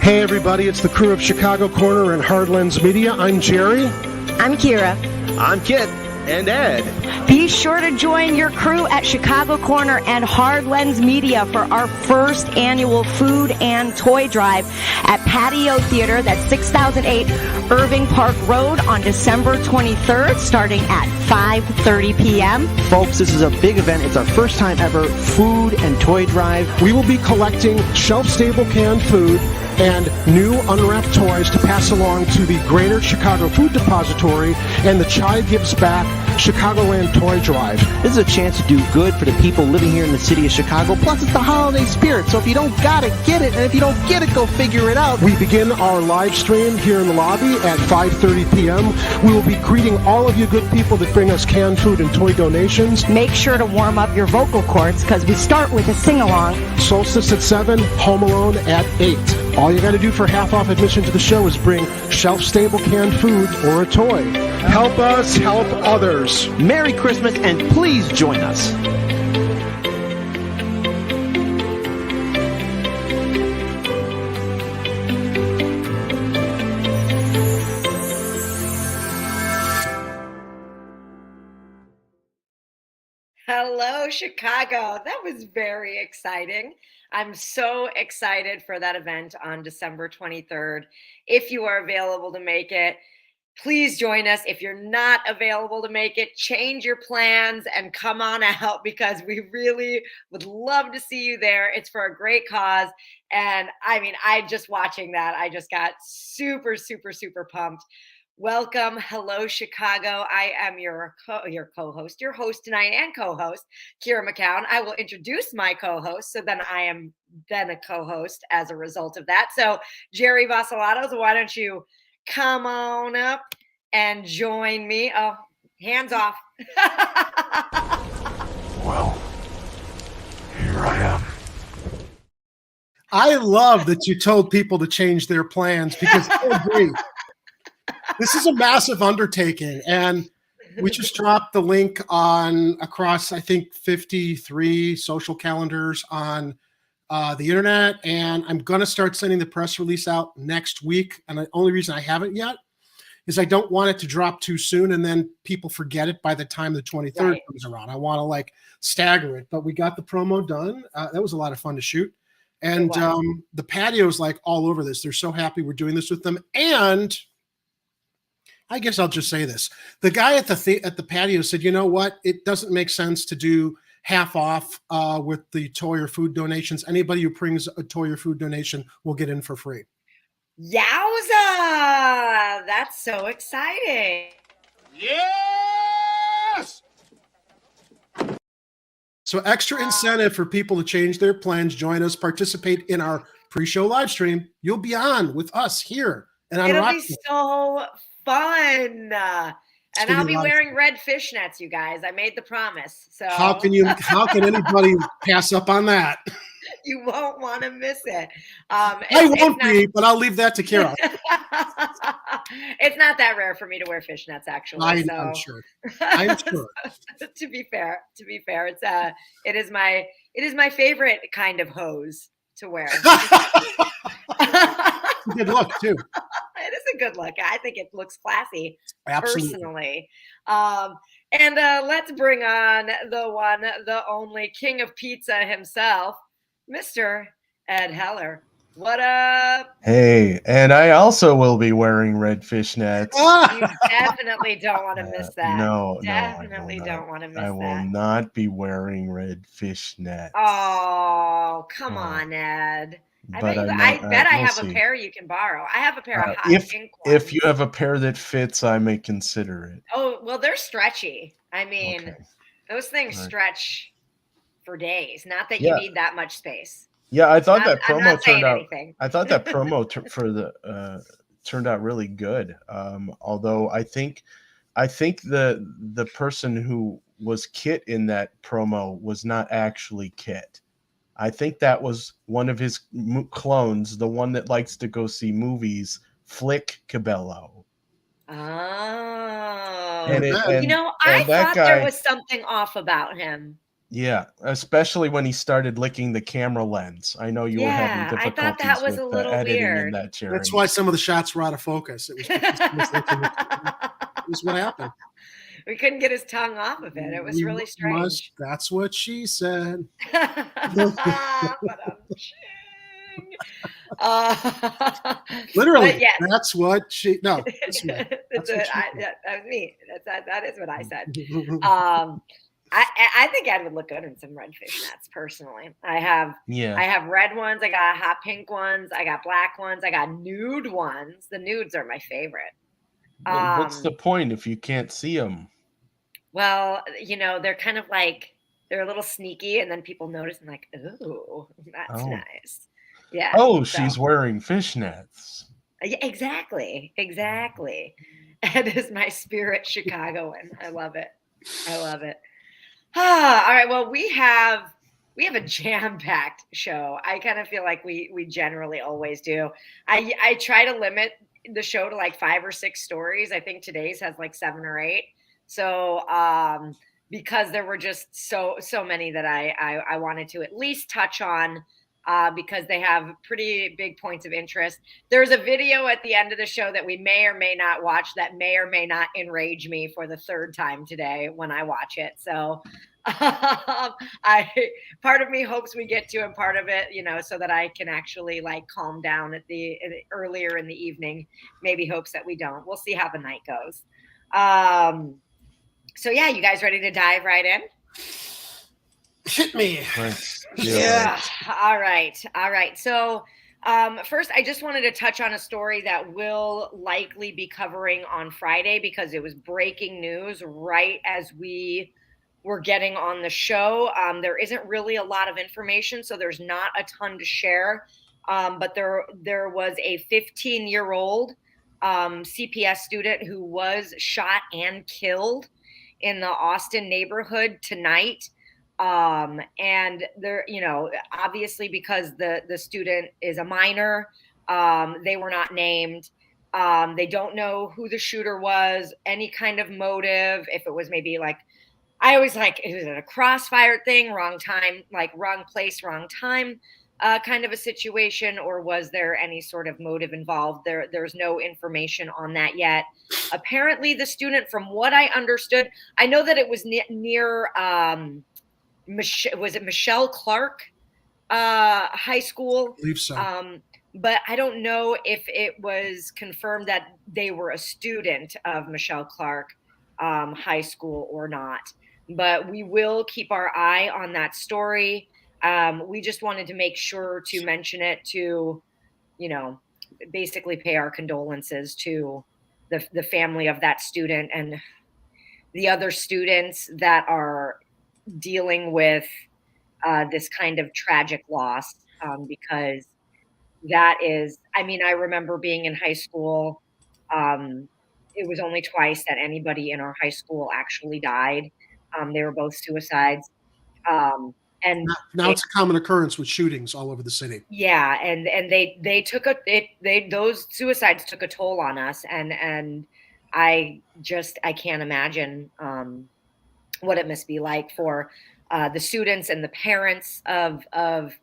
Hey everybody, it's the crew of Chicago Corner and Hardlands Media. I'm Jerry. I'm Kira. I'm Kit and Ed. Be sure to join your crew at Chicago Corner and Hardlands Media for our first annual food and toy drive at Patio Theater. That's 6008 Irving Park Road on December 23rd, starting at 5:30 p.m. Folks, this is a big event. It's our first time ever food and toy drive. We will be collecting shelf-stable canned food and new unwrapped toys to pass along to the Greater Chicago Food Depository and the Chai Gives Back Chicagoland Toy Drive. This is a chance to do good for the people living here in the city of Chicago. Plus, it's the holiday spirit. So if you don't got it, get it. And if you don't get it, go figure it out. We begin our live stream here in the lobby at 5:30 p.m. We will be greeting all of you good people that bring us canned food and toy donations. Make sure to warm up your vocal cords because we start with a sing-along. Solstice at 7, Home Alone at 8. All you got to do for half-off admission to the show is bring shelf-stable canned food or a toy. Help us help others. Merry Christmas, and please join us. Hello, Chicago. That was very exciting. I'm so excited for that event on December 23rd. If you are available to make it, please join us. If you're not available to make it, change your plans and come on out because we really would love to see you there. It's for a great cause. And I mean, just watching that, I just got super, super, super pumped. Welcome. Hello, Chicago. I am your co-host, your host tonight and co-host, Kira Macoun. I will introduce my co-host, so then I am then a co-host as a result of that. So, Jerry Vasilatos, why don't you come on up and join me? Oh, hands off. Well, here I am. I love that you told people to change their plans because I agree. This is a massive undertaking, and we just dropped the link across, I think, 53 social calendars on the internet, and I'm going to start sending the press release out next week. And the only reason I haven't yet is I don't want it to drop too soon, and then people forget it by the time the 23rd comes around. I want to stagger it, but we got the promo done. That was a lot of fun to shoot, and the patio's all over this. They're so happy we're doing this with them, and I guess I'll just say this. The guy at the patio said, you know what? It doesn't make sense to do half off with the toy or food donations. Anybody who brings a toy or food donation will get in for free. Yowza! That's so exciting. Yes! So extra incentive for people to change their plans, join us, participate in our pre-show live stream. You'll be on with us here. And on It'll be so fun. And I'll be wearing red fishnets, you guys. I made the promise. So how can anybody pass up on that? You won't want to miss it. I won't be, but I'll leave that to Kara. It's not that rare for me to wear fishnets, actually. I'm sure. I'm sure. To be fair, it is my favorite kind of hose to wear. Good look too. It is a good look. I think it looks classy. Absolutely. Personally. And let's bring on the one, the only king of pizza himself, Mr. Ed Heller. What up? Hey, and I also will be wearing red fishnets. You definitely don't want to miss that. No, definitely don't want to miss that. I will not be wearing red fishnets. Oh, come on, Ed. I bet I have a pair you can borrow. I have a pair of hot pink ones. If you have a pair that fits, I may consider it. Oh, well, they're stretchy. I mean, those things stretch for days. Not that you need that much space. Yeah, I thought that promo turned out. Anything. I thought that promo turned out really good. Although I think the person who was Kit in that promo was not actually Kit. I think that was one of his clones, the one that likes to go see movies, Flick Cabello. Oh. I thought there was something off about him. Yeah, especially when he started licking the camera lens. I know you were having Yeah, I thought that difficulties was with a little editing in weird. that, Jeremy. That's why some of the shots were out of focus. It was because he was looking at it was what happened. We couldn't get his tongue off of it. It was We really must. strange. That's what she said. But Literally, but yes, that's what she. No, this way. That's what she yeah, that was me. That is what I said. said. I think Ed would look good in some red fishnets. Personally, I have Yeah. red ones. I got hot pink ones. I got black ones. I got nude ones. The nudes are my favorite. Well, what's the point if you can't see them? Well, they're kind of like they're a little sneaky, and then people notice and like, oh, that's Oh. nice. Yeah. Oh, so- she's wearing fishnets. Yeah, exactly. Ed is my spirit Chicagoan. I love it. All right. Well, we have a jam-packed show. I kind of feel like we generally always do. I try to limit the show to like 5 or 6 stories. I think today's has like 7 or 8. So because there were just so many that I wanted to at least touch on. Because they have pretty big points of interest. There's a video at the end of the show that we may or may not watch that may or may not enrage me for the 3rd time today when I watch it. So part of me hopes we get to, and part of it, so that I can actually like calm down earlier in the evening, maybe hopes that we don't. We'll see how the night goes. So yeah, you guys ready to dive right in? Hit me. Yeah. All right. So first, I just wanted to touch on a story that we'll likely be covering on Friday because it was breaking news right as we were getting on the show. There isn't really a lot of information, so there's not a ton to share. But there was a 15-year-old CPS student who was shot and killed in the Austin neighborhood tonight. And there, obviously because the student is a minor, they were not named. They don't know who the shooter was, any kind of motive, if it was maybe like, I always like, is it a crossfire thing, wrong time, like wrong place, wrong time, kind of a situation, or was there any sort of motive involved? There's no information on that yet. Apparently the student, from what I understood, I know that it was near, was it Michelle Clark High School? I believe so. But I don't know if it was confirmed that they were a student of Michelle Clark High School or not. But we will keep our eye on that story. We just wanted to make sure to mention it to, basically pay our condolences to the family of that student and the other students that are dealing with this kind of tragic loss, because that is, I remember being in high school. It was only twice that anybody in our high school actually died. They were both suicides. And Now it's a common occurrence with shootings all over the city. Yeah, and they took those suicides took a toll on us, and I can't imagine what it must be like for the students and the parents of the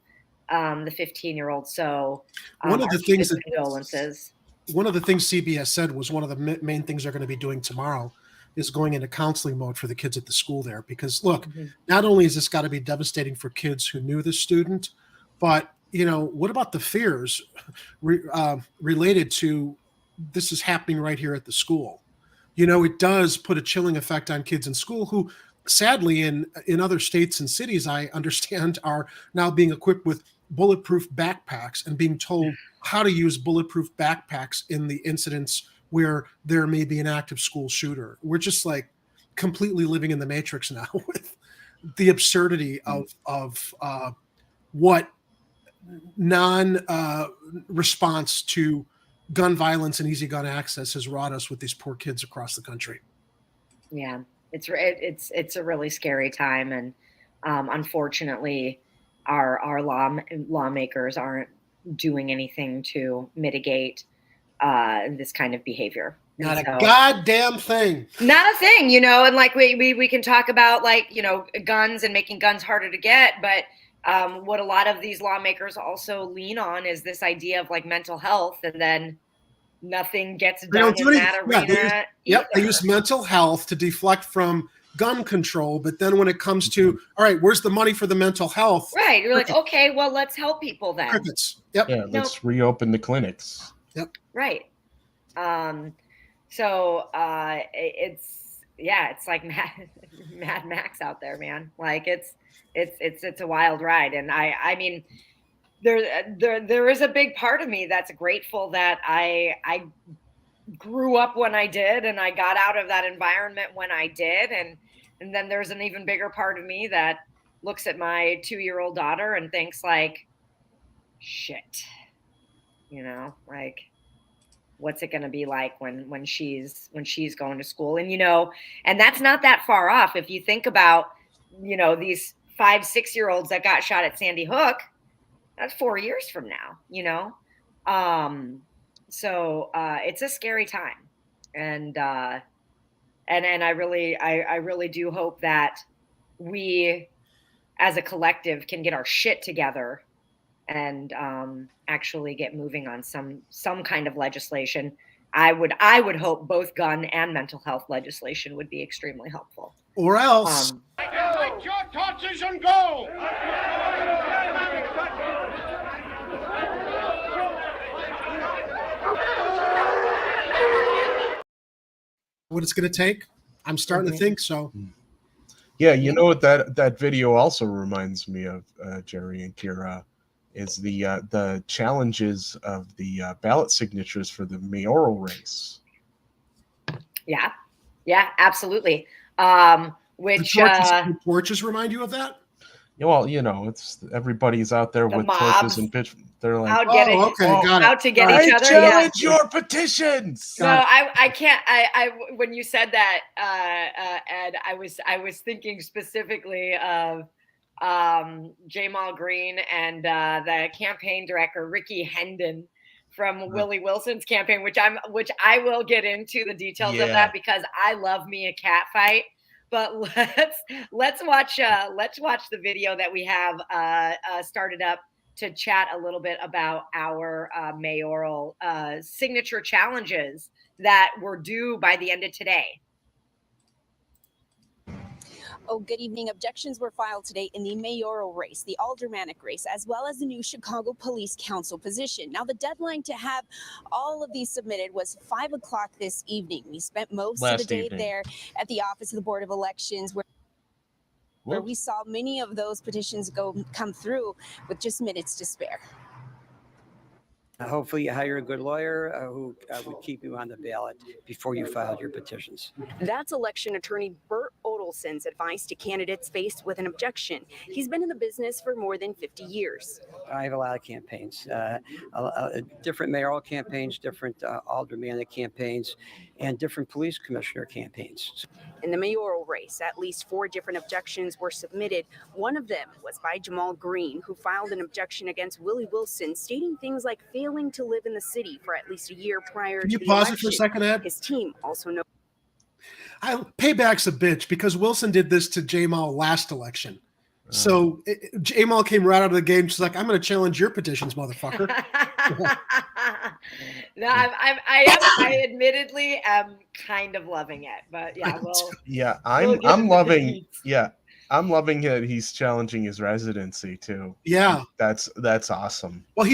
15-year-old. So one of the things that condolences. One of the things CBS said was one of the main things they're going to be doing tomorrow is going into counseling mode for the kids at the school there. Because look, not only has this got to be devastating for kids who knew the student, but what about the fears related to this is happening right here at the school? It does put a chilling effect on kids in school who, sadly, in other states and cities, I understand, are now being equipped with bulletproof backpacks and being told how to use bulletproof backpacks in the incidents where there may be an active school shooter. We're just like completely living in the matrix now with the absurdity of what non-response to gun violence and easy gun access has wrought us with these poor kids across the country. Yeah, it's a really scary time, and unfortunately, our lawmakers aren't doing anything to mitigate this kind of behavior. Not a goddamn thing. Not a thing, you know, and like we can talk about like, you know, guns and making guns harder to get, but what a lot of these lawmakers also lean on is this idea of like mental health, and then nothing gets done in that arena. They use mental health to deflect from gun control, but then when it comes to, all right, where's the money for the mental health? Right, you're like, okay, well, let's help people then. Crickets. Yep. Yeah, let's reopen the clinics. Yep. Right. So it's like Mad Max out there, man. Like it's a wild ride, and I mean, there is a big part of me that's grateful that I grew up when I did, and I got out of that environment when I did, and then there's an even bigger part of me that looks at my 2-year-old daughter and thinks like, shit, you know, like, what's it going to be like when she's going to school? And, you know, and that's not that far off. If you think about, you know, these 5-6-year-olds that got shot at Sandy Hook, that's 4 years from now, you know? So it's a scary time. And I really do hope that we as a collective can get our shit together and actually get moving on some kind of legislation. I would hope both gun and mental health legislation would be extremely helpful. Or else. Take your torches and go! What it's going to take? I'm starting to think so. Yeah, you know what that video also reminds me of, Jerry and Kira, is the challenges of the ballot signatures for the mayoral race. Yeah, absolutely. Which the torches remind you of that? Well, you know, it's everybody's out there with mobs, torches and pitch. They're like, out to get each other. I challenge your petitions. No, I can't. I when you said that, Ed, I was thinking specifically of Jamal Green and the campaign director Ricky Hendon from Willie Wilson's campaign, which I will get into the details of that because I love me a cat fight. But let's watch the video that we have started up to chat a little bit about our mayoral signature challenges that were due by the end of today. Oh, good evening. Objections were filed today in the mayoral race, the aldermanic race, as well as the new Chicago Police Council position. Now, the deadline to have all of these submitted was 5 o'clock this evening. We spent most of the day there at the office of the Board of Elections, where we saw many of those petitions come through with just minutes to spare. Hopefully you hire a good lawyer who would keep you on the ballot before you filed your petitions. That's election attorney Bert Odelson's advice to candidates faced with an objection. He's been in the business for more than 50 years. I have a lot of campaigns, different mayoral campaigns, different aldermanic campaigns, and different police commissioner campaigns. In the mayoral race, at least 4 different objections were submitted. One of them was by Jamal Green, who filed an objection against Willie Wilson, stating things like failing to live in the city for at least a year prior to the election. Can you pause it for a second, Ed? His team also knows. Payback's a bitch because Wilson did this to Jamal last election. So Jamal came right out of the game. She's like, I'm going to challenge your petitions, motherfucker. No, I admittedly am kind of loving it, but yeah, I'm loving that he's challenging his residency too. Yeah, that's awesome. Well,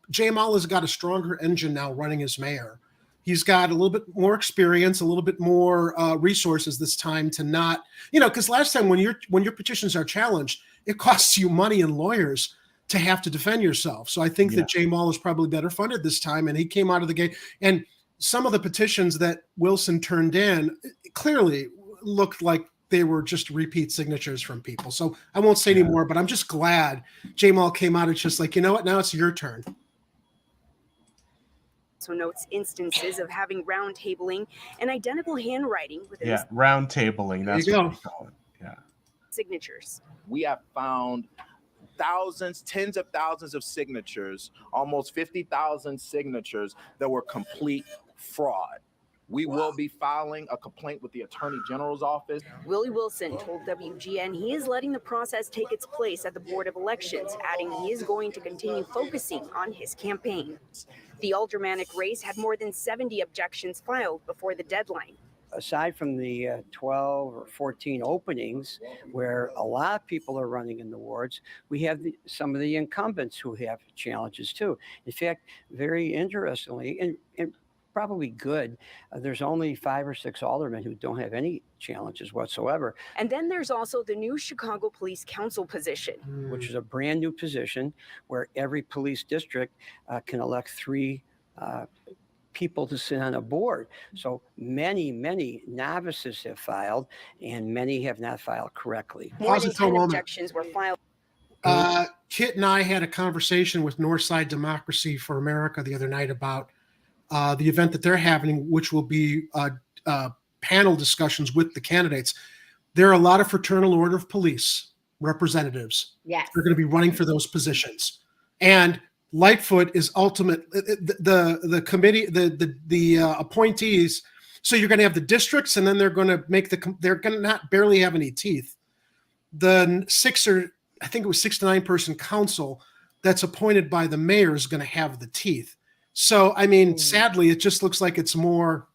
Jamal has got a stronger engine now running as mayor. He's got a little bit more experience, a little bit more resources this time to not, because last time when your petitions are challenged, it costs you money and lawyers to have to defend yourself. So I think that Jamal is probably better funded this time, and he came out of the gate. And some of the petitions that Wilson turned in clearly looked like they were just repeat signatures from people. So I won't say any more, but I'm just glad Jamal came out and just like, you know what, now it's your turn. Also notes instances of having round tabling and identical handwriting within round tabling. That's what we call it. Yeah. Signatures. We have found thousands, tens of thousands of signatures, almost 50,000 signatures that were complete fraud. We will be filing a complaint with the Attorney General's office. Willie Wilson told WGN he is letting the process take its place at the Board of Elections, adding he is going to continue focusing on his campaign. The aldermanic race had more than 70 objections filed before the deadline. Aside from the 12 or 14 openings where a lot of people are running in the wards, we have some of the incumbents who have challenges too. In fact, very interestingly, and probably good, there's only 5 or 6 aldermen who don't have any challenges whatsoever. And then there's also the new Chicago Police Council position, which is a brand new position where every police district can elect 3 people to sit on a board. So many novices have filed, and many have not filed correctly. More than 10 objections were filed. Kit and I had a conversation with Northside Democracy for America the other night about the event that they're having, which will be panel discussions with the candidates. There are a lot of Fraternal Order of Police representatives. Yes. They're going to be running for those positions. And Lightfoot is ultimate. The committee, the appointees. So you're going to have the districts, and then they're going to make they're going to not barely have any teeth. The 6 to 9 person council that's appointed by the mayor is going to have the teeth. So, I mean, sadly, it just looks like it's more,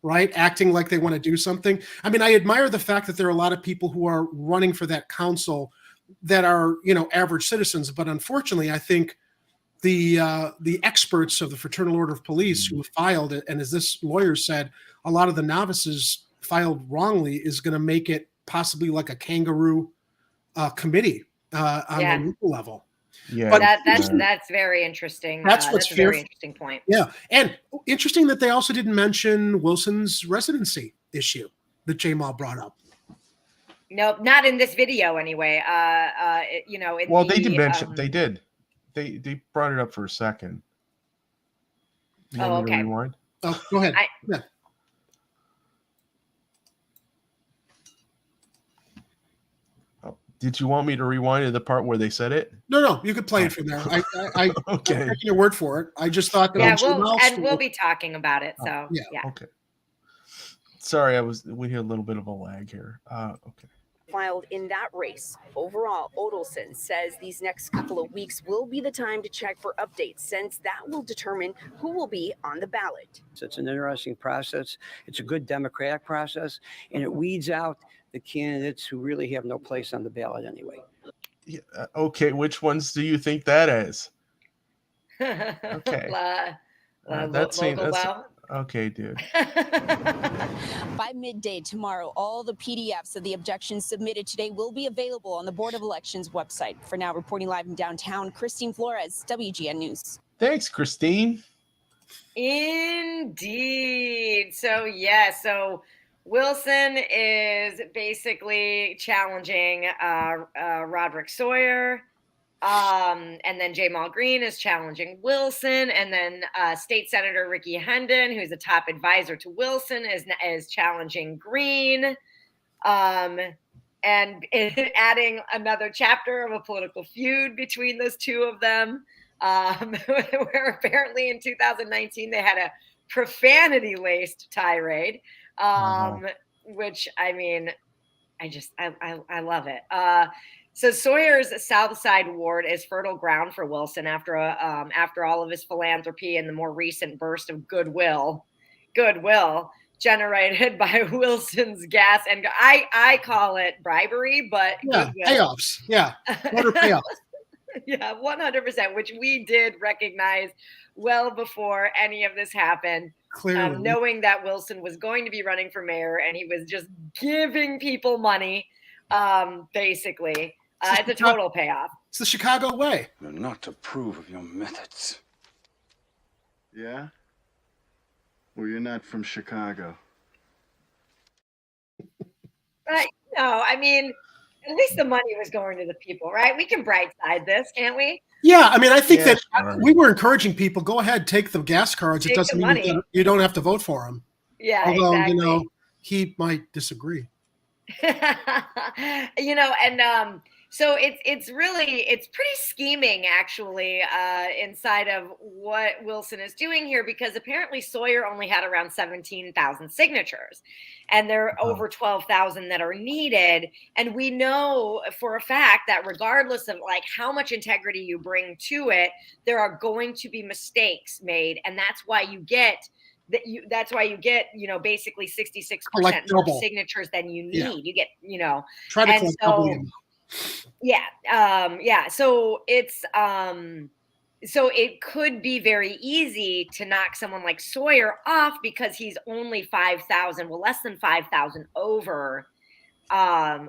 right, acting like they want to do something. I mean, I admire the fact that there are a lot of people who are running for that council that are, average citizens. But unfortunately, I think the experts of the Fraternal Order of Police who have filed it, and as this lawyer said, a lot of the novices filed wrongly, is going to make it possibly like a kangaroo committee on the local level. Yeah, but that's very interesting. That's what's a very interesting point. Yeah, and interesting that they also didn't mention Wilson's residency issue that Jamal brought up. Nope, not in this video anyway. They did mention. They did. They brought it up for a second. You want me to rewind? Oh, go ahead. Yeah. Did you want me to rewind to the part where they said it? No, you could play it from there. I okay. I'm taking your word for it. I just thought that we'll be talking about it. So yeah. Okay. Sorry, we had a little bit of a lag here. Okay. Filed in that race. Overall, Odelson says these next couple of weeks will be the time to check for updates, since that will determine who will be on the ballot. So it's an interesting process. It's a good democratic process, and it weeds out the candidates who really have no place on the ballot anyway. Yeah, okay, which ones do you think that is? Okay. Okay, dude. By midday tomorrow, all the PDFs of the objections submitted today will be available on the Board of Elections website. For now, reporting live in downtown, Christine Flores, WGN News. Thanks, Christine. Indeed. So Wilson is basically challenging Roderick Sawyer, and then Jamal Green is challenging Wilson, and then State Senator Ricky Hendon, who's a top advisor to Wilson, is challenging Green, and adding another chapter of a political feud between those two of them, where apparently in 2019 they had a profanity-laced tirade. Which, I mean, I love it. So Sawyer's South Side ward is fertile ground for Wilson after all of his philanthropy and the more recent burst of goodwill generated by Wilson's gas and I call it bribery, but payoffs. Yeah, what are payoffs? Yeah, 100%, which we did recognize well before any of this happened. Clearly. Knowing that Wilson was going to be running for mayor and he was just giving people money, basically. It's a total payoff. It's the Chicago way. You're not to approve of your methods. Yeah? Well, you're not from Chicago. I mean, at least the money was going to the people, right? We can bright side this, can't we? Yeah, I mean, I think that we were encouraging people, go ahead, take the gas cards. It doesn't mean you don't have to vote for him. Yeah, although, exactly. He might disagree. So it's pretty scheming actually inside of what Wilson is doing here, because apparently Sawyer only had around 17,000 signatures, and there are over 12,000 that are needed. And we know for a fact that regardless of like how much integrity you bring to it, there are going to be mistakes made, and that's why you get basically 66% more signatures than you need. Yeah. You get try to collect double the amount. So it's so it could be very easy to knock someone like Sawyer off because he's only 5,000, less than 5,000 over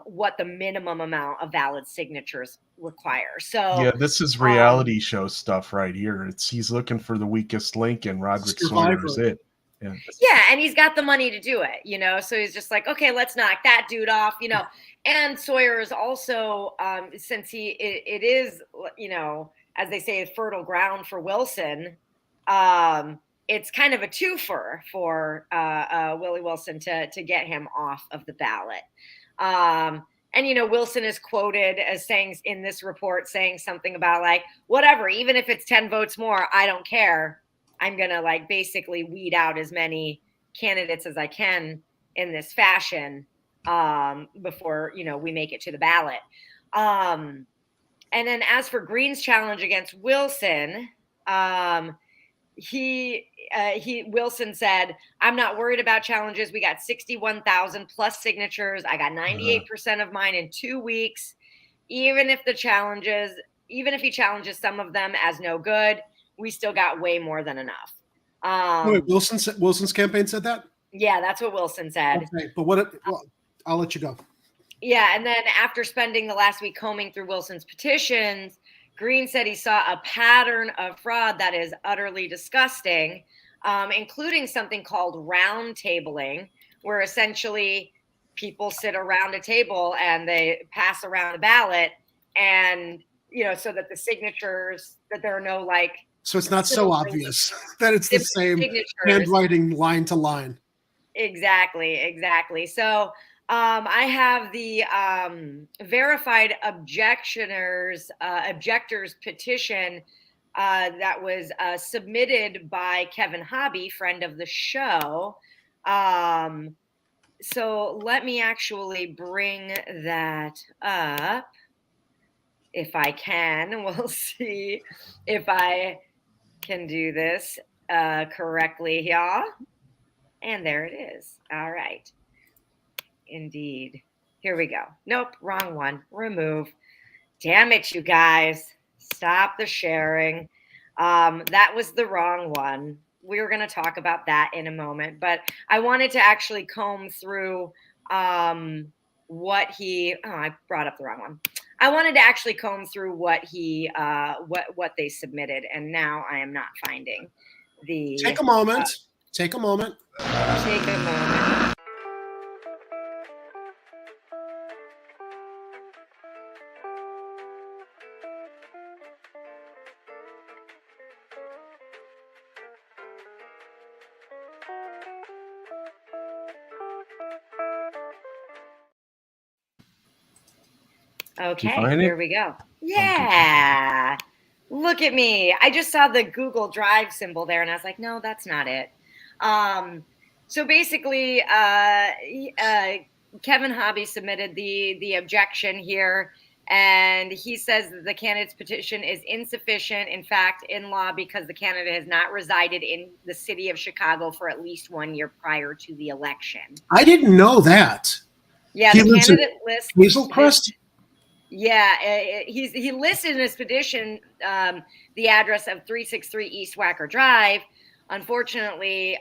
what the minimum amount of valid signatures require. So yeah, this is reality show stuff right here. He's looking for the weakest link, and Roderick Sawyer is it. Yeah, and he's got the money to do it, so he's just like, okay, let's knock that dude off, And Sawyer is also, since it is, as they say, fertile ground for Wilson, it's kind of a twofer for Willie Wilson to get him off of the ballot. And Wilson is quoted as saying in this report, saying something about like, whatever, even if it's 10 votes more, I don't care. I'm going to like basically weed out as many candidates as I can in this fashion before, we make it to the ballot. And then as for Green's challenge against Wilson, Wilson said, I'm not worried about challenges. We got 61,000 plus signatures. I got 98% of mine in 2 weeks. Even if he challenges some of them as no good, we still got way more than enough. Wait, Wilson's campaign said that? Yeah, that's what Wilson said. Okay, but I'll let you go. Yeah, and then after spending the last week combing through Wilson's petitions, Green said he saw a pattern of fraud that is utterly disgusting, including something called round tabling, where essentially people sit around a table and they pass around the ballot, and so that the signatures, that there are no like. So it's not so obvious that it's the same handwriting line to line. Exactly. So I have the verified objectors petition that was submitted by Kevin Hobby, friend of the show. So let me actually bring that up if I can. We'll see if I can do this correctly, y'all. And there it is. All right. Indeed. Here we go. Nope, wrong one. Remove. Damn it, you guys. Stop the sharing. That was the wrong one. We were going to talk about that in a moment, but I wanted to actually comb through what he, I brought up the wrong one. I wanted to actually comb through what they submitted, and now I am not finding the. Take a moment. Take a moment. Okay, here we go. Yeah. Look at me. I just saw the Google Drive symbol there, and I was like, no, that's not it. So basically, Kevin Hobby submitted the objection here, and he says that the candidate's petition is insufficient, in fact, in law, because the candidate has not resided in the city of Chicago for at least 1 year prior to the election. I didn't know that. Yeah, the candidate list. Hazel Crest? Yeah, he listed in his petition the address of 363 East Wacker Drive. Unfortunately,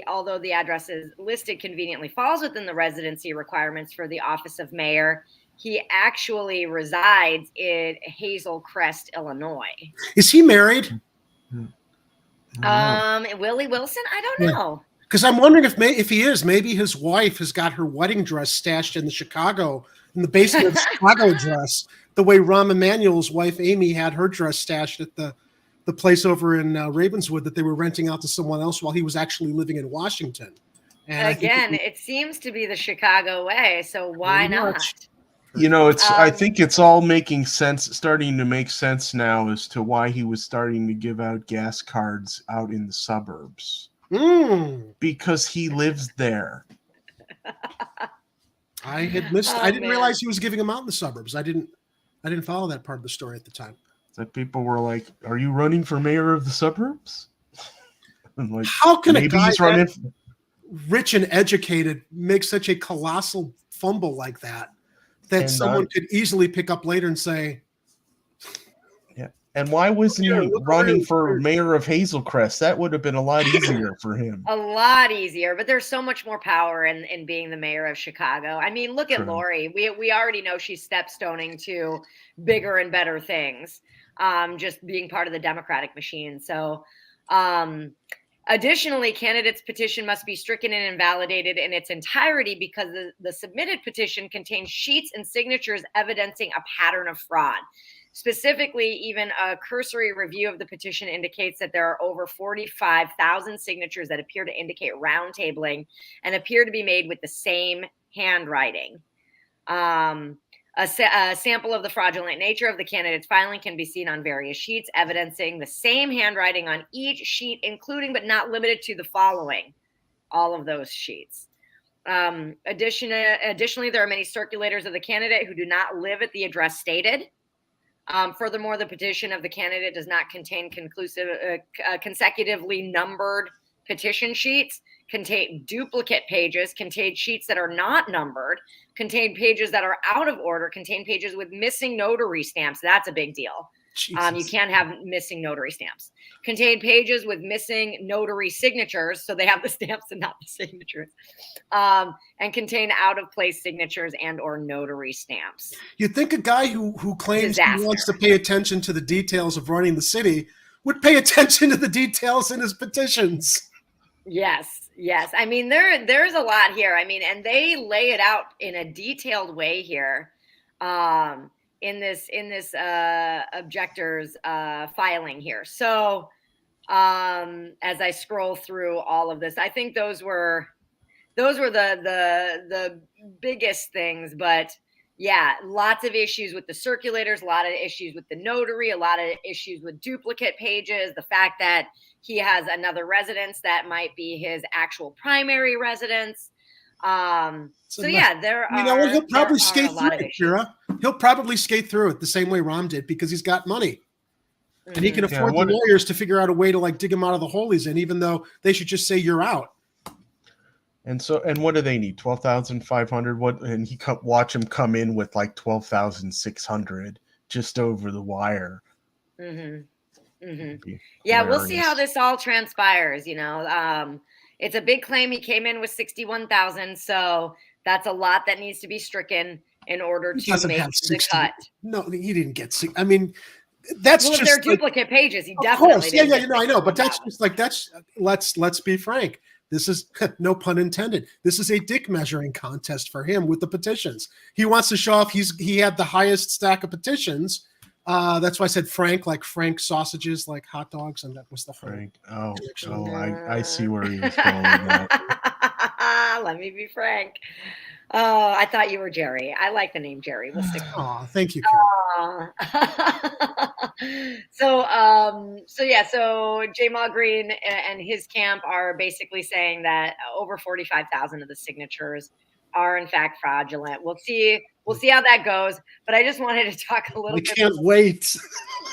although the address is listed conveniently falls within the residency requirements for the office of mayor, he actually resides in Hazel Crest, Illinois. Is he married? Willie Wilson? I don't know. Because I'm wondering if he is, maybe his wife has got her wedding dress stashed in the basement of the Chicago dress, the way Rahm Emanuel's wife Amy had her dress stashed at the place over in Ravenswood that they were renting out to someone else while he was actually living in Washington. And again, it seems to be the Chicago way, so why not? You know, I think it's all making sense, starting to make sense now as to why he was starting to give out gas cards out in the suburbs. Because he lives there. I had missed. I didn't realize he was giving them out in the suburbs. I didn't follow that part of the story at the time. That people were like, "Are you running for mayor of the suburbs?" And like, how can a guy running rich and educated make such a colossal fumble like that someone could easily pick up later and say, "Yeah." And why wasn't he running for mayor of Hazelcrest? That would have been a lot easier for him. A lot easier, but there's so much more power in being the mayor of Chicago. I mean, look at Lori. We already know she's stepstoning to bigger and better things, just being part of the Democratic machine. So, additionally, candidates' petition must be stricken and invalidated in its entirety because the submitted petition contains sheets and signatures evidencing a pattern of fraud. Specifically, even a cursory review of the petition indicates that there are over 45,000 signatures that appear to indicate roundtabling and appear to be made with the same handwriting. A sample of the fraudulent nature of the candidate's filing can be seen on various sheets, evidencing the same handwriting on each sheet, including but not limited to the following, all of those sheets. Additionally, there are many circulators of the candidate who do not live at the address stated. Furthermore, the petition of the candidate does not contain consecutively numbered petition sheets, contain duplicate pages, contain sheets that are not numbered, contain pages that are out of order, contain pages with missing notary stamps. That's a big deal. You can't have missing notary stamps. Contain pages with missing notary signatures, so they have the stamps and not the signatures. And contain out-of-place signatures and or notary stamps. You'd think a guy who claims he wants to pay attention to the details of running the city would pay attention to the details in his petitions. Yes. I mean, there's a lot here. I mean, and they lay it out in a detailed way here. In this objector's filing here. So as I scroll through all of this, I think those were the biggest things. But yeah, lots of issues with the circulators, a lot of issues with the notary, a lot of issues with duplicate pages, the fact that he has another residence that might be his actual primary residence. So yeah, there are. You know what? He'll probably skate through it, Kira. He'll probably skate through it the same way Rom did because he's got money, and he can afford the lawyers to figure out a way to like dig him out of the hole he's in, even though they should just say you're out. And what do they need? 12,500. What? And watch him come in with like 12,600 just over the wire. Yeah, we'll see how this all transpires. You know, it's a big claim. He came in with 61,000, so that's a lot that needs to be stricken in order to make the cut. No, he didn't get 60. I mean, that's just if they're duplicate pages. He definitely didn't. Yeah, I know, but that's just like let's be frank. This is no pun intended. This is a dick measuring contest for him with the petitions. He wants to show off he had the highest stack of petitions. That's why I said Frank, like Frank sausages, like hot dogs, and that was the Frank. I see where he was going with that. Let me be Frank. Oh, I thought you were Jerry. I like the name Jerry. We'll stick. Oh, thank you. So Jamal Green and his camp are basically saying that over 45,000 of the signatures are in fact fraudulent. We'll see how that goes. But I just wanted to talk a little bit. We can't wait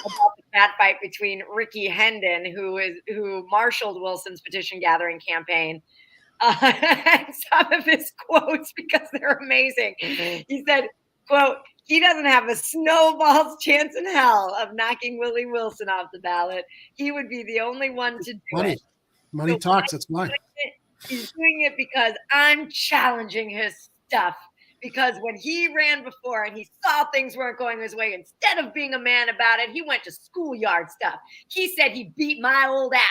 about the cat fight between Ricky Hendon, who marshaled Wilson's petition gathering campaign. And some of his quotes, because they're amazing. He said, quote, "He doesn't have a snowball's chance in hell of knocking Willie Wilson off the ballot. He would be the only one to do it. Money talks. That's why. He's doing it because I'm challenging his stuff. Because when he ran before and he saw things weren't going his way, instead of being a man about it, he went to schoolyard stuff. He said he beat my old ass.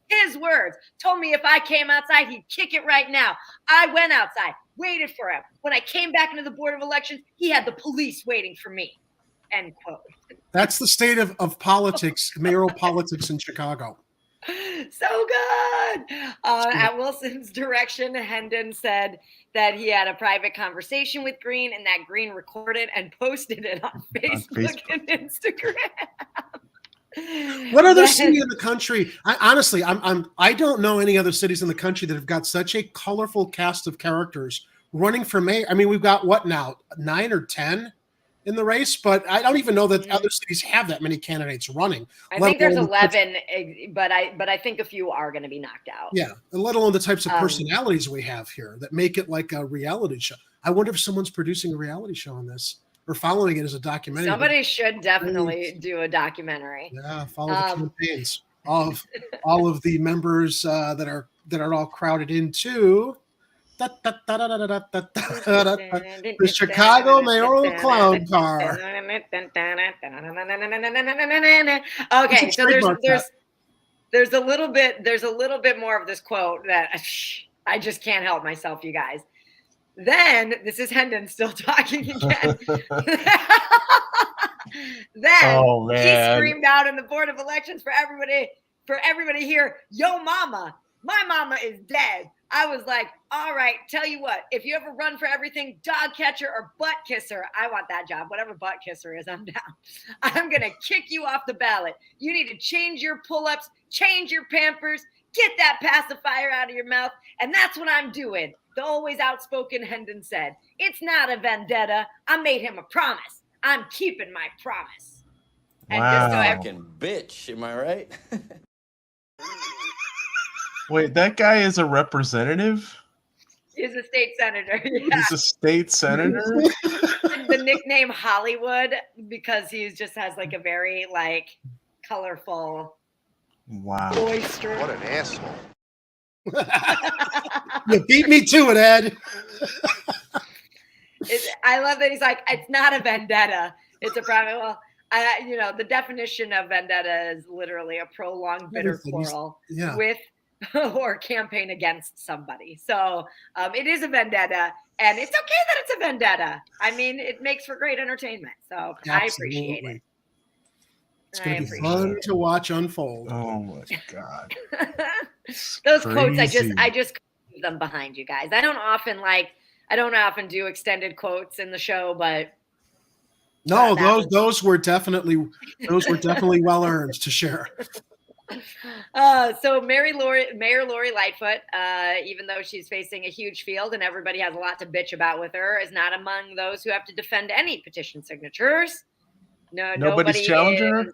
His words told me if I came outside, he'd kick it right now. I went outside, waited for him. When I came back into the Board of Elections, he had the police waiting for me." End quote. That's the state of politics, mayoral politics in Chicago. So good. At Wilson's direction, Hendon said that he had a private conversation with Green and that Green recorded and posted it on Facebook and Instagram. What other city in the country? Honestly, I don't know any other cities in the country that have got such a colorful cast of characters running for mayor. I mean, we've got what now, 9 or 10 in the race, but I don't even know that other cities have that many candidates running. I think there's 11, but I think a few are going to be knocked out. Yeah, and let alone the types of personalities we have here that make it like a reality show. I wonder if someone's producing a reality show on this or following it as a documentary. Somebody should definitely do a documentary. Yeah, follow the campaigns of all of the members that are all crowded into the Chicago mayoral clown car. Okay, so there's a little bit more of this quote that I just can't help myself, you guys. Then this is Hendon still talking again. Then he screamed out in the Board of Elections for everybody here, "Yo mama, my mama is dead." I was like, all right, tell you what, if you ever run for everything, dog catcher or butt kisser, I want that job. Whatever butt kisser is, I'm down. I'm going to kick you off the ballot. You need to change your pull-ups, change your Pampers, get that pacifier out of your mouth. And that's what I'm doing. The always outspoken Hendon said, "It's not a vendetta. I made him a promise. I'm keeping my promise." And just so fucking bitch, am I right? Wait, that guy is a representative? He's a state senator. Yeah. He's a state senator? The nickname Hollywood because he just has like a very like colorful boisterous. What an asshole. You beat me to it, Ed. I love that he's like, it's not a vendetta. It's a private. Well, the definition of vendetta is literally a prolonged bitter quarrel with or campaign against somebody. So it is a vendetta, and it's okay that it's a vendetta. I mean, it makes for great entertainment. So I appreciate it. It's going to be fun to watch unfold. Oh my God. Those quotes, I just leave them behind you guys. I don't often do extended quotes in the show, but no, those were definitely well earned to share. So Mayor Lori Lightfoot, even though she's facing a huge field and everybody has a lot to bitch about with her, is not among those who have to defend any petition signatures. No, nobody's challenging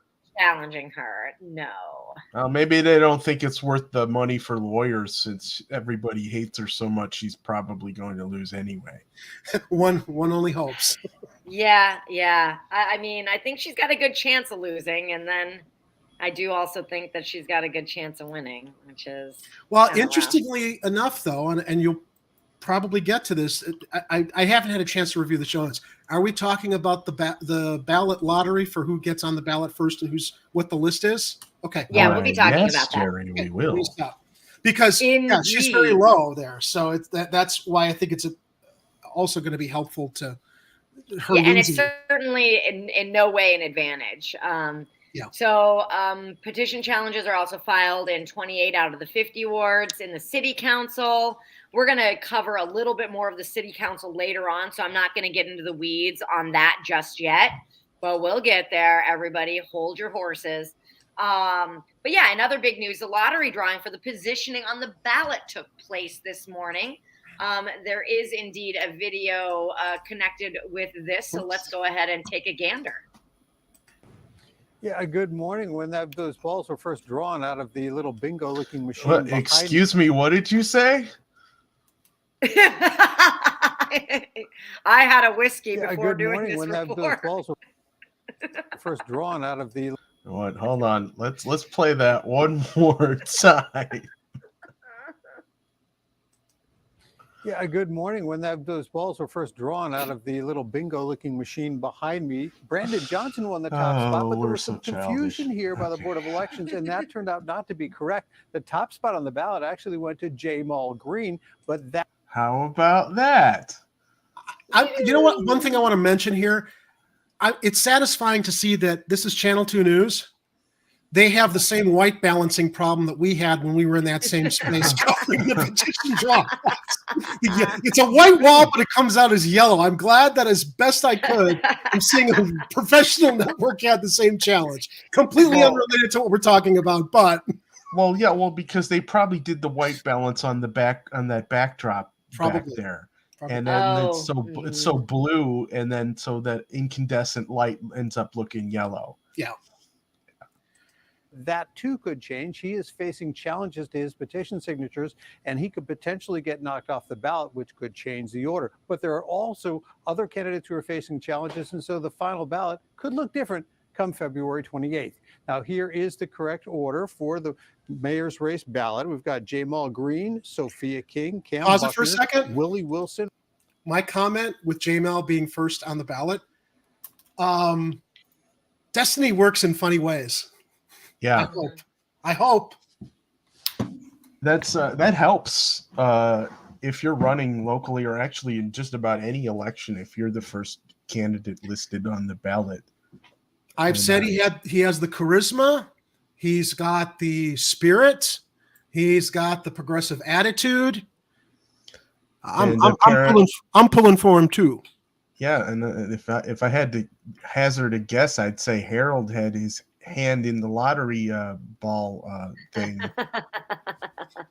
her. No. Maybe they don't think it's worth the money for lawyers since everybody hates her so much. She's probably going to lose anyway. One only hopes. Yeah. I mean, I think she's got a good chance of losing, and then I do also think that she's got a good chance of winning, which is interestingly enough, though, and you'll probably get to this. I haven't had a chance to review the show notes. Are we talking about the ballot lottery for who gets on the ballot first and what the list is? Okay. Yeah, we'll be talking about that. Jerry, we will. Because she's very low there, so that's why I think it's also going to be helpful to her. Yeah, and it's certainly in no way an advantage. So petition challenges are also filed in 28 out of the 50 wards in the city council. We're going to cover a little bit more of the city council later on, so I'm not going to get into the weeds on that just yet, but we'll get there. Everybody hold your horses. But yeah, in other big news, the lottery drawing for the positioning on the ballot took place this morning. There is indeed a video connected with this, so let's go ahead and take a gander. Yeah, good morning. When those balls were first drawn out of the little bingo-looking machine. Excuse me, what did you say? I had a whiskey before good doing morning. this When report. those balls were first drawn out of the. What? Hold on. Let's play that one more time. Yeah, good morning. When those balls were first drawn out of the little bingo-looking machine behind me, Brandon Johnson won the top spot, but there was some confusion here by the Board of Elections, and that turned out not to be correct. The top spot on the ballot actually went to Jamal Green, but that. How about that? You know what? One thing I want to mention here, it's satisfying to see that this is Channel 2 News, they have the same white balancing problem that we had when we were in that same space covering the petition draw. It's a white wall, but it comes out as yellow. I'm glad that as best I could, I'm seeing a professional network had the same challenge. Completely unrelated to what we're talking about, but because they probably did the white balance on the back on that backdrop back there. And then it's so blue, and then so that incandescent light ends up looking yellow. Yeah. That too could change. He is facing challenges to his petition signatures, and he could potentially get knocked off the ballot, which could change the order. But there are also other candidates who are facing challenges, and so the final ballot could look different come February 28th. Now, here is the correct order for the mayor's race ballot. We've got Jamal Green, Sophia King, Cam Pause Buckner, it for a second. Willie Wilson. My comment with Jamal being first on the ballot, destiny works in funny ways. Yeah, I hope. That's that helps if you're running locally, or actually in just about any election. If you're the first candidate listed on the ballot, I've said he has the charisma, he's got the spirit, he's got the progressive attitude. I'm pulling for him too. Yeah, and if I had to hazard a guess, I'd say Harold had his hand in the lottery ball thing.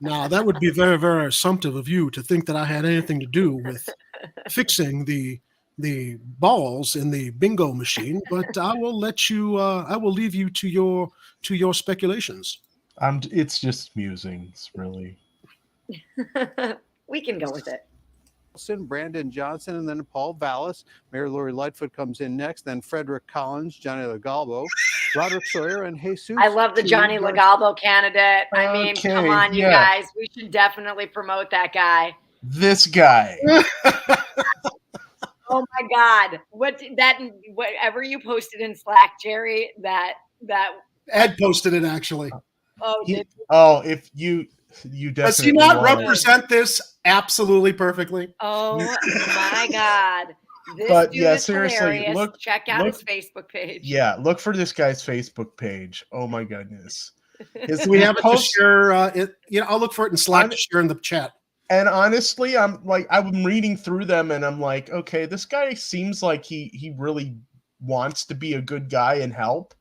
Now, that would be very, very assumptive of you to think that I had anything to do with fixing the balls in the bingo machine, but I will let you. I will leave you to your speculations. It's just musings, really. We can go with it. Brandon Johnson, and then Paul Vallis. Mayor Lori Lightfoot comes in next. Then Frederick Collins, Johnny LaGalbo, Roderick Sawyer, and Jesus. I love the Johnny LaGalbo candidate. I mean, come on, you guys. We should definitely promote that guy. This guy. Oh my God! Whatever you posted in Slack, Jerry. That Ed posted it actually. If you definitely does he not represent this absolutely perfectly? Oh my God! But yeah, seriously, check out his Facebook page. Yeah, look for this guy's Facebook page. Oh my goodness! We have to share it. I'll look for it in Slack to share in the chat. And honestly, I'm reading through them, and I'm like, okay, this guy seems like he really wants to be a good guy and help,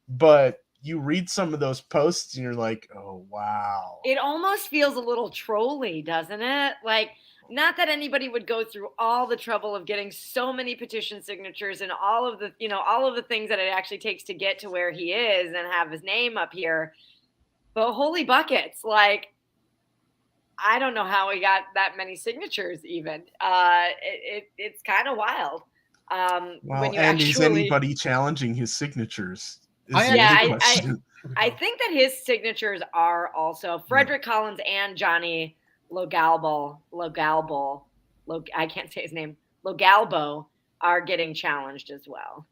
but you read some of those posts and you're like, oh wow. It almost feels a little trolly, doesn't it? Like, not that anybody would go through all the trouble of getting so many petition signatures and all of the things that it actually takes to get to where he is and have his name up here. But holy buckets, like, I don't know how he got that many signatures even. It's kind of wild. Is anybody challenging his signatures? I think that his signatures are also Frederick Collins and Johnny LaGalbo. I can't say his name. LaGalbo are getting challenged as well.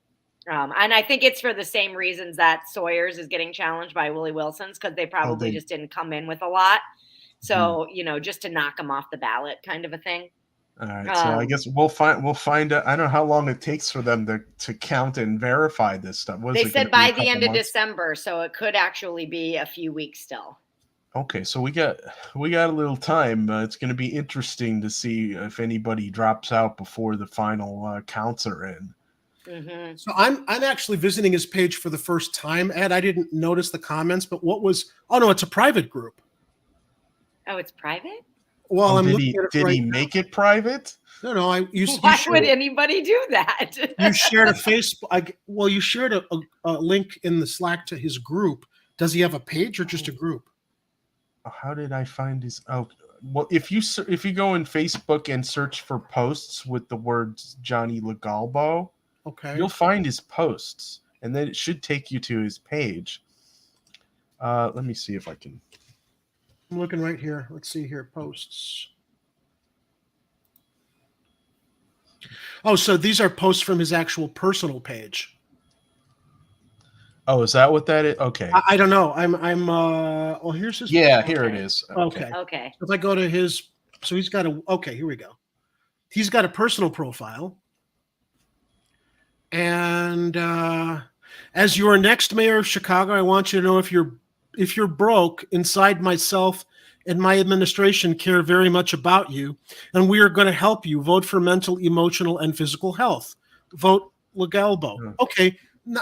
And I think it's for the same reasons that Sawyer's is getting challenged by Willie Wilson's, because they probably just didn't come in with a lot. So, just to knock them off the ballot kind of a thing. All right. So I guess we'll find out. I don't know how long it takes for them to count and verify this stuff. They said by the end of December, so it could actually be a few weeks still. Okay, so we got a little time. It's going to be interesting to see if anybody drops out before the final counts are in. Mm-hmm. So I'm actually visiting his page for the first time, Ed. I didn't notice the comments, but it's a private group. Oh, it's private? Well, I'm did looking at it did right he now. make it private? No. Why would anybody do that? You shared a Facebook. You shared a link in the Slack to his group. Does he have a page or just a group? How did I find his? Oh, well, if you go in Facebook and search for posts with the words Johnny LaGalbo, okay, you'll find his posts, and then it should take you to his page. Let me see if I can. I'm looking right here. Let's see here. Posts. Oh, so these are posts from his actual personal page. Oh, is that what that is? Okay. I don't know. Well, here's his. Yeah, here it is. Okay. If I go to his, so he's got here we go. He's got a personal profile. And As your next mayor of Chicago, I want you to know if you're broke, inside myself and my administration care very much about you, and we are going to help you. Vote for mental, emotional, and physical health. Vote Legalbo. Okay,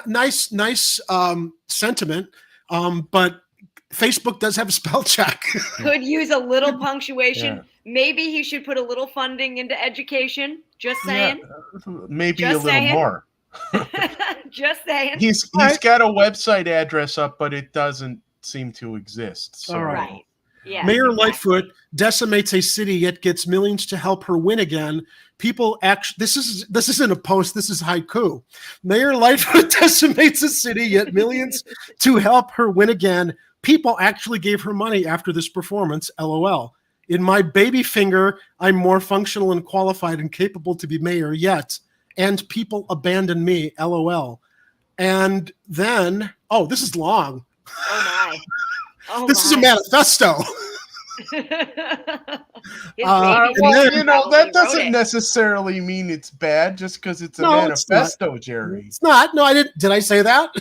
nice sentiment, but Facebook does have a spell check. Could use a little punctuation. Yeah. Maybe he should put a little funding into education. Just saying. Yeah, maybe just a little more. Just saying. He's got a website address up, but it doesn't seem to exist. So. All right. Yeah, Mayor Lightfoot decimates a city yet gets millions to help her win again. People actually, this isn't a post, this is haiku. Mayor Lightfoot decimates a city yet millions to help her win again. People actually gave her money after this performance, LOL. In my baby finger, I'm more functional and qualified and capable to be mayor yet. And people abandon me, LOL. And then, oh, this is long. Oh my. Oh this is a manifesto. That doesn't necessarily mean it's bad just because it's a manifesto, Jerry. It's not. No, I didn't. Did I say that?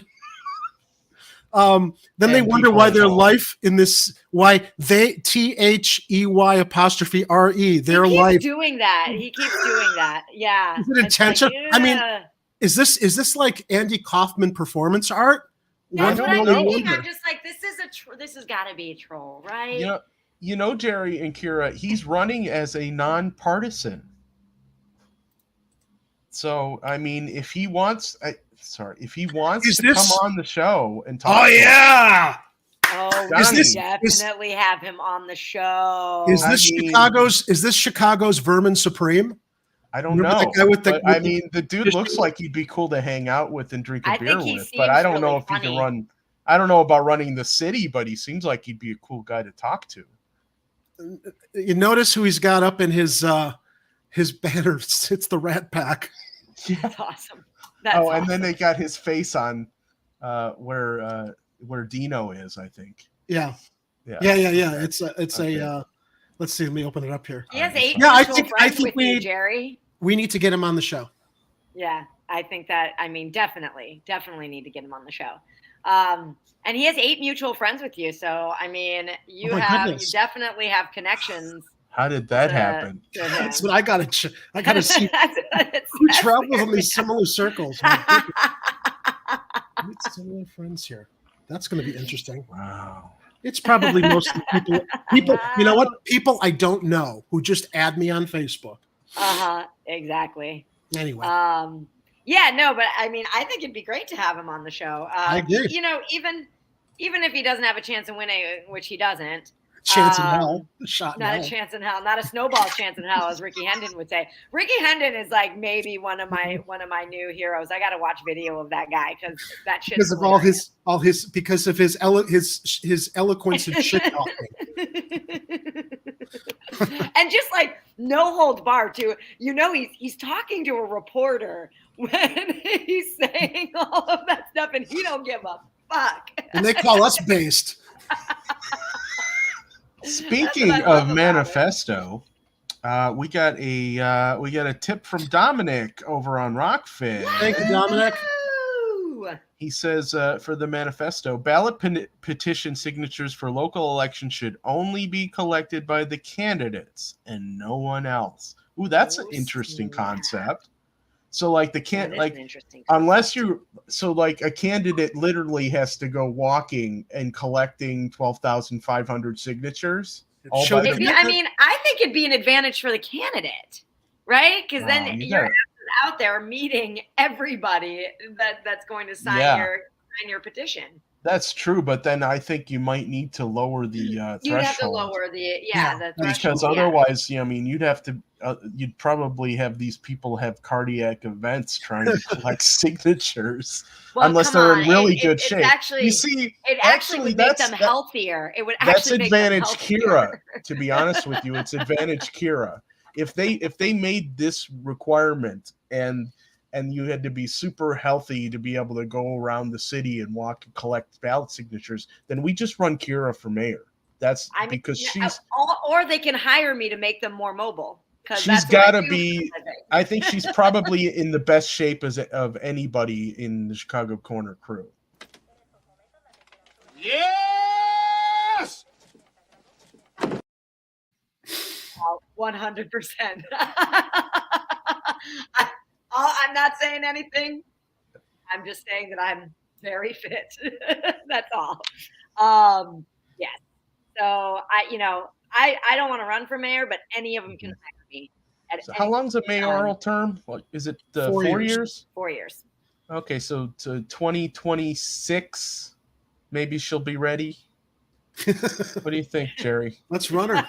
Then they wonder why their life in this, why they THEY''RE, their life. He keeps doing that. Yeah. Is it intentional? Like, I mean, is this like Andy Kaufman performance art? That's what I'm thinking. I'm just like, this has got to be a troll, right? You know, Jerry and Kira, he's running as a nonpartisan. So, I mean, if he wants to come on the show and talk. Oh, yeah. Oh, we definitely have him on the show. Is this Chicago's Vermin Supreme? I don't know. The dude looks like he'd be cool to hang out with and drink a beer with, but I don't know if he can run. I don't know about running the city, but he seems like he'd be a cool guy to talk to. You notice who he's got up in his banner? It's the Rat Pack. Yeah. That's awesome. Awesome. And then they got his face on where Dino is, I think. Yeah. It's a. Let's see. Let me open it up here. He has 8 I think we, Jerry. We need to get him on the show. Yeah, I think that. I mean, definitely need to get him on the show. And he has 8 mutual friends with you. So I mean, you definitely have connections. How did that happen? That's what I gotta see. Who travels in these similar circles? Similar friends here. That's going to be interesting. Wow. It's probably mostly people. You know what? People I don't know who just add me on Facebook. Exactly. Anyway. Yeah. No, but I mean, I think it'd be great to have him on the show. I agree. You know, even if he doesn't have a chance of winning, which he doesn't. Chance in hell. A chance in hell. Not a snowball's chance in hell, as Ricky Hendon would say. Ricky Hendon is like maybe one of my new heroes. I got to watch video of that guy because that shit. Because of because of his eloquence and shit talking. And just like no holds barred too. You know, he's talking to a reporter when he's saying all of that stuff, and he don't give a fuck. And they call us based. Speaking of manifesto, we got a tip from Dominic over on Rockfin. Thank you, Dominic. He says for the manifesto, ballot petition signatures for local elections should only be collected by the candidates and no one else. Ooh, that's an interesting concept. So like a candidate literally has to go walking and collecting 12,500 signatures. I think it'd be an advantage for the candidate, right? Because then you're out there meeting everybody that's going to sign your petition. That's true, but then I think you might need to lower the threshold. You'd have to lower the threshold. Because otherwise, you'd have to. You'd probably have these people have cardiac events trying to collect signatures, unless they're in really good shape. It actually would make them healthier. It would actually make them healthier. Kira. To be honest with you, it's advantage Kira. If they made this requirement and you had to be super healthy to be able to go around the city and walk and collect ballot signatures, then we just run Kira for mayor. Because she's, or they can hire me to make them more mobile. She's got to be I think she's probably in the best shape of anybody in the Chicago Corner crew. Yes! 100%. I'm not saying anything. I'm just saying that I'm very fit. That's all. Yes. So I don't want to run for mayor, but any of them can hire me. So how long's a mayoral term? What is it? 4 years? 4 years. Okay, so to 2026, maybe she'll be ready. What do you think, Jerry? Let's run her.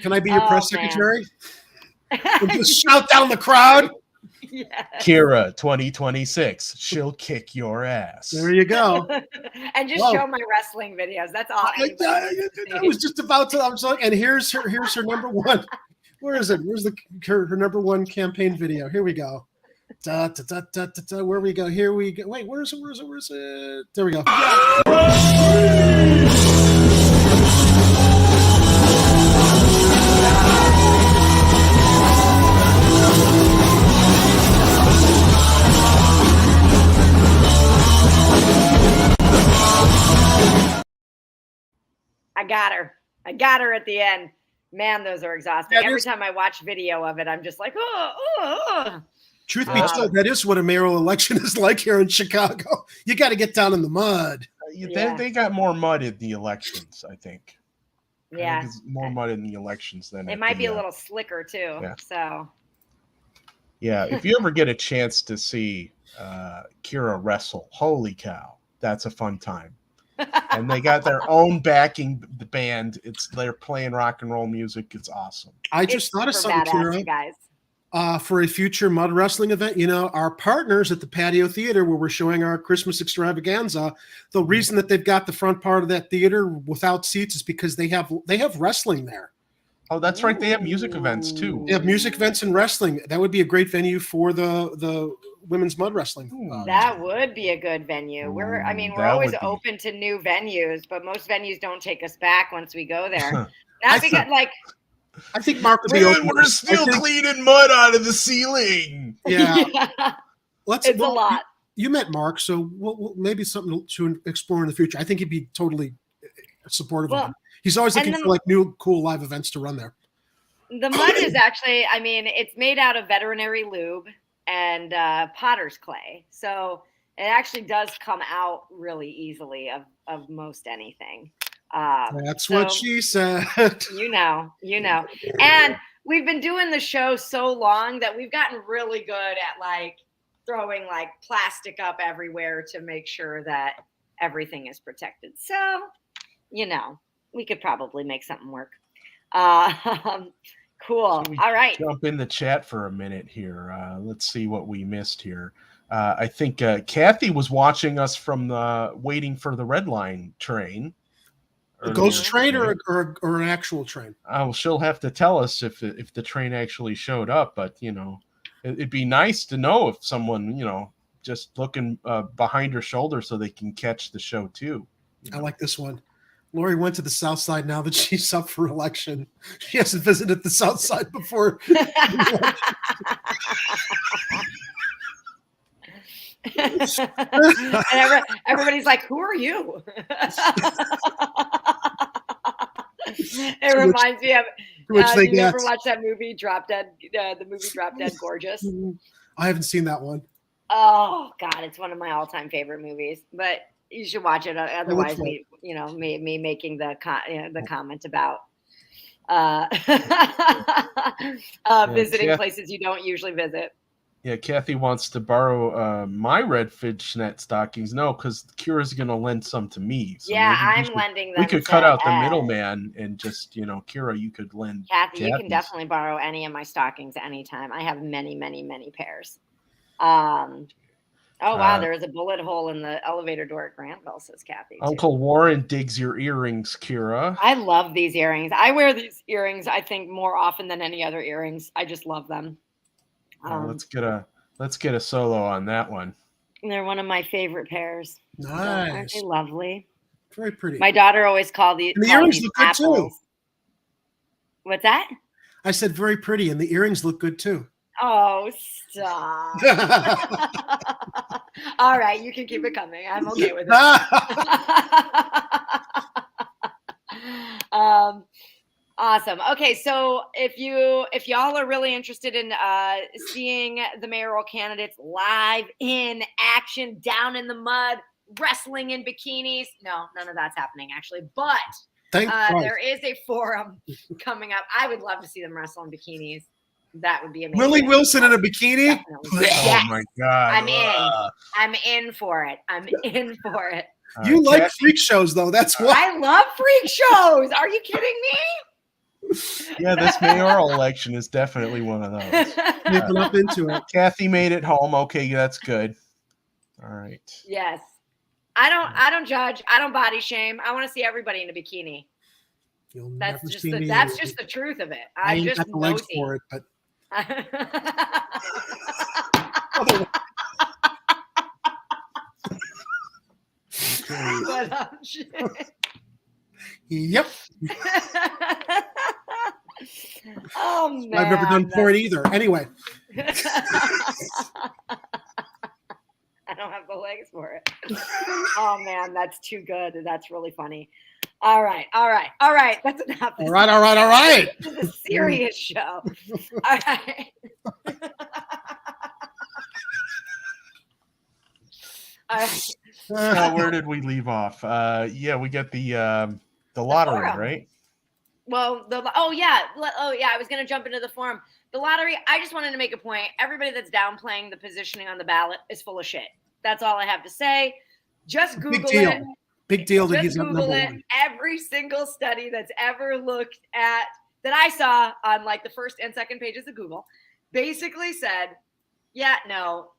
Can I be your press secretary? And just shout down the crowd. Yeah. Kira, 2026, she'll kick your ass. There you go. And just show my wrestling videos. That's all. I was just about to. I was like, and here's her number one. Where is it? Where's her number one campaign video? Here we go. Da, da, da, da, da, da. Where we go? Here we go. Wait, where is it? Where is it? Where is it? There we go. I got her at the end. Man, those are exhausting. Every time I watch video of it, I'm just like, oh. Truth be told, that is what a mayoral election is like here in Chicago. You got to get down in the mud. They got more mud in the elections, I think. Yeah. I think it's more mud in the elections than it might be a little slicker too. Yeah. So. Yeah, if you ever get a chance to see Kira wrestle, holy cow, that's a fun time. And they got their own backing band. They're playing rock and roll music. It's awesome. I just thought of something, Kira. Guys. For a future mud wrestling event, our partners at the Patio Theater, where we're showing our Christmas extravaganza, the reason that they've got the front part of that theater without seats is because they have wrestling there. Oh, that's right. They have music events too. They have music events and wrestling. That would be a great venue for the women's mud wrestling. That would be a good venue. We're always open to new venues, but most venues don't take us back once we go there. Not because I think Mark would be open. We're still cleaning mud out of the ceiling. Yeah. It's a lot. You met Mark, so maybe something to explore in the future. I think he'd be totally supportive of it. He's always looking for new, cool live events to run there. The mud is actually, it's made out of veterinary lube and potter's clay. So it actually does come out really easily of most anything. That's what she said. You know. And we've been doing the show so long that we've gotten really good at throwing plastic up everywhere to make sure that everything is protected. So, we could probably make something work. Cool. All right. Jump in the chat for a minute here. Let's see what we missed here. I think Kathy was watching us from waiting for the Red Line train. A ghost train or an actual train? She'll have to tell us if the train actually showed up. But it'd be nice to know if someone just looking behind her shoulder so they can catch the show too. I like this one. Lori went to the South Side now that she's up for election. She hasn't visited the South Side before. And everybody's like, "Who are you?" It reminds me of. Did you ever watch that movie Drop Dead? The movie Drop Dead Gorgeous. I haven't seen that one. Oh God, it's one of my all-time favorite movies. But you should watch it. Otherwise, me making the comment about visiting places you don't usually visit. Yeah, Kathy wants to borrow my red fishnet stockings. No, because Kira's going to lend some to me. So I'm lending them. We could cut out the middleman and just, Kira, you could lend. Kathy, you can definitely borrow any of my stockings anytime. I have many, many, many pairs. Oh, wow. There is a bullet hole in the elevator door at Grantville, says Kathy. Uncle Warren digs your earrings, Kira. I love these earrings. I wear these earrings, I think, more often than any other earrings. I just love them. Let's get a solo on that one. They're one of my favorite pairs. Nice. Aren't they lovely? Very pretty. My daughter always called these. And the earrings look good too. What's that? I said very pretty, and the earrings look good too. Oh, stop. All right, you can keep it coming. I'm okay with it. Awesome. Okay, so if y'all are really interested in seeing the mayoral candidates live in action, down in the mud, wrestling in bikinis, no, none of that's happening actually. But there is a forum coming up. I would love to see them wrestle in bikinis. That would be amazing. Willie Wilson in a bikini? Oh my God. I'm in for it. I'm in for it. You like freak shows, though. That's why. I love freak shows. Are you kidding me? Yeah, this mayoral election is definitely one of those. Moving up into it. Kathy made it home. Okay, that's good. All right. Yes. I don't judge. I don't body shame. I want to see everybody in a bikini. That's just the truth of it. I ain't got the legs for it, but yep. Oh man. I've never done porn either. Anyway. I don't have the legs for it. Oh man, that's too good. That's really funny. All right. That's enough. All right. This is a serious show. All right. All right. Now, where did we leave off? Yeah, we got the lottery, right? Well, I was going to jump into the forum. The lottery, I just wanted to make a point. Everybody that's downplaying the positioning on the ballot is full of shit. That's all I have to say. Just Google it. Big deal that he's number one. Every single study that's ever looked at, that I saw on like the first and second pages of Google, basically said, yeah, no,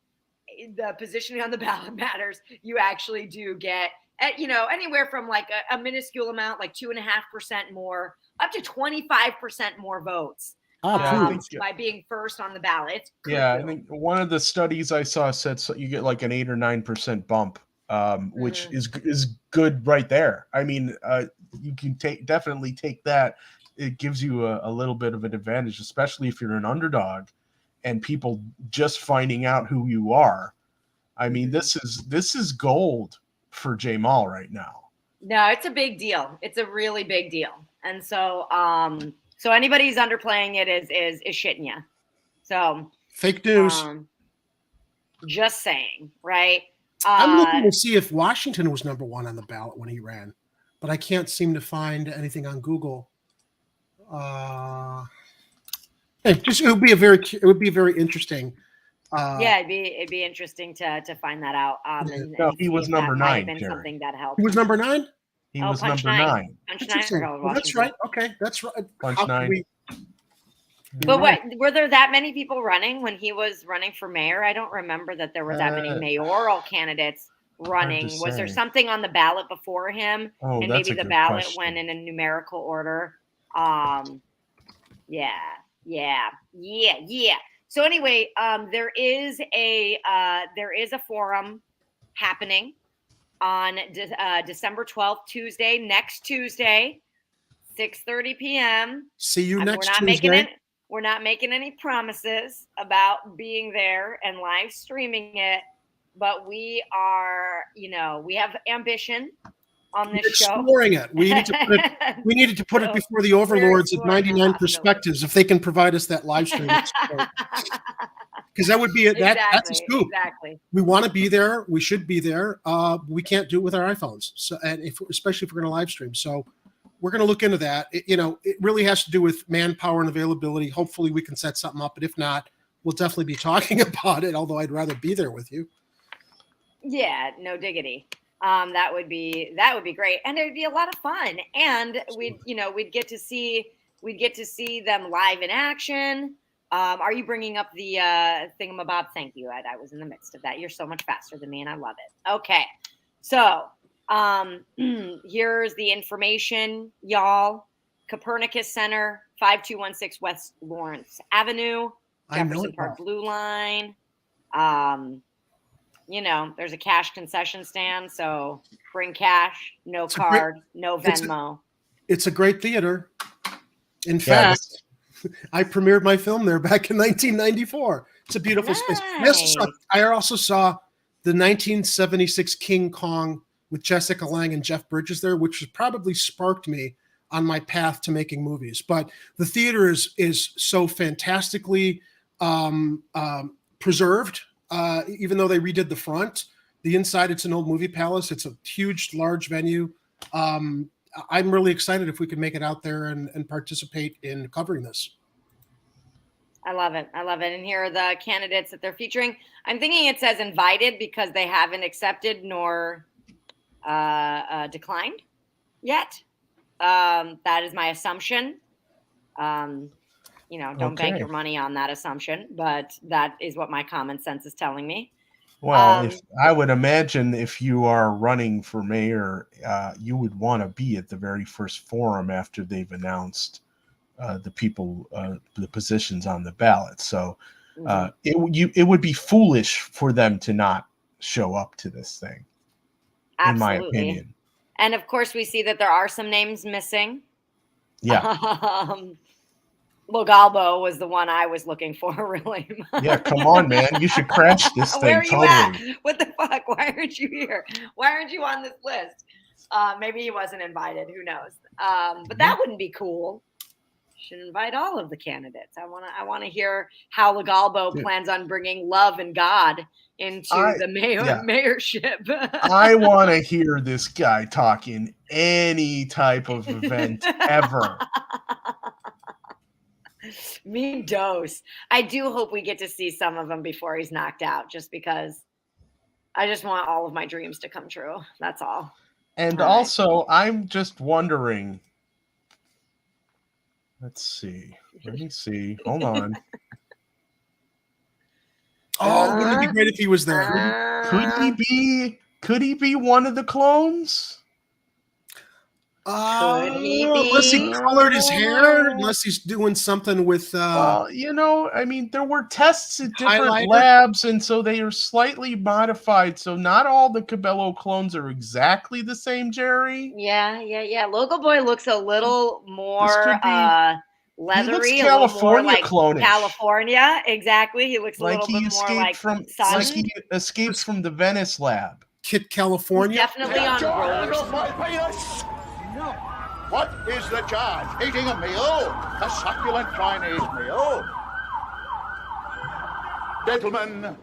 the positioning on the ballot matters. You actually do get, anywhere from like a minuscule amount, like 2.5% more, up to 25% more votes by being first on the ballot. Yeah, I think one of the studies I saw said you get like an 8 or 9% bump, which is good right there. I mean, you can definitely take that. It gives you a little bit of an advantage, especially if you're an underdog and people just finding out who you are. I mean, this is gold for Jamal right now. No, it's a big deal. It's a really big deal. And so anybody who's underplaying it is shitting you. So fake news. Just saying, right? I'm looking to see if Washington was number one on the ballot when he ran, but I can't seem to find anything on Google. It would be very interesting. It'd be interesting to find that out. He was number 9. Something that helped. He was number 9. He was number 9. Punch 9. Well, that's right. Okay, that's right. Punch 9. But were there that many people running when he was running for mayor? I don't remember that there were that many mayoral candidates running. Was there something on the ballot before him? Oh, and maybe the ballot went in a numerical order. Yeah. So anyway, there is a forum happening on December 12th, Tuesday, next Tuesday, 6:30 p.m. See you next Tuesday. We're not making any promises about being there and live streaming it, but we are, we have ambition on this show. Exploring it. We needed to put it before the overlords of 99 Perspectives if they can provide us that live stream. Because that would be it. That's a scoop. Exactly. We want to be there. We should be there. We can't do it with our iPhones. So, and especially if we're going to live stream. So we're going to look into that. It really has to do with manpower and availability. Hopefully we can set something up. But if not, we'll definitely be talking about it. Although I'd rather be there with you. Yeah, no diggity. That would be great, and it would be a lot of fun. And we'd get to see them live in action. Are you bringing up the thingamabob? Thank you, Ed. I was in the midst of that. You're so much faster than me, and I love it. Okay, so here's the information, y'all. Copernicus Center, 5216 West Lawrence Avenue, Jefferson Park Blue Line. There's a cash concession stand, so bring cash, no card, no Venmo. It's a great theater. In fact, I premiered my film there back in 1994. It's a beautiful space. I also saw the 1976 King Kong with Jessica Lange and Jeff Bridges there, which probably sparked me on my path to making movies. But the theater is so fantastically preserved, even though they redid the front. The inside, it's an old movie palace. It's a huge, large venue. I'm really excited if we can make it out there and participate in covering this. I love it. I love it. And here are the candidates that they're featuring. I'm thinking it says invited because they haven't accepted nor declined yet. That is my assumption. Don't bank your money on that assumption, but that is what my common sense is telling me. Well, if I would imagine if you are running for mayor, you would want to be at the very first forum after they've announced the positions on the ballot. So it would be foolish for them to not show up to this thing, in my opinion. And of course, we see that there are some names missing. Yeah. Logalbo was the one I was looking for, really. Yeah, come on, man. You should crash this thing. Where are totally. you at? What the fuck? Why aren't you here? Why aren't you on this list? Maybe he wasn't invited. Who knows? But that wouldn't be cool. Should invite all of the candidates. I want to hear how Logalbo plans on bringing love and God into the mayorship. I want to hear this guy talk in any type of event ever. Me dose. I do hope we get to see some of them before he's knocked out, just because I just want all of my dreams to come true. That's all. And also, I'm just wondering. Let's see. Let me see. Hold on. Wouldn't it be great if he was there? Could he be one of the clones? Unless he colored his hair, unless he's doing something with. There were tests at different labs, and so they are slightly modified. So not all the Cabello clones are exactly the same, Jerry. Yeah. Local Boy looks a little more leathery, he looks California clone-ish. California, exactly. He looks a like little bit more like Sun. Like he escapes from the Venice lab. Kit California. Definitely on rollers. No. What is the charge? Eating a meal? A succulent Chinese meal? Gentlemen,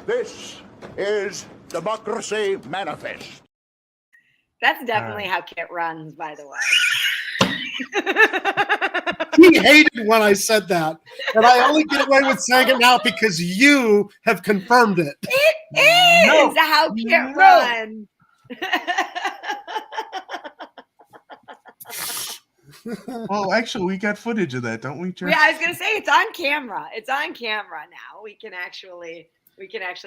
this is Democracy Manifest. That's definitely how Kit runs, by the way. He hated when I said that, and I only get away with saying it now because you have confirmed it. It is how Kit runs. Well, actually, we got footage of that, don't we, Jerry? Yeah, I was gonna say it's on camera. It's on camera now. We can actually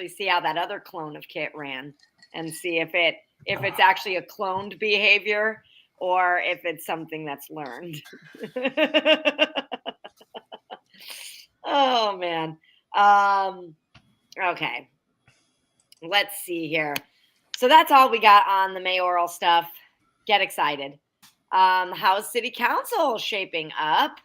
see how that other clone of Kit ran, and see if it's actually a cloned behavior or if it's something that's learned. Oh man. Okay. Let's see here. So that's all we got on the mayoral stuff. Get excited. How's city council shaping up?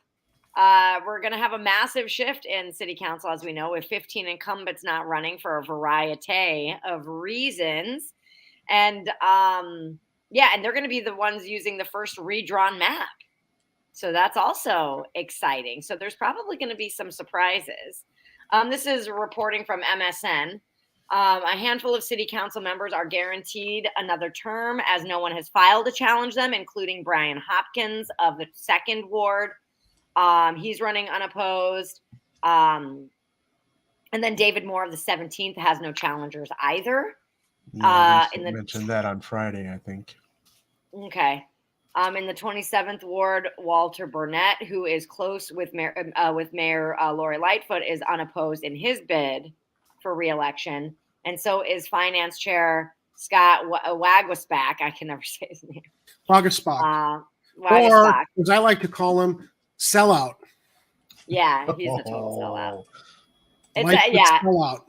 We're going to have a massive shift in city council, as we know, with 15 incumbents not running for a variety of reasons. And and they're going to be the ones using the first redrawn map. So that's also exciting. So there's probably going to be some surprises. This is reporting from MSN. A handful of city council members are guaranteed another term, as no one has filed to challenge them, including Brian Hopkins of the 2nd Ward. He's running unopposed. And then David Moore of the 17th has no challengers either. Yeah, mentioned that on Friday, I think. Okay. In the 27th Ward, Walter Burnett, who is close with Mayor Lori Lightfoot, is unopposed in his bid for re-election, and so is Finance Chair Scott Wagwasback. I can never say his name. Wagwasback. Or, as I like to call him, sellout. Yeah, he's a total sellout. Sellout.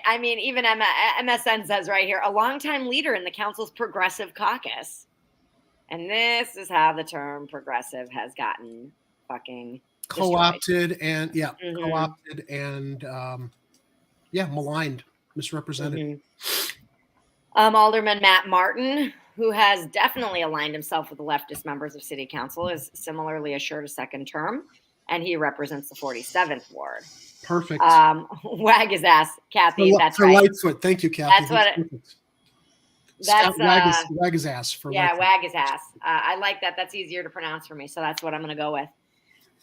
I mean, even MSN says right here, a longtime leader in the council's progressive caucus. And this is how the term progressive has gotten fucking co-opted and Mhm. co-opted and maligned, misrepresented. Alderman Matt Martin, who has definitely aligned himself with the leftist members of City Council, is similarly assured a second term, and he represents the 47th Ward. Perfect. Wag his ass, Kathy. That's for right. Lightfoot. Thank you, Kathy. That's what perfect. That's wag his ass for Lightfoot. wag his ass. I like that. That's easier to pronounce for me, so that's what I'm going to go with.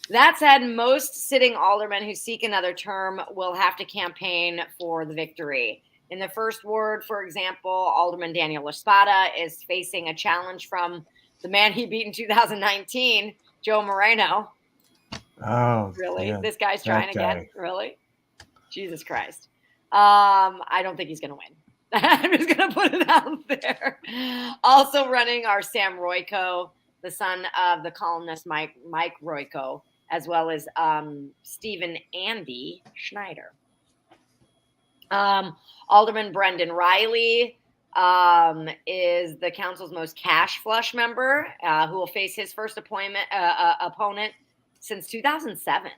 That said, most sitting aldermen who seek another term will have to campaign for the victory. In the first ward, for example, Alderman Daniel Espada is facing a challenge from the man he beat in 2019, Joe Moreno. Oh, really? yeah, This guy's that trying again? guy. Really? Jesus Christ. I don't think he's going to win. I'm just going to put it out there. Also running are Sam Royko, the son of the columnist Mike Royko, as well as Stephen Andy Schneider. Alderman Brendan Riley is the council's most cash flush member, who will face his first opponent since 2007.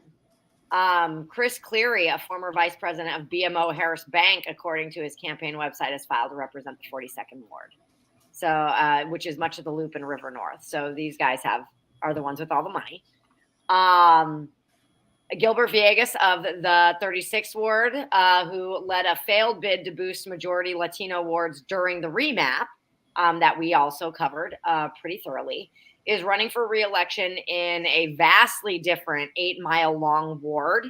Chris Cleary, a former vice president of BMO Harris Bank, according to his campaign website, has filed to represent the 42nd Ward, so which is much of the Loop and River North. So these guys are the ones with all the money. Gilbert Villegas of the 36th Ward, who led a failed bid to boost majority Latino wards during the remap that we also covered pretty thoroughly, is running for re-election in a vastly different 8-mile-long ward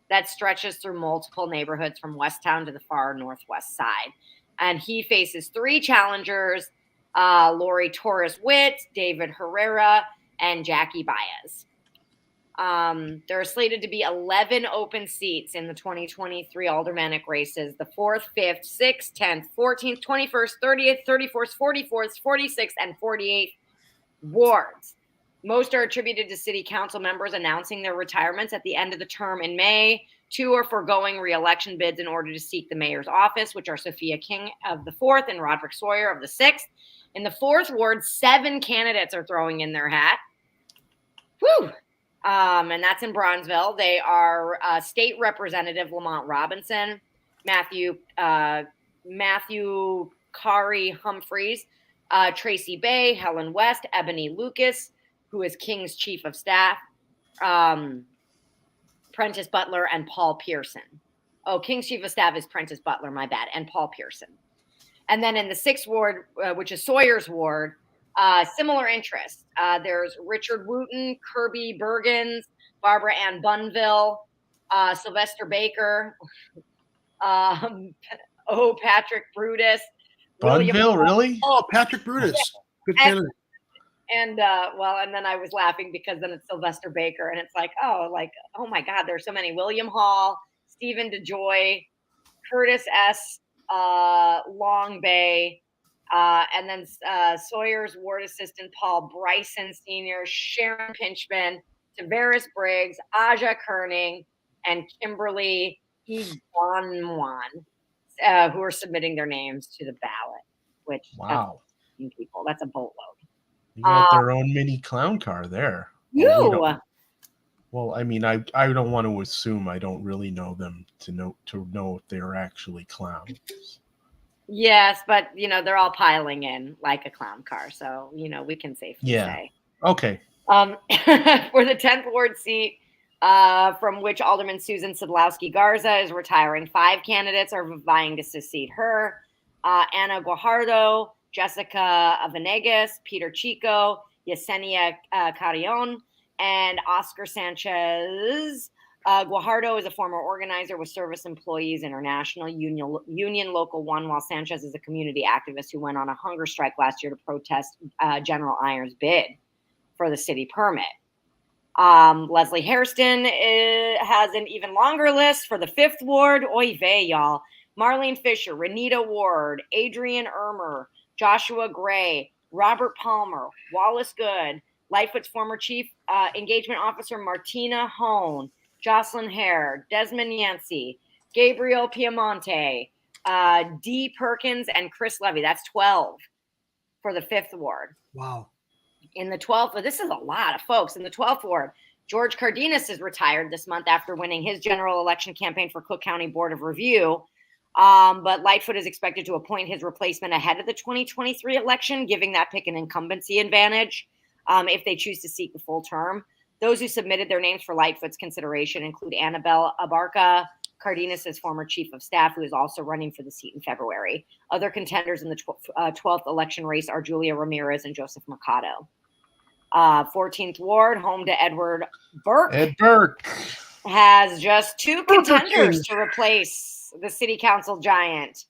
that stretches through multiple neighborhoods from Westtown to the far northwest side. And he faces 3 challengers, Lori Torres-Witt, David Herrera, and Jackie Baez. There are slated to be 11 open seats in the 2023 aldermanic races, the 4th, 5th, 6th, 10th, 14th, 21st, 30th, 34th, 44th, 46th, and 48th wards. Most are attributed to city council members announcing their retirements at the end of the term in May. 2 are foregoing re-election bids in order to seek the mayor's office, which are Sophia King of the 4th and Roderick Sawyer of the 6th. In the 4th ward, 7 candidates are throwing in their hat. Whew! And that's in Bronzeville. They are State Representative Lamont Robinson, Matthew Kari Humphreys, Tracy Bay, Helen West, Ebony Lucas, who is King's Chief of Staff, Prentice Butler, and Paul Pearson. Oh, King's Chief of Staff is Prentice Butler, my bad, and Paul Pearson. And then in the 6th ward, which is Sawyer's ward, similar interests. There's Richard Wooten, Kirby Bergens, Barbara Ann Bunville, Sylvester Baker, Patrick Brutus. Bunville, really? Oh, Patrick Brutus. Good candidate. And then I was laughing because then it's Sylvester Baker, and it's like, oh my God, there's so many. William Hall, Stephen DeJoy, Curtis S. Long Bay, and then Sawyer's ward assistant Paul Bryson Sr., Sharon Pinchman, Tavares Briggs, Aja Kerning, and Kimberly Higuanwan, who are submitting their names to the ballot. Which wow, that's a boatload. You got their own mini clown car there. Well, I mean, I don't want to assume I don't really know them to know if they're actually clowns. Yes, but they're all piling in like a clown car, so we can safely say. Okay. For the 10th ward seat, from which Alderman Susan Sidlowski Garza is retiring, 5 candidates are vying to succeed her: Ana Guajardo, Jessica Venegas, Peter Chico, Yesenia Carrion, and Oscar Sanchez. Guajardo is a former organizer with Service Employees International Union Local 1, while Sanchez is a community activist who went on a hunger strike last year to protest General Irons' bid for the city permit. Leslie Hairston has an even longer list for the 5th ward. Oy vey, y'all. Marlene Fisher, Renita Ward, Adrian Ermer, Joshua Gray, Robert Palmer, Wallace Good, Lightfoot's former Chief Engagement Officer Martina Hone, Jocelyn Hare, Desmond Yancey, Gabriel Piemonte, Dee Perkins, and Chris Levy. That's 12 for the 5th ward. Wow. In the 12th, this is a lot of folks. In the 12th ward, George Cardenas is retired this month after winning his general election campaign for Cook County Board of Review. But Lightfoot is expected to appoint his replacement ahead of the 2023 election, giving that pick an incumbency advantage if they choose to seek the full term. Those who submitted their names for Lightfoot's consideration include Annabelle Abarca, Cardenas' former chief of staff, who is also running for the seat in February. Other contenders in the 12th election race are Julia Ramirez and Joseph Mercado. 14th Ward, home to Edward Burke. Ed Burke has just two contenders to replace the city council giant.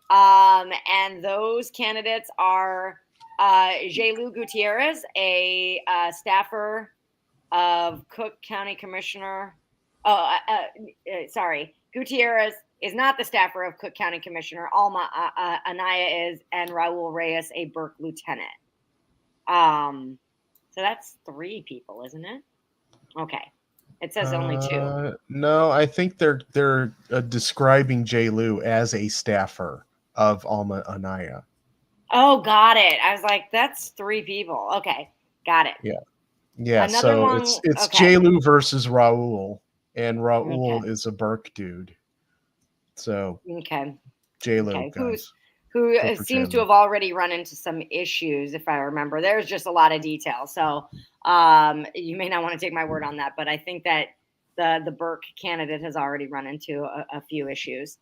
And those candidates are J. Gutierrez, a staffer of Cook County Commissioner. Gutierrez is not the staffer of Cook County Commissioner. Alma Anaya is, and Raul Reyes, a Burke lieutenant. So that's 3 people, isn't it? Okay. It says only 2. No, I think they're describing J. Lou as a staffer of Alma Anaya. Oh, got it. I was like, that's 3 people. Okay, got it. Yeah. Another So one, it's okay. J. Lou versus Raul, and Raul is a Burke dude. So J. Lou, guys. Who seems to have already run into some issues, if I remember. There's just a lot of detail. So you may not want to take my word on that, but I think that the Burke candidate has already run into a few issues.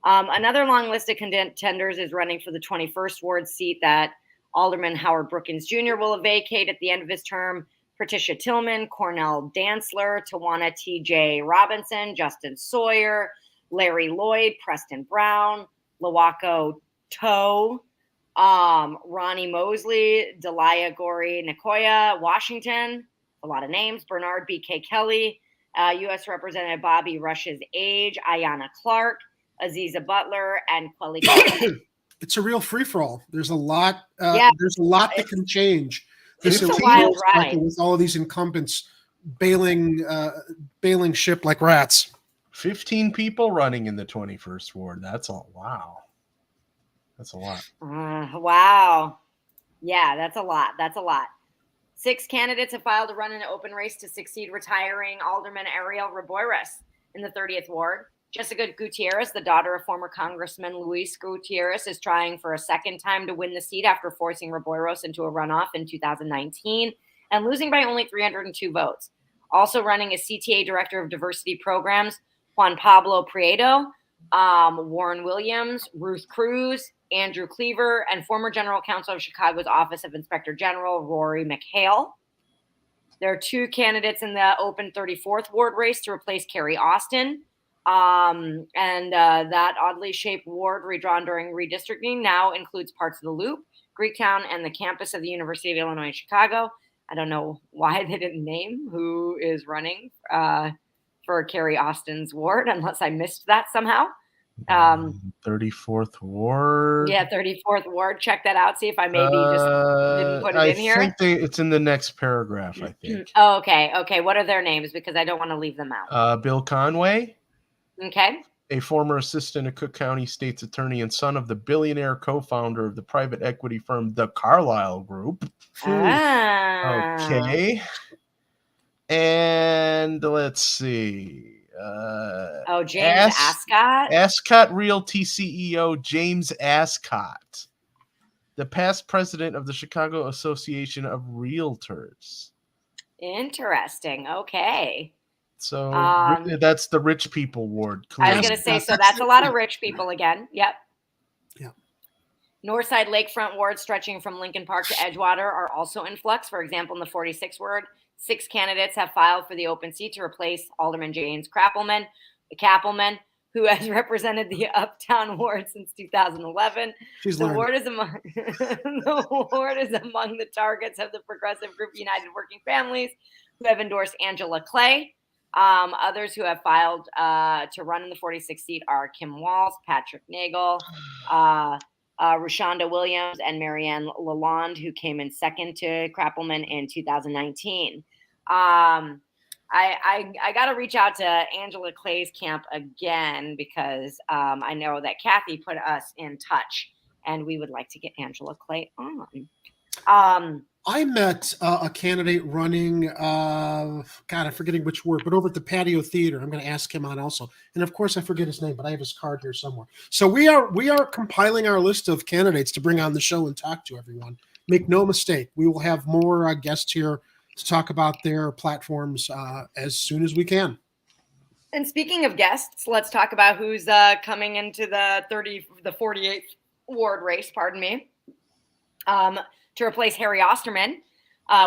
Another long list of contenders is running for the 21st Ward seat that Alderman Howard Brookins Jr. will vacate at the end of his term. Patricia Tillman, Cornell Dantzler, Tawana T.J. Robinson, Justin Sawyer, Larry Lloyd, Preston Brown, Lawako Toe, Ronnie Mosley, Delia Gori Nicoya, Washington, a lot of names, Bernard B.K. Kelly, U.S. Representative Bobby Rush's age, Ayanna Clark, Aziza Butler, and Quelly. It's a real free-for-all. There's a lot. There's a lot that can change. It's a wild ride with all of these incumbents bailing ship like rats. 15 people running in the 21st Ward. That's all. Wow. That's a lot. Wow. Yeah, that's a lot. That's a lot. 6 candidates have filed to run in an open race to succeed retiring Alderman Ariel Riboiras in the 30th Ward. Jessica Gutierrez, the daughter of former Congressman Luis Gutierrez, is trying for a second time to win the seat after forcing Riboiras into a runoff in 2019 and losing by only 302 votes. Also running is CTA Director of Diversity Programs, Juan Pablo Prieto, Warren Williams, Ruth Cruz, Andrew Cleaver, and former General Counsel of Chicago's Office of Inspector General, Rory McHale. There are 2 candidates in the open 34th Ward race to replace Carrie Austin. That oddly shaped ward redrawn during redistricting now includes parts of the Loop, Greektown, and the campus of the University of Illinois Chicago. I don't know why they didn't name who is running for Carrie Austin's ward, unless I missed that somehow. 34th Ward. Yeah, 34th Ward. Check that out. See if I maybe just didn't put it in here. I think it's in the next paragraph, I think. Oh, okay. Okay. What are their names? Because I don't want to leave them out. Bill Conway. Okay. A former assistant of Cook County State's attorney and son of the billionaire co-founder of the private equity firm, the Carlyle Group. Okay. And let's see. James Ascott. Ascott Realty CEO James Ascott, the past president of the Chicago Association of Realtors. Interesting. Okay. So that's the rich people ward. I was going to say, so that's a lot of rich people again. Yep. Yeah. Northside Lakefront wards stretching from Lincoln Park to Edgewater are also in flux. For example, in the 46th ward, 6 candidates have filed for the open seat to replace Alderman James Kappelman, who has represented the Uptown ward since 2011. The ward is among the targets of the progressive group United Working Families, who have endorsed Angela Clay. Others who have filed to run in the 46th seat are Kim Walls, Patrick Nagel, Rashonda Williams, and Marianne Lalonde, who came in second to Krappelman in 2019. I got to reach out to Angela Clay's camp again because I know that Kathy put us in touch, and we would like to get Angela Clay on. I met a candidate running, God, I'm forgetting which word, but over at the Patio Theater. I'm going to ask him on also. And of course, I forget his name, but I have his card here somewhere. So we are compiling our list of candidates to bring on the show and talk to everyone. Make no mistake, we will have more guests here to talk about their platforms as soon as we can. And speaking of guests, let's talk about who's coming into the 48th ward race, pardon me, to replace Harry Osterman.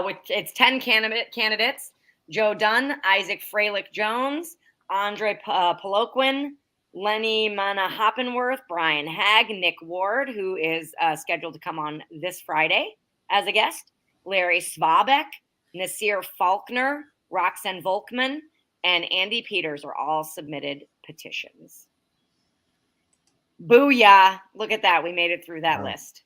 With its 10 candidates: Joe Dunn, Isaac Freilich-Jones, Andre Poloquin, Lenny Mana-Hoppenworth, Brian Hagg, Nick Ward, who is scheduled to come on this Friday as a guest, Larry Svabek, Nasir Faulkner, Roxanne Volkman, and Andy Peters are all submitted petitions. Booyah. Look at that. We made it through that list.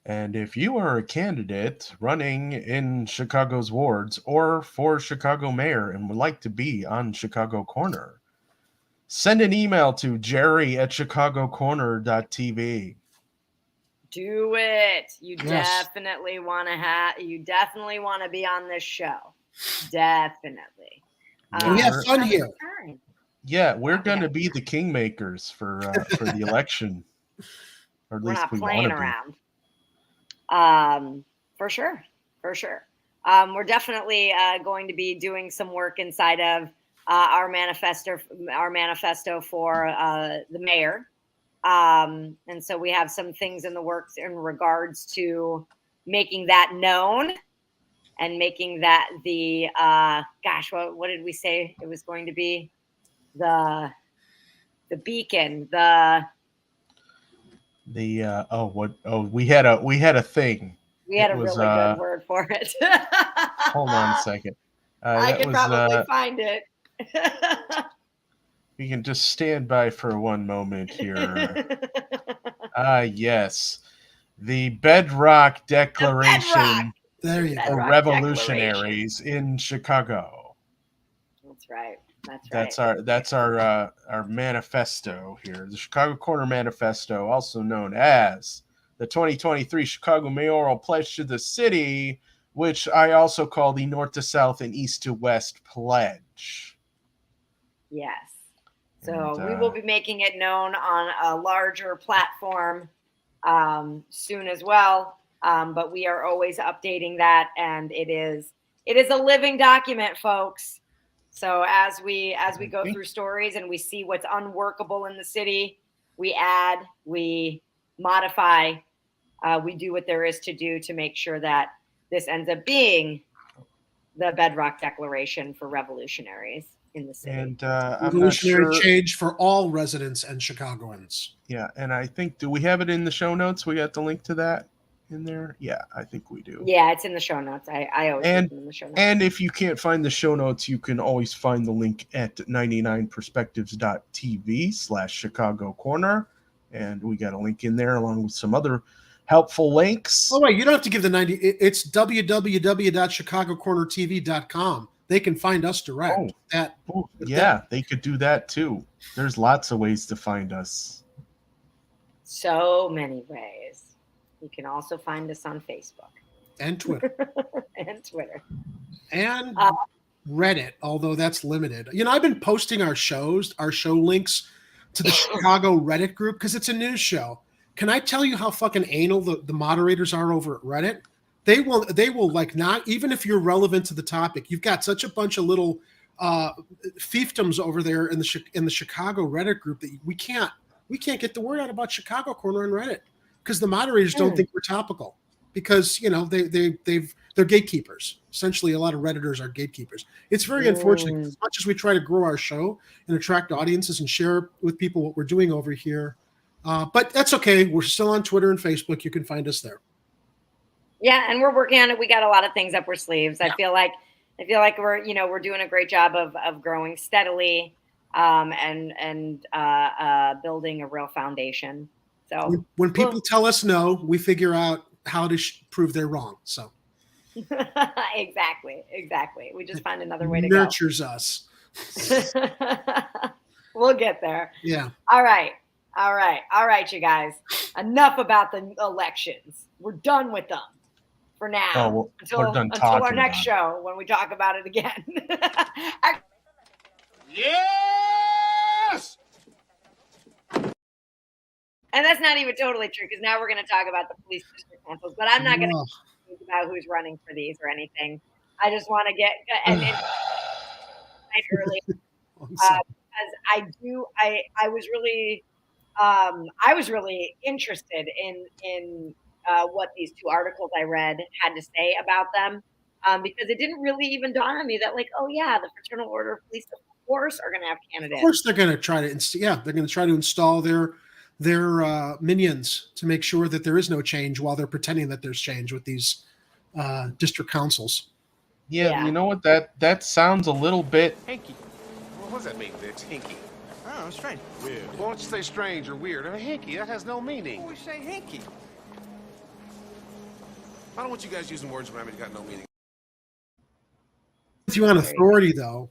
And if you are a candidate running in Chicago's wards or for Chicago mayor and would like to be on Chicago Corner, send an email to jerry@chicagocorner.tv. Do it. You definitely want to be on this show. Definitely. We have fun here. Yeah, we're going to be the kingmakers for the election. Or at least we want to be. For sure. We're definitely going to be doing some work inside of our manifesto for the mayor. And so we have some things in the works in regards to making that known and making that the what did we say it was going to be? The beacon, we had a thing. We had a really good word for it. Hold on a second. I can probably find it. We can just stand by for one moment here. Yes. The Bedrock Declaration for Revolutionaries in Chicago. That's right. That's our manifesto here. The Chicago Corner Manifesto, also known as the 2023 Chicago Mayoral Pledge to the City, which I also call the North to South and East to West Pledge. Yes. So we will be making it known on a larger platform soon as well. But we are always updating that, and it is a living document, folks. So as we go through stories and we see what's unworkable in the city, we add, we modify, we do what there is to do to make sure that this ends up being the bedrock declaration for revolutionaries in the city. And revolutionary change for all residents and Chicagoans. Yeah, and I think, do we have it in the show notes? We got the link to that in there? Yeah, I think we do. Yeah, it's in the show notes. I always put them in the show notes. And if you can't find the show notes, you can always find the link at 99perspectives.tv/Chicago Corner. And we got a link in there along with some other helpful links. Oh, wait, you don't have to give the 90. It's www.chicagocornertv.com. They can find us direct. They could do that too. There's lots of ways to find us. So many ways. You can also find us on Facebook. And Twitter. And Reddit, although that's limited. I've been posting our show links to the Chicago Reddit group because it's a news show. Can I tell you how fucking anal the moderators are over at Reddit? They will like not, even if you're relevant to the topic, you've got such a bunch of little fiefdoms over there in the Chicago Reddit group that we can't get the word out about Chicago Corner on Reddit because the moderators don't think we're topical because they're gatekeepers. Essentially, a lot of Redditors are gatekeepers. It's very unfortunate. As much as we try to grow our show and attract audiences and share with people what we're doing over here, but that's okay. We're still on Twitter and Facebook. You can find us there. Yeah, and we're working on it. We got a lot of things up our sleeves. I feel like we're doing a great job of growing steadily and building a real foundation. So when people tell us no, we figure out how to prove they're wrong. So exactly. We just find another way to nurtures us. We'll get there. Yeah. All right, you guys. Enough about the elections. We're done with them. for now. Oh, well, we're done until our talking next about show when we talk about it again. Yes! And that's not even totally true, because now we're going to talk about the police district councils, but I'm not going to speak about who's running for these or anything. I just want to get early because I was really interested in what these two articles I read had to say about them, because it didn't really even dawn on me that, like, oh yeah, the Fraternal Order of Police, of course, are going to have candidates. Of course, they're going to try to. They're going to try to install their minions to make sure that there is no change while they're pretending that there's change with these district councils. Yeah, you know what? That sounds a little bit hinky. What does that mean, Vince? Hinky. Oh, strange. Weird. Well, don't you say strange or weird? I mean, hinky, that has no meaning. Well, we say hinky. I don't want you guys using words when I got no meaning. With you on authority, though,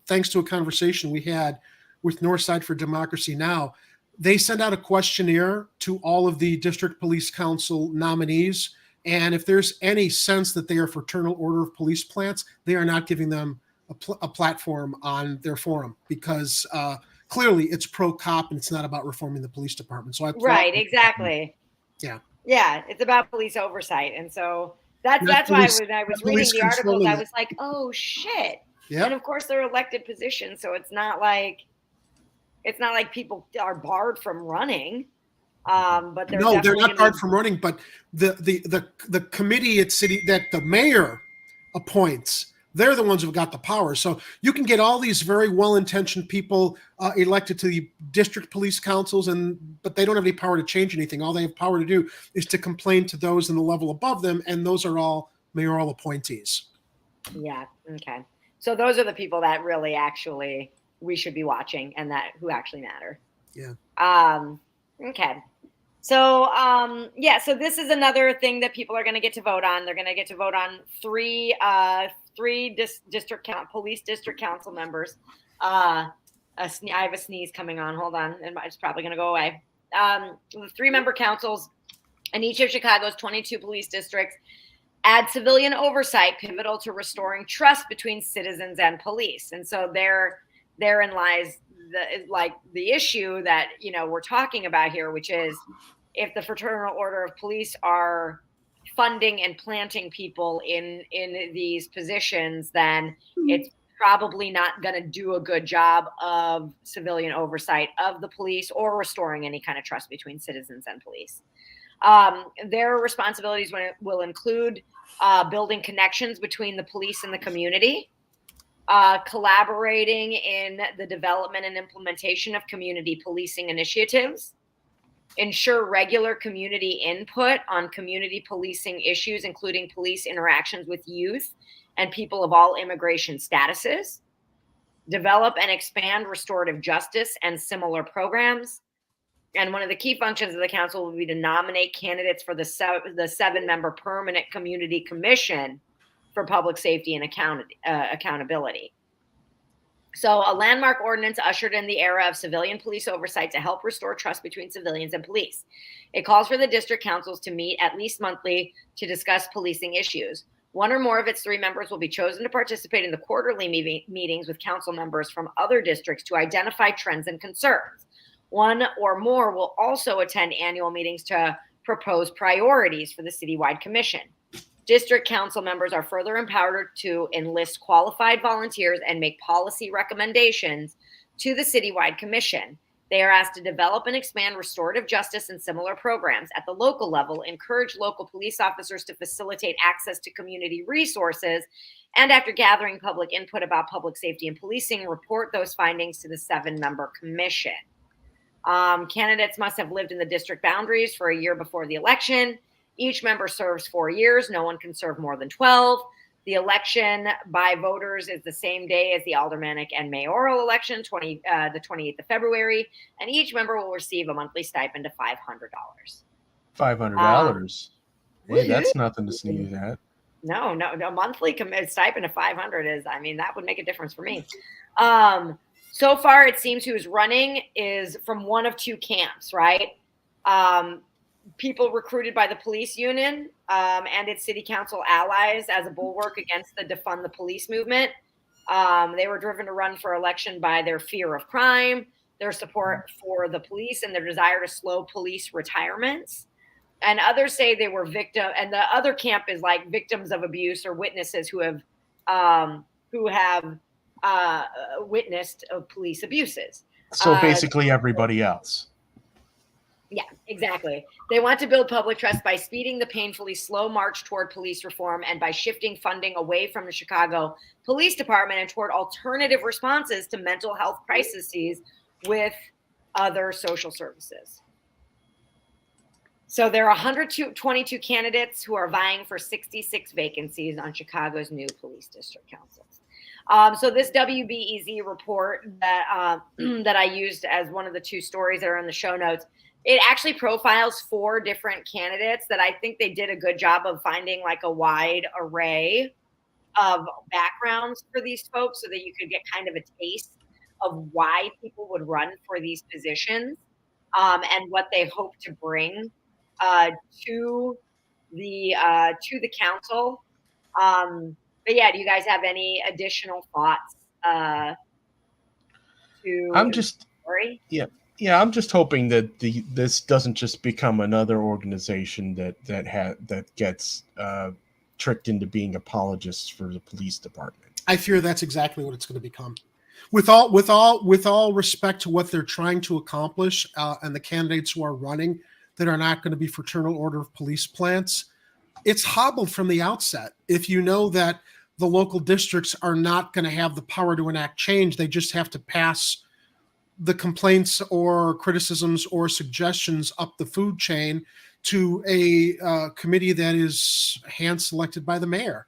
thanks to a conversation we had with Northside for Democracy Now, they send out a questionnaire to all of the district police council nominees. And if there's any sense that they are Fraternal Order of Police plants, they are not giving them a platform on their forum, because clearly it's pro-cop and it's not about reforming the police department. So Right, exactly. Yeah. Yeah, it's about police oversight. And so that's why when I was reading the articles, I was like, oh shit. Yeah. And of course they're elected positions, so it's not like people are barred from running. But they're not barred from running, but the committee at city that the mayor appoints, they're the ones who've got the power. So you can get all these very well-intentioned people elected to the district police councils, but they don't have any power to change anything. All they have power to do is to complain to those in the level above them, and those are all mayoral appointees. Yeah. Okay. So those are the people that really actually we should be watching, and that who actually matter. Yeah. Okay. So, so this is another thing that people are going to get to vote on. They're going to get to vote on three police district council members. I have a sneeze coming on. Hold on. And it's probably going to go away. The 3-member councils in each of Chicago's 22 police districts add civilian oversight pivotal to restoring trust between citizens and police. And so therein lies the issue that we're talking about here, which is if the Fraternal Order of Police are funding and planting people in these positions, then it's probably not going to do a good job of civilian oversight of the police or restoring any kind of trust between citizens and police. Their responsibilities will include building connections between the police and the community, collaborating in the development and implementation of community policing initiatives, ensure regular community input on community policing issues, including police interactions with youth and people of all immigration statuses, develop and expand restorative justice and similar programs. And one of the key functions of the council will be to nominate candidates for the 7-member permanent community commission for public safety and accountability. So a landmark ordinance ushered in the era of civilian police oversight to help restore trust between civilians and police. It calls for the district councils to meet at least monthly to discuss policing issues. One or more of its 3 members will be chosen to participate in the quarterly meetings with council members from other districts to identify trends and concerns. One or more will also attend annual meetings to propose priorities for the citywide commission. District council members are further empowered to enlist qualified volunteers and make policy recommendations to the citywide commission. They are asked to develop and expand restorative justice and similar programs. At the local level, encourage local police officers to facilitate access to community resources, and after gathering public input about public safety and policing, report those findings to the 7-member commission. Candidates must have lived in the district boundaries for a year before the election. Each member serves 4 years. No one can serve more than 12. The election by voters is the same day as the aldermanic and mayoral election, the 28th of February, and each member will receive a monthly stipend of $500. $500. Hey, that's nothing to sneeze at. No, monthly stipend of 500 is, that would make a difference for me. So far, it seems who's running is from one of 2 camps, right? People recruited by the police union and its city council allies as a bulwark against the defund the police movement. They were driven to run for election by their fear of crime, their support for the police, and their desire to slow police retirements. And others say they were and the other camp is like victims of abuse or witnesses who have witnessed police abuses. So basically everybody else. Yeah, exactly. They want to build public trust by speeding the painfully slow march toward police reform and by shifting funding away from the Chicago Police Department and toward alternative responses to mental health crises with other social services. So there are 122 candidates who are vying for 66 vacancies on Chicago's new police district councils. So this WBEZ report that that I used as one of the 2 stories that are in the show notes, it actually profiles 4 different candidates that I think they did a good job of finding like a wide array of backgrounds for these folks so that you could get kind of a taste of why people would run for these positions and what they hope to bring to the council. But yeah, do you guys have any additional thoughts I'm just I'm just hoping that this doesn't just become another organization that gets tricked into being apologists for the police department. I fear that's exactly what it's going to become. With all respect to what they're trying to accomplish and the candidates who are running that are not going to be fraternal order of police plants, it's hobbled from the outset. If you know that the local districts are not going to have the power to enact change, they just have to pass the complaints or criticisms or suggestions up the food chain to a committee that is hand selected by the mayor.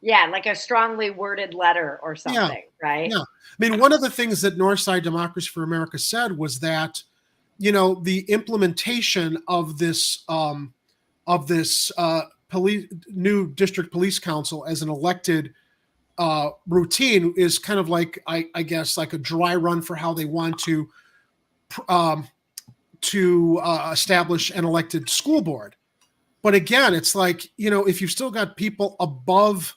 Yeah, like a strongly worded letter or something, right? Yeah. I mean, one of the things that Northside Democracy for America said was that, the implementation of this new district police council as an elected routine is kind of like, I guess, like a dry run for how they want to establish an elected school board. But again, it's like, if you've still got people above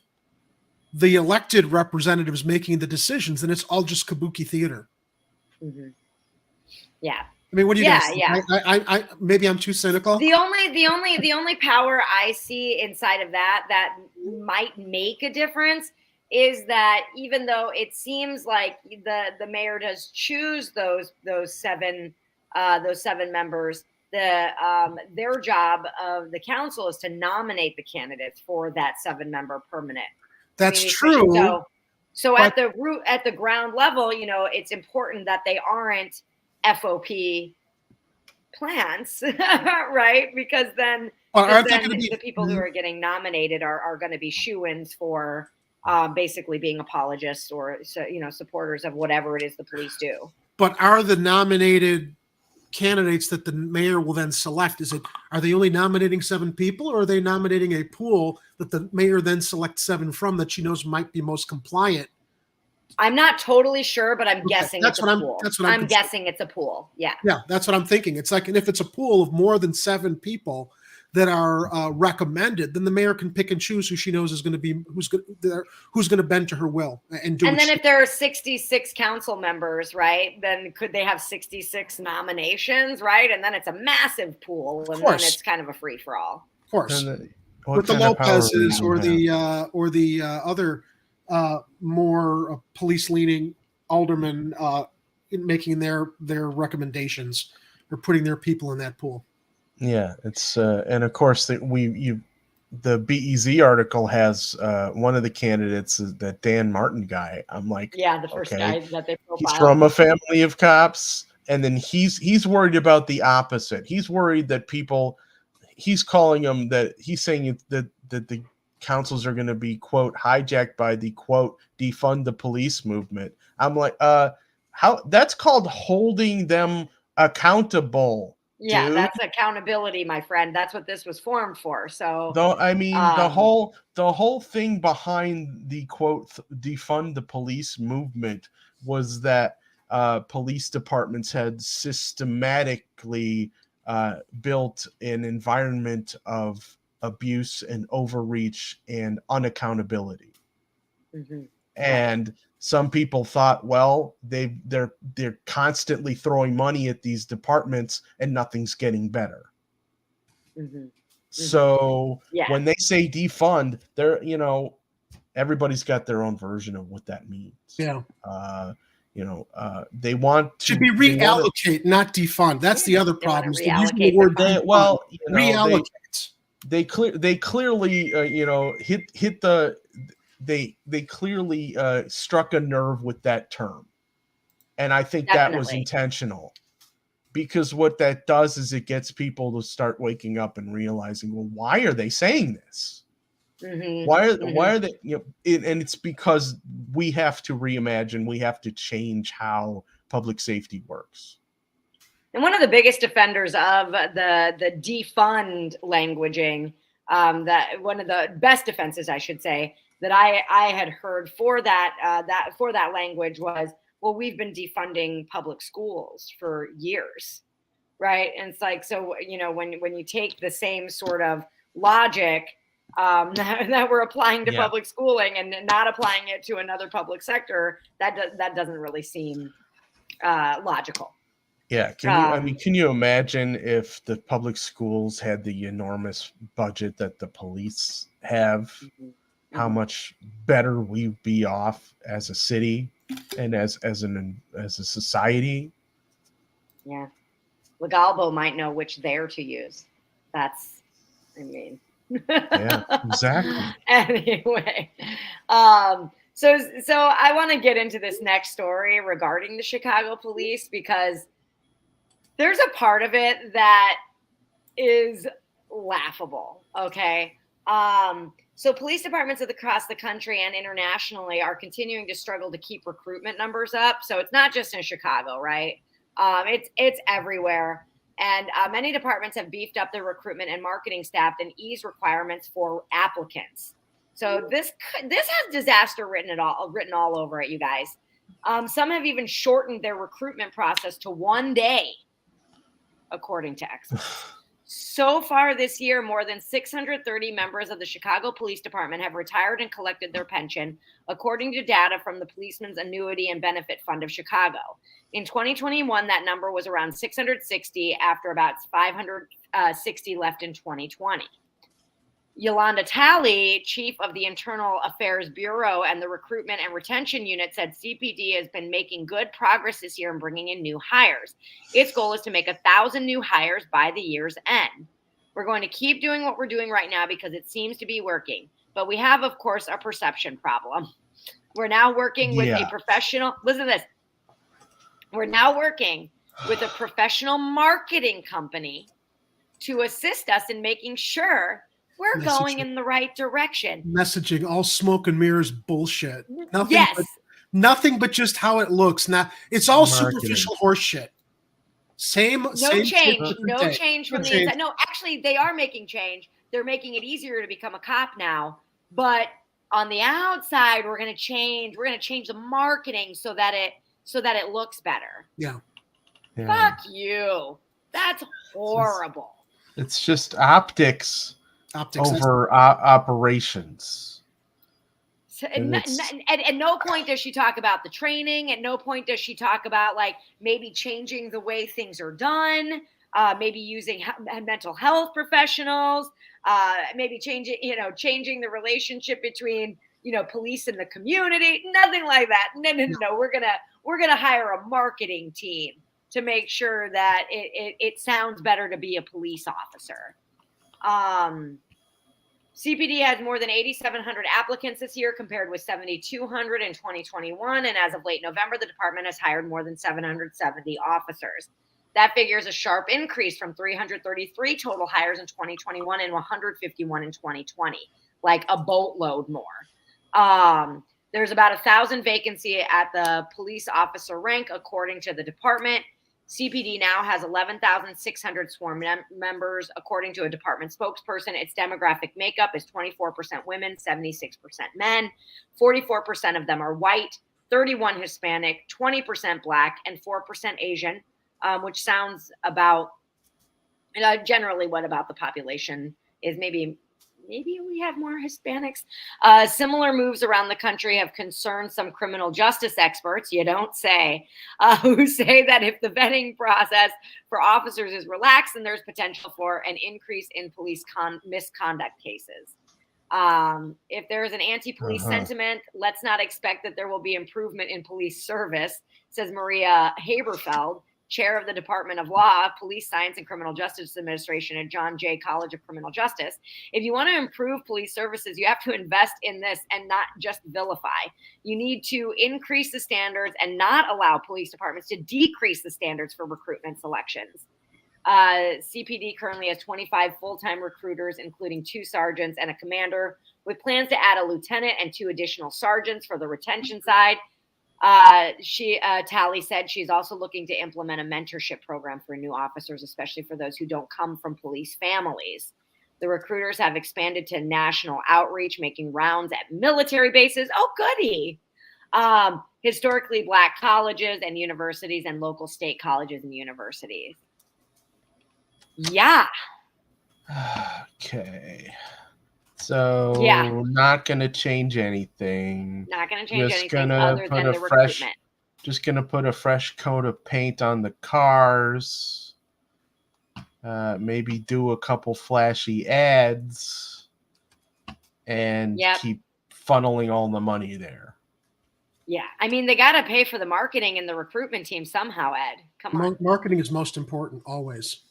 the elected representatives making the decisions, then it's all just kabuki theater. Mm-hmm. Yeah. I mean, what do you guys think? Yeah. I maybe I'm too cynical. The only power I see inside of that might make a difference is that even though it seems like the mayor does choose those 7 members, their job of the council is to nominate the candidates for that 7-member permanent. That's true. So at the ground level, it's important that they aren't FOP plants, right? Because then, the people who are getting nominated are going to be shoo-ins for basically being apologists or supporters of whatever it is the police do. But are the nominated candidates that the mayor will then select, are they only nominating 7 people, or are they nominating a pool that the mayor then selects 7 from that she knows might be most compliant? I'm not totally sure, but I'm guessing it's a pool. I'm guessing it's a pool. Yeah. Yeah, that's what I'm thinking. It's like, and if it's a pool of more than 7 people that are recommended, then the mayor can pick and choose who she knows is going to be who's going to bend to her will and do. And then if there are 66 council members, right, then could they have 66 nominations, right? And then it's a massive pool, and then it's kind of a free for all. Of course, with the Lopez's or the other more police-leaning aldermen making their recommendations or putting their people in that pool. Yeah, it's and of course the BEZ article has one of the candidates is that Dan Martin guy. I'm like, yeah, the first guy that they profiled. He's from a family of cops, and then he's worried about the opposite. He's worried that he's calling them that he's saying that the councils are going to be, quote, hijacked by the, quote, defund the police movement. I'm like, how that's called holding them accountable. Yeah, dude. That's accountability, my friend. That's what this was formed for. So the whole thing behind the, quote, defund the police movement was that police departments had systematically built an environment of abuse and overreach and unaccountability. Mm-hmm. And some people thought, well, they're constantly throwing money at these departments and nothing's getting better. Mm-hmm. So Yeah. when they say defund, they're, everybody's got their own version of what that means. Yeah. They want to should be reallocate, not defund. That's the other problem. Is they're using the word reallocate. They clearly hit the they clearly struck a nerve with that term, and I think that was intentional, because what that does is it gets people to start waking up and realizing, well, why are they saying this? Mm-hmm. Why are they? And it's because we have to reimagine. We have to change how public safety works. And one of the biggest defenders of the defund languaging, that one of the best defenses, I should say, that I had heard for that language was, well, we've been defunding public schools for years, right? And it's like, so when you take the same sort of logic that we're applying to public schooling and not applying it to another public sector, that doesn't really seem logical. Yeah, can you imagine if the public schools had the enormous budget that the police have? How much better we'd be off as a city and as a society? Yeah, Legalbo might know which there to use. Yeah, exactly. Anyway, so I want to get into this next story regarding the Chicago police, because there's a part of it that is laughable. Okay. So police departments across the country and internationally are continuing to struggle to keep recruitment numbers up. So it's not just in Chicago, right? It's everywhere. And many departments have beefed up their recruitment and marketing staff and ease requirements for applicants. So this has disaster written all over it, you guys. Some have even shortened their recruitment process to 1 day, according to experts. So far this year, more than 630 members of the Chicago Police Department have retired and collected their pension, according to data from the Policeman's Annuity and Benefit Fund of Chicago. In 2021, that number was around 660 after about 560 left in 2020. Yolanda Talley, chief of the Internal Affairs Bureau and the Recruitment and Retention Unit, said CPD has been making good progress this year in bringing in new hires. Its goal is to make 1,000 new hires by the year's end. We're going to keep doing what we're doing right now because it seems to be working. But we have, of course, a perception problem. We're now working with a professional. Listen to this. We're now working with a professional marketing company to assist us in making sure we're going in the right direction. Messaging, all smoke and mirrors bullshit. Nothing but just how it looks. Now it's all superficial horse shit. No change from the inside. No, actually, they are making change. They're making it easier to become a cop now. But on the outside, we're going to change. We're going to change the marketing so that it looks better. Yeah. Fuck you. That's horrible. It's just optics over operations. So, at no point does she talk about the training. At no point does she talk about maybe changing the way things are done, maybe using mental health professionals, maybe changing the relationship between police and the community. Nothing like that. No. We're gonna hire a marketing team to make sure that it sounds better to be a police officer. CPD has more than 8,700 applicants this year compared with 7,200 in 2021. And as of late November, the department has hired more than 770 officers. That figure is a sharp increase from 333 total hires in 2021 and 151 in 2020, like a boatload more. There's about 1,000 vacancy at the police officer rank, according to the department. CPD now has 11,600 sworn members, according to a department spokesperson. Its demographic makeup is 24% women, 76% men. 44% of them are white, 31% Hispanic, 20% Black, and 4% Asian, which sounds about generally what about the population is, maybe maybe we have more Hispanics. Similar moves around the country have concerned some criminal justice experts, you don't say, who say that if the vetting process for officers is relaxed, then there's potential for an increase in police misconduct cases. If there is an anti-police sentiment, let's not expect that there will be improvement in police service, says Maria Haberfeld, chair of the Department of Law, Police Science and Criminal Justice Administration at John Jay College of Criminal Justice. If you want to improve police services, you have to invest in this and not just vilify. You need to increase the standards and not allow police departments to decrease the standards for recruitment selections. CPD currently has 25 full-time recruiters, including 2 sergeants and a commander, with plans to add a lieutenant and 2 additional sergeants for the retention side. Tally said she's also looking to implement a mentorship program for new officers, especially for those who don't come from police families. The recruiters have expanded to national outreach, making rounds at military bases. Oh, goody. Historically Black colleges and universities and local state colleges and universities. Yeah. Okay. So not going to change anything. Not going to change anything other than the recruitment. Just going to put a fresh coat of paint on the cars. Maybe do a couple flashy ads and keep funneling all the money there. Yeah. I mean, they got to pay for the marketing and the recruitment team somehow, Ed. Come on. Marketing is most important, always.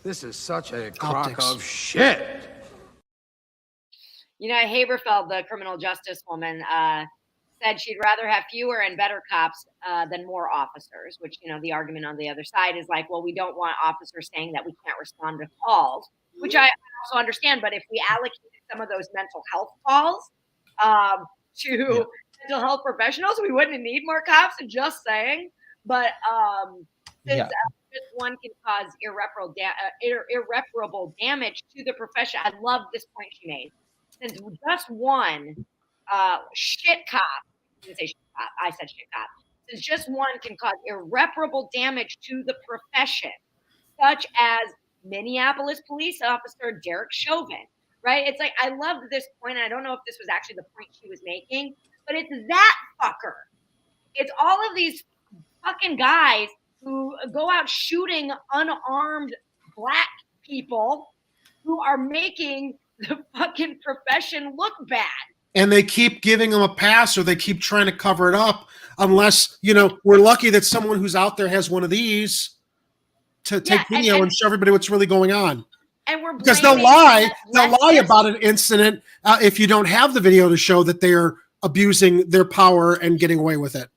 This is such a crock of shit. You know, Haberfeld, the criminal justice woman, said she'd rather have fewer and better cops than more officers, which, you know, the argument on the other side is like, well, we don't want officers saying that we can't respond to calls, which I also understand. But if we allocated some of those mental health calls to mental health professionals, we wouldn't need more cops, just saying. But since just one can cause irreparable damage to the profession, I love this point she made. Since just one shit cop, I didn't say shit cop, I said shit cop. Since just one can cause irreparable damage to the profession, such as Minneapolis police officer Derek Chauvin, right? It's like, I love this point. And I don't know if this was actually the point she was making, but it's that fucker. It's all of these fucking guys who go out shooting unarmed Black people who are making the fucking profession look bad. And they keep giving them a pass, or they keep trying to cover it up, unless, you know, we're lucky that someone who's out there has one of these to take video and show everybody what's really going on. And we're because they'll lie about an incident if you don't have the video to show that they're abusing their power and getting away with it.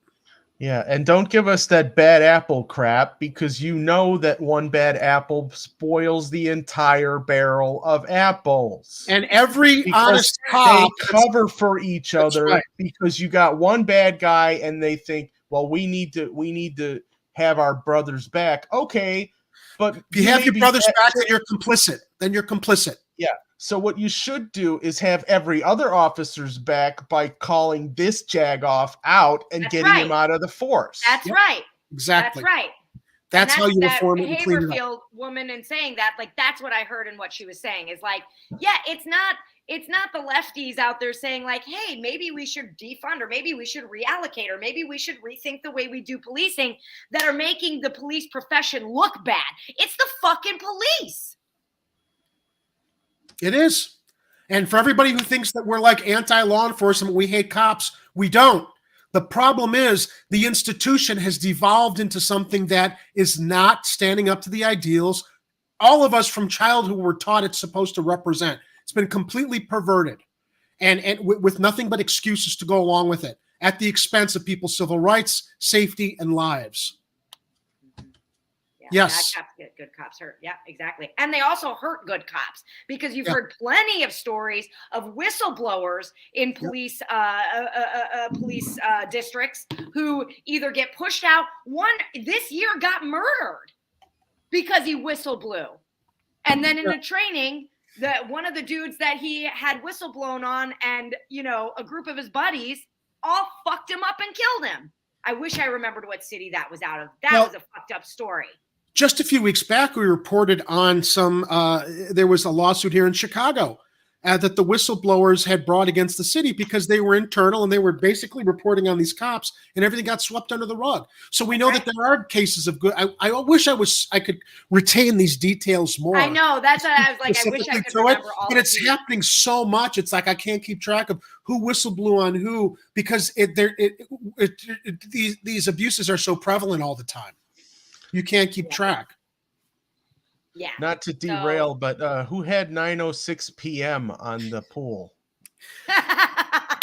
Yeah, and don't give us that bad apple crap, because you know that one bad apple spoils the entire barrel of apples. And every honest cop, they cover for each other because you got one bad guy and they think, well, we need to have our brothers back. Okay, but if you have your brothers back, then you're complicit. Yeah. So what you should do is have every other officer's back by calling this jagoff out and getting him out of the force. That's right. Exactly. That's right. That's how you reform it and clean it up. Haberfield woman and saying that, like, that's what I heard in what she was saying is like, yeah, it's not the lefties out there saying like, hey, maybe we should defund, or maybe we should reallocate, or maybe we should rethink the way we do policing, that are making the police profession look bad. It's the fucking police. It is. And for everybody who thinks that we're like anti-law enforcement, we hate cops, we don't. The problem is the institution has devolved into something that is not standing up to the ideals all of us from childhood were taught it's supposed to represent. It's been completely perverted and with nothing but excuses to go along with it at the expense of people's civil rights, safety, and lives. Yes. Bad cops get good cops hurt. Yeah, exactly. And they also hurt good cops, because you've heard plenty of stories of whistleblowers in police districts who either get pushed out. One this year got murdered because he whistle blew. And then in the training, one of the dudes that he had whistle blown on, and a group of his buddies all fucked him up and killed him. I wish I remembered what city that was out of. That was a fucked up story. Just a few weeks back, we reported on there was a lawsuit here in Chicago that the whistleblowers had brought against the city because they were internal and they were basically reporting on these cops, and everything got swept under the rug. So we know that there are cases of good. I wish I could retain these details more. I know. That's what I was like. I wish I could remember all. But it's happening so much. It's like I can't keep track of who whistleblew on who because these abuses are so prevalent all the time. You can't keep track. Yeah. Not to derail, but who had 9:06 p.m. on the pool?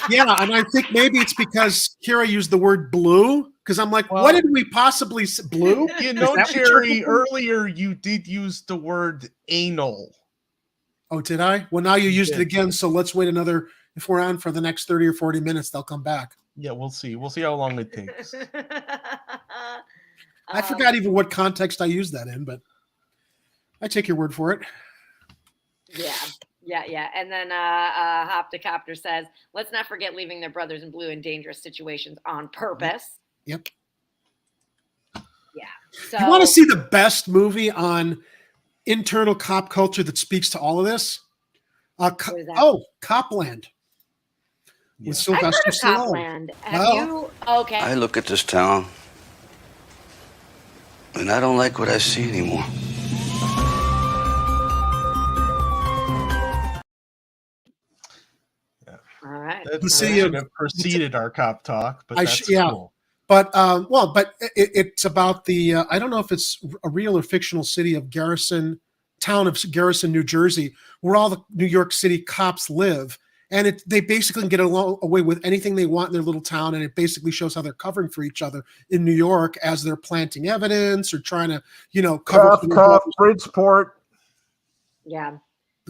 Yeah, and I think maybe it's because Kira used the word blue, because I'm like, what did we possibly blue? You know, Jerry, earlier you did use the word anal. Oh, did I? Well, now you used it again, so let's wait another, if we're on for the next 30 or 40 minutes, they'll come back. Yeah, we'll see. We'll see how long it takes. I forgot even what context I used that in, but I take your word for it. Yeah. And then Hopticopter says, let's not forget leaving their brothers in blue in dangerous situations on purpose. Yep. Yeah. So You want to see the best movie on internal cop culture that speaks to all of this? Copland. With Sylvester I've heard of Stallone. Copland. Have you? Okay. I look at this town, and I don't like what I see anymore. All right. The city have preceded our cop talk, but that's cool. But it's about the I don't know if it's a real or fictional city of Garrison, town of Garrison, New Jersey, where all the New York City cops live, and they basically can get away with anything they want in their little town, and it basically shows how they're covering for each other in New York as they're planting evidence or trying to, cover. Bridgeport. Yeah.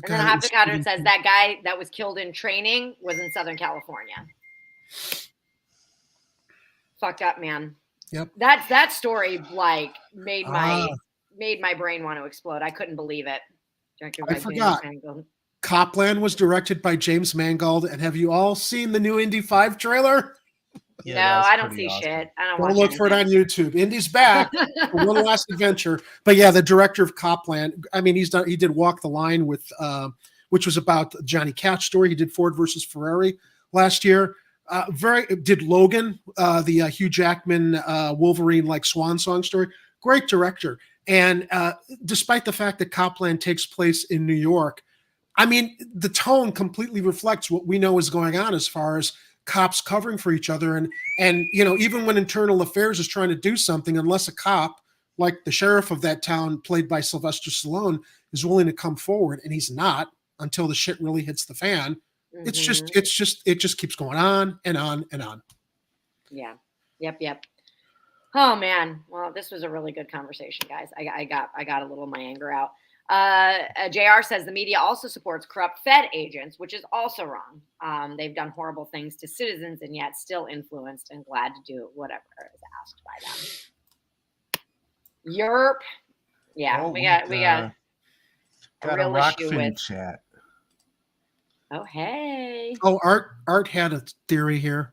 And then Hopticopter says that guy that was killed in training was in Southern California. Fucked up, man. Yep. That story made my brain want to explode. I couldn't believe it. I forgot. Copland was directed by James Mangold, and have you all seen the new Indy 5 trailer? Yeah, no, I don't see shit. I don't look for it on YouTube. Indy's back for one last adventure. But yeah, the director of Copland. I mean, he did Walk the Line with, which was about Johnny Cash story. He did Ford versus Ferrari last year. Did Logan, the Hugh Jackman Wolverine swan song story. Great director. And despite the fact that Copland takes place in New York, I mean, the tone completely reflects what we know is going on as far as cops covering for each other. And even when Internal Affairs is trying to do something, unless a cop, like the sheriff of that town, played by Sylvester Stallone, is willing to come forward, and he's not until the shit really hits the fan. Mm-hmm. It just keeps going on and on and on. Yeah. Yep. Oh man. Well, this was a really good conversation, guys. I got a little of my anger out. JR says the media also supports corrupt Fed agents, which is also wrong. They've done horrible things to citizens and yet still influenced and glad to do whatever is asked by them. Europe. Yeah, we got a real issue with chat. Oh, hey. Oh, Art had a theory here.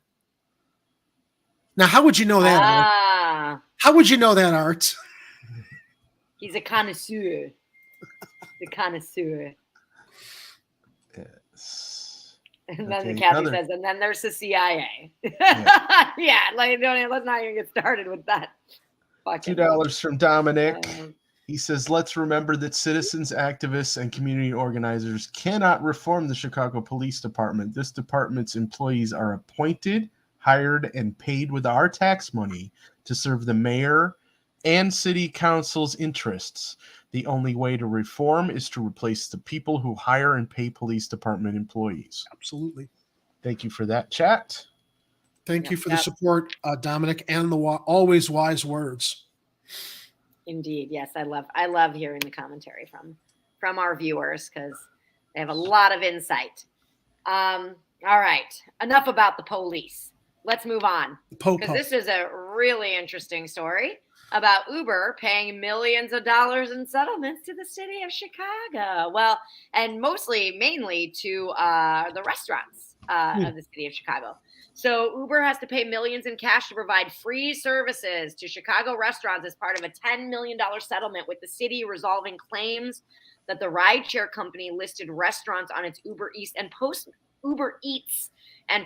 Now, how would you know that? Art? How would you know that, Art? He's a connoisseur. The connoisseur. Yes. And then Kathy says, and then there's the CIA. Yeah, let's not even get started with that. $2 from Dominic. He says, let's remember that citizens, activists, and community organizers cannot reform the Chicago Police Department. This department's employees are appointed, hired, and paid with our tax money to serve the mayor and city council's interests. The only way to reform is to replace the people who hire and pay police department employees. Absolutely. Thank you for that, chat. Thank you for the support, Dominic, and the always wise words. Indeed. Yes, I love hearing the commentary from our viewers because they have a lot of insight. All right. Enough about the police. Let's move on. Because this is a really interesting story about Uber paying millions of dollars in settlements to the city of Chicago. Well, and mainly to the restaurants of the city of Chicago. So Uber has to pay millions in cash to provide free services to Chicago restaurants as part of a $10 million settlement with the city resolving claims that the rideshare company listed restaurants on its Uber Eats and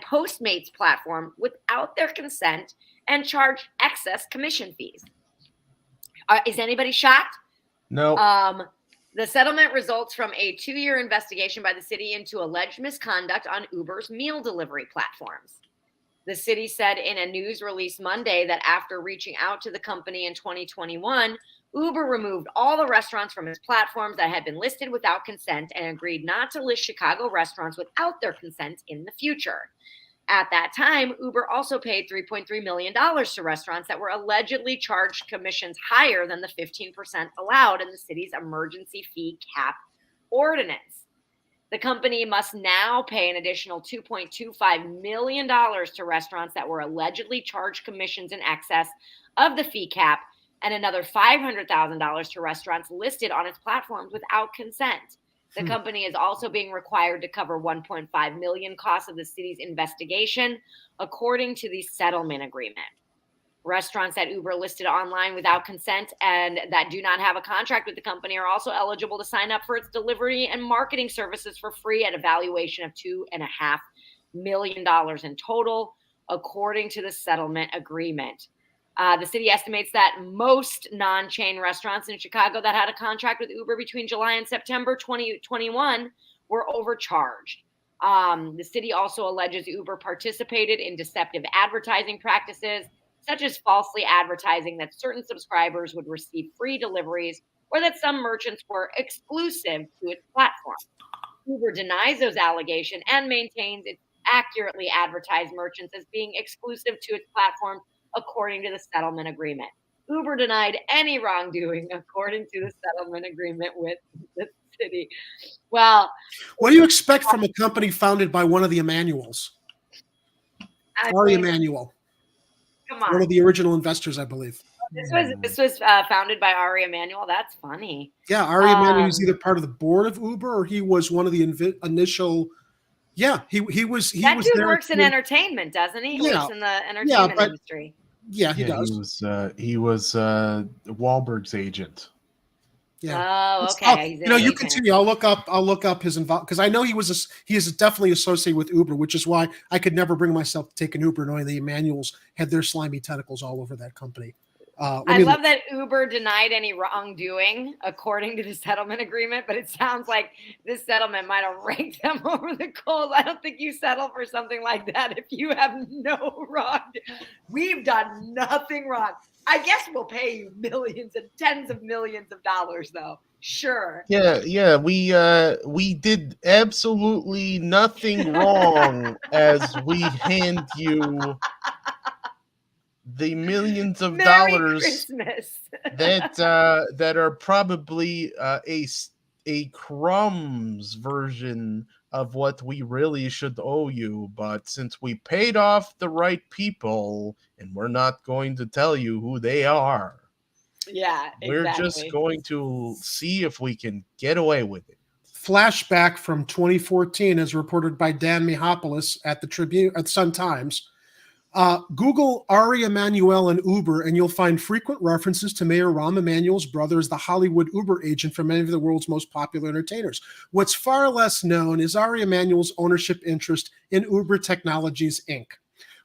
Postmates platform without their consent and charged excess commission fees. Is anybody shocked? No. The settlement results from a 2-year investigation by the city into alleged misconduct on Uber's meal delivery platforms. The city said in a news release Monday that after reaching out to the company in 2021, Uber removed all the restaurants from its platforms that had been listed without consent and agreed not to list Chicago restaurants without their consent in the future. At that time, Uber also paid $3.3 million to restaurants that were allegedly charged commissions higher than the 15% allowed in the city's emergency fee cap ordinance. The company must now pay an additional $2.25 million to restaurants that were allegedly charged commissions in excess of the fee cap and another $500,000 to restaurants listed on its platforms without consent. The company is also being required to cover $1.5 million costs of the city's investigation, according to the settlement agreement. Restaurants that Uber listed online without consent and that do not have a contract with the company are also eligible to sign up for its delivery and marketing services for free at a valuation of $2.5 million in total, according to the settlement agreement. The city estimates that most non-chain restaurants in Chicago that had a contract with Uber between July and September 2021 were overcharged. The city also alleges Uber participated in deceptive advertising practices, such as falsely advertising that certain subscribers would receive free deliveries or that some merchants were exclusive to its platform. Uber denies those allegations and maintains it accurately advertised merchants as being exclusive to its platform, according to the settlement agreement. Uber denied any wrongdoing, according to the settlement agreement with the city. Well, what do you expect from a company founded by one of the Emanuels? Ari Emanuel. Come on. One of the original investors, I believe. This was founded by Ari Emanuel. That's funny. Yeah, Ari Emanuel is either part of the board of Uber or he was one of the initial. Yeah, he was. That was dude there works in entertainment, doesn't he? He works in the entertainment industry. Yeah, he does. He was Wahlberg's agent. Yeah. Oh, okay. You continue. I'll look up his involvement because I know he is definitely associated with Uber, which is why I could never bring myself to take an Uber, knowing the Emanuels had their slimy tentacles all over that company. I love that Uber denied any wrongdoing according to the settlement agreement, but it sounds like this settlement might have raked them over the coals. I don't think you settle for something like that if you have no wrongdoing. We've done nothing wrong. I guess we'll pay you millions and tens of millions of dollars, though. Sure. Yeah. We did absolutely nothing wrong as we hand you the millions of dollars Christmas. that are probably a crumbs version of what we really should owe you. But since we paid off the right people and we're not going to tell you who they are, yeah, we're just going to see if we can get away with it. Flashback from 2014, as reported by Dan Mihalopoulos at the Sun-Times. Google Ari Emanuel and Uber, and you'll find frequent references to Mayor Rahm Emanuel's brother as the Hollywood Uber agent for many of the world's most popular entertainers. What's far less known is Ari Emanuel's ownership interest in Uber Technologies, Inc.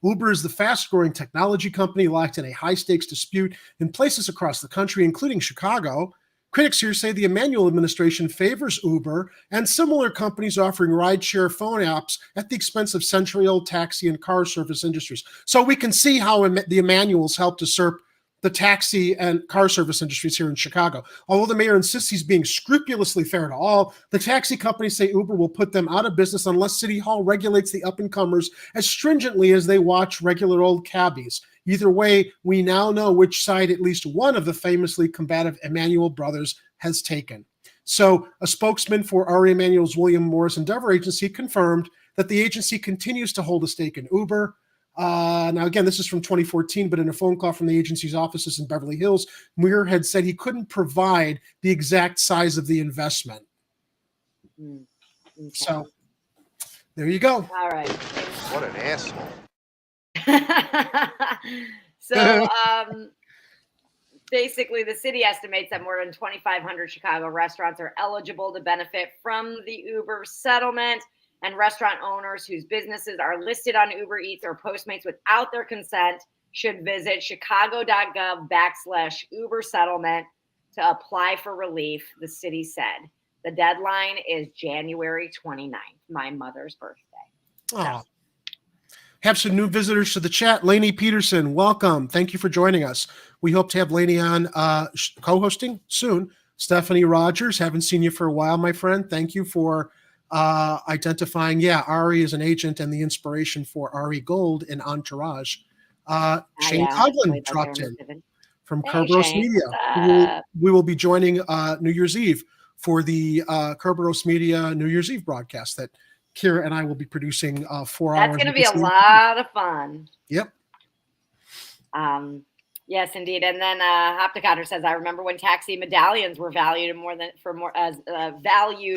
Uber is the fast-growing technology company locked in a high-stakes dispute in places across the country, including Chicago. Critics here say the Emanuel administration favors Uber and similar companies offering rideshare phone apps at the expense of century-old taxi and car service industries. So we can see how the Emanuels helped usurp the taxi and car service industries here in Chicago. Although the mayor insists he's being scrupulously fair to all, the taxi companies say Uber will put them out of business unless City Hall regulates the up-and-comers as stringently as they watch regular old cabbies. Either way, we now know which side at least one of the famously combative Emanuel brothers has taken. So a spokesman for Ari Emanuel's William Morris Endeavor Agency confirmed that the agency continues to hold a stake in Uber. Now, again, this is from 2014, but in a phone call from the agency's offices in Beverly Hills, Muir had said he couldn't provide the exact size of the investment. Okay. So there you go. All right. What an asshole. So basically the city estimates that more than 2,500 Chicago restaurants are eligible to benefit from the Uber settlement, and restaurant owners whose businesses are listed on Uber Eats or Postmates without their consent should visit chicago.gov/Uber settlement to apply for relief, the city said. The deadline is January 29th, my mother's birthday. Oh. Have some new visitors to the chat. Lainey Peterson, welcome. Thank you for joining us. We hope to have Lainey on co-hosting soon. Stephanie Rogers, haven't seen you for a while, my friend. Thank you for identifying, Ari is an agent and the inspiration for Ari Gold in Entourage. Shane Coughlin dropped in from Kerberos Media. We will be joining New Year's Eve for the Kerberos Media New Year's Eve broadcast that Kira and I will be producing 4 hours. That's going to be a lot of fun. Yep. Yes, indeed. And then Hopticotter says, I remember when taxi medallions were valued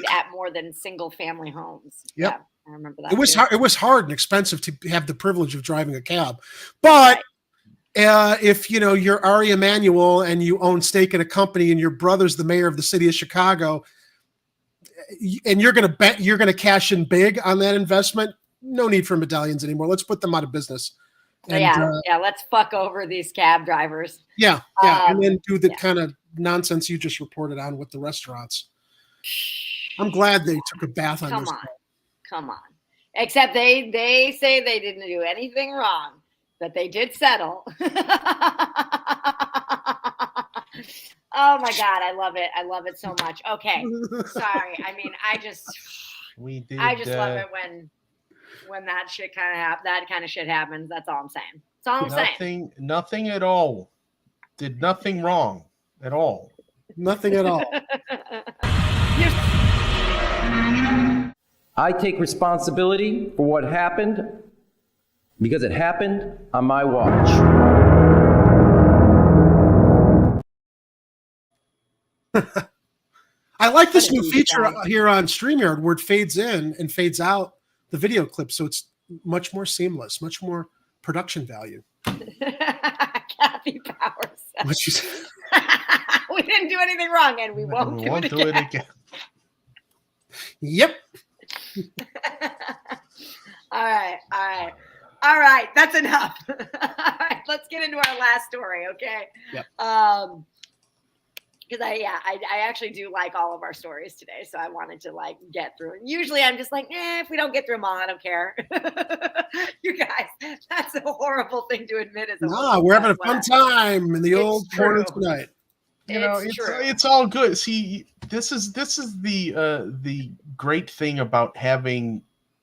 at more than single family homes. Yep. Yeah, I remember that. It was hard and expensive to have the privilege of driving a cab. But if you're Ari Emanuel and you own stake in a company and your brother's the mayor of the city of Chicago, and you're going to cash in big on that investment, no need for medallions anymore. Let's put them out of business. And, let's fuck over these cab drivers. And then do the kind of nonsense you just reported on with the restaurants. I'm glad they took a bath on this. Come on. Except they say they didn't do anything wrong, but they did settle. Oh my God, I love it. I love it so much. Okay. Sorry. I mean, I just love it when that shit that kind of shit happens. That's all I'm saying. That's all I'm saying. Nothing at all. Did nothing wrong at all. Nothing at all. I take responsibility for what happened because it happened on my watch. I like this new feature here on StreamYard where it fades in and fades out the video clip, so it's much more seamless, much more production value. Kathy Powers says, we didn't do anything wrong, and we won't do it again. Yep. All right. That's enough. All right, let's get into our last story, okay? Yep. Because I actually do like all of our stories today, so I wanted to get through it. Usually I'm just like, if we don't get through them all, I don't care. You guys, that's a horrible thing to admit. We're having a fun time in the old corner tonight. It's all good. See, this is the great thing about having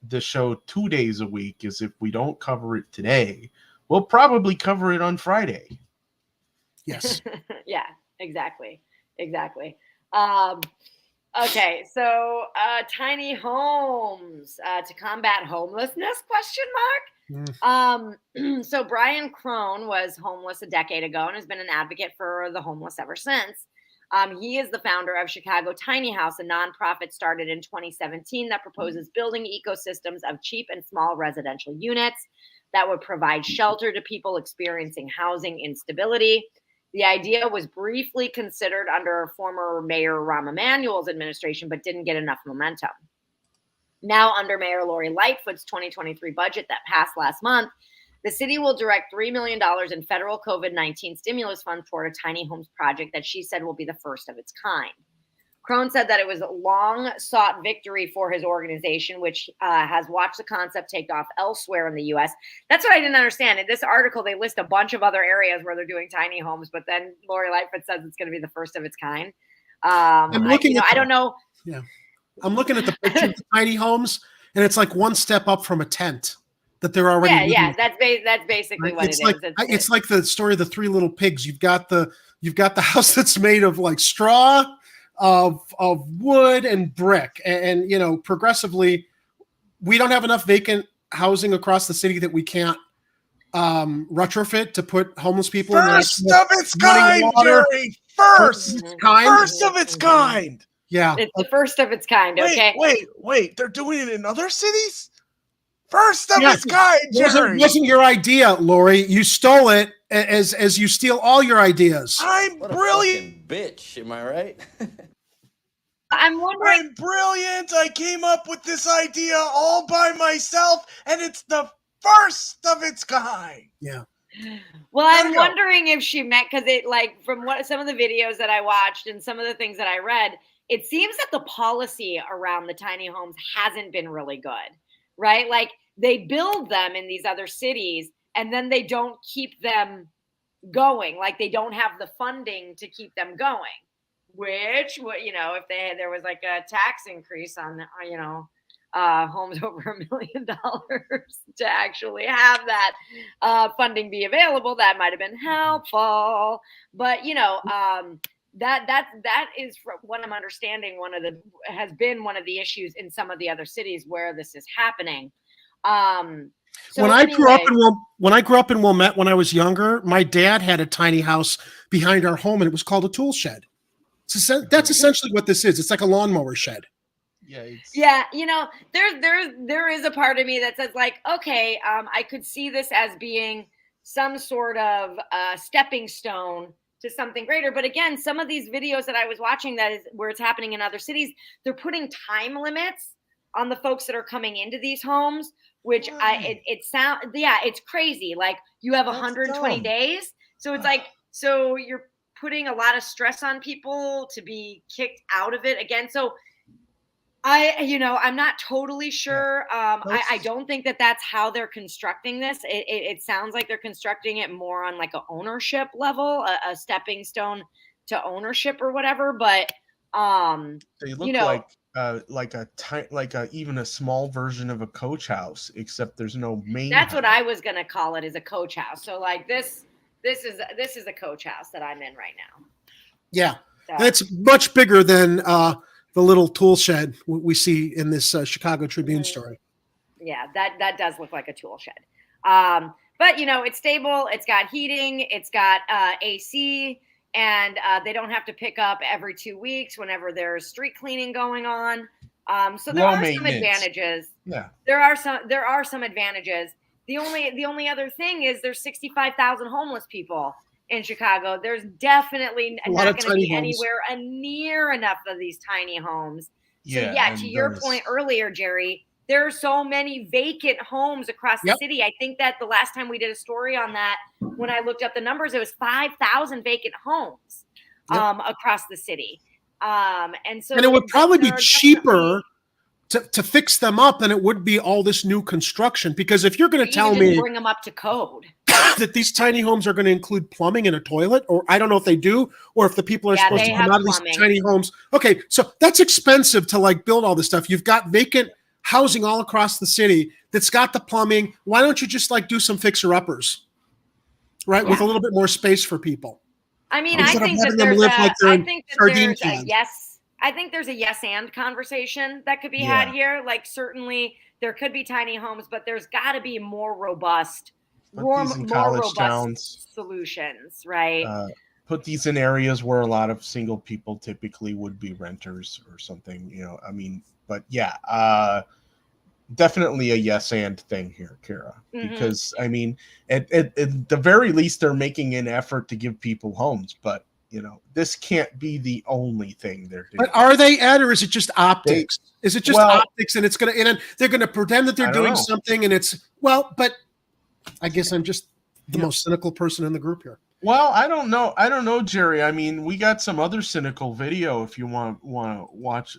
the show 2 days a week is if we don't cover it today, we'll probably cover it on Friday. Yes. Yeah, exactly. Okay, so tiny homes to combat homelessness, ? So Brian Crone was homeless a decade ago and has been an advocate for the homeless ever since. He is the founder of Chicago Tiny House, a nonprofit started in 2017 that proposes building ecosystems of cheap and small residential units that would provide shelter to people experiencing housing instability. The idea was briefly considered under former Mayor Rahm Emanuel's administration, but didn't get enough momentum. Now, under Mayor Lori Lightfoot's 2023 budget that passed last month, the city will direct $3 million in federal COVID-19 stimulus funds toward a tiny homes project that she said will be the first of its kind. Crone said that it was a long-sought victory for his organization, which has watched the concept take off elsewhere in the U.S. That's what I didn't understand. In this article, they list a bunch of other areas where they're doing tiny homes, but then Lori Lightfoot says it's going to be the first of its kind. I don't know. Yeah, I'm looking at the picture of the tiny homes, and it's like one step up from a tent that they're already. Yeah, that's basically what it is. It's like the story of the three little pigs. You've got the house that's made of like straw, of wood and brick, and progressively we don't have enough vacant housing across the city that we can't retrofit to put homeless people first of its kind, Jerry. First of its kind. Yeah, it's the first of its kind. Okay. Wait. They're doing it in other cities? First of its kind, Jerry. It wasn't your idea, Lori. You stole it as you steal all your ideas. I'm brilliant. Bitch, am I right? I'm wondering. I'm brilliant. I came up with this idea all by myself, and it's the first of its kind. Yeah. Well, I'm wondering if she meant, because it, like, from what some of the videos that I watched and some of the things that I read, it seems that the policy around the tiny homes hasn't been really good, right? Like, they build them in these other cities and then they don't keep them going. Like, they don't have the funding to keep them going, which, you know, if there was like a tax increase on, you know, homes over $1 million to actually have that funding be available, that might have been helpful. But, you know, that is, from what I'm understanding, has been one of the issues in some of the other cities where this is happening. When I grew up in Wilmette when I was younger, my dad had a tiny house behind our home, and it was called a tool shed. That's essentially what this is. It's like a lawnmower shed. Yeah, you know, there is a part of me that says, like, okay, I could see this as being some sort of stepping stone to something greater. But again, some of these videos that I was watching, that is where it's happening in other cities, they're putting time limits on the folks that are coming into these homes, which it's crazy. Like, you have 120 days. So it's like, so you're putting a lot of stress on people to be kicked out of it again. So I'm not totally sure. I don't think that that's how they're constructing this. It sounds like they're constructing it more on like a ownership level, a stepping stone to ownership or whatever. But they look like even a small version of a coach house, except there's no main. That's what I was gonna call it, is a coach house. So like this is a coach house that I'm in right now. Yeah, it's much bigger than the little tool shed we see in this Chicago Tribune story. Yeah, that does look like a tool shed. But, you know, it's stable. It's got heating. It's got AC. And they don't have to pick up every 2 weeks whenever there's street cleaning going on. So there are some advantages. Yeah. There are some advantages. The only other thing is there's 65,000 homeless people in Chicago. There's definitely not going to be anywhere near enough of these tiny homes. So yeah, to your point earlier, Jerry, there are so many vacant homes across the city. I think that the last time we did a story on that, when I looked up the numbers, it was 5,000 vacant homes across the city. And it would probably be cheaper to fix them up than it would be all this new construction. Because if you're going to tell me bring them up to code, that these tiny homes are going to include plumbing and a toilet, or I don't know if they do, or if the people are supposed to come out of these tiny homes. Okay, so that's expensive to like build all this stuff. You've got vacant housing all across the city that's got the plumbing. Why don't you just like do some fixer-uppers, right? With a little bit more space for people. I mean, I think that there's a yes and conversation that could be had here. Like, certainly there could be tiny homes, but there's got to be more robust solutions, right? Put these in areas where a lot of single people typically would be renters or something, you know. I mean, but yeah, definitely a yes and thing here, Kara, because I mean, at the very least, they're making an effort to give people homes, but you know, this can't be the only thing they're doing. But are they, Ed, or is it just optics? Is it just optics, and they're gonna pretend that they're doing something, and it's but I guess I'm just the most cynical person in the group here. Well, I don't know, Jerry. I mean, we got some other cynical video if you want to watch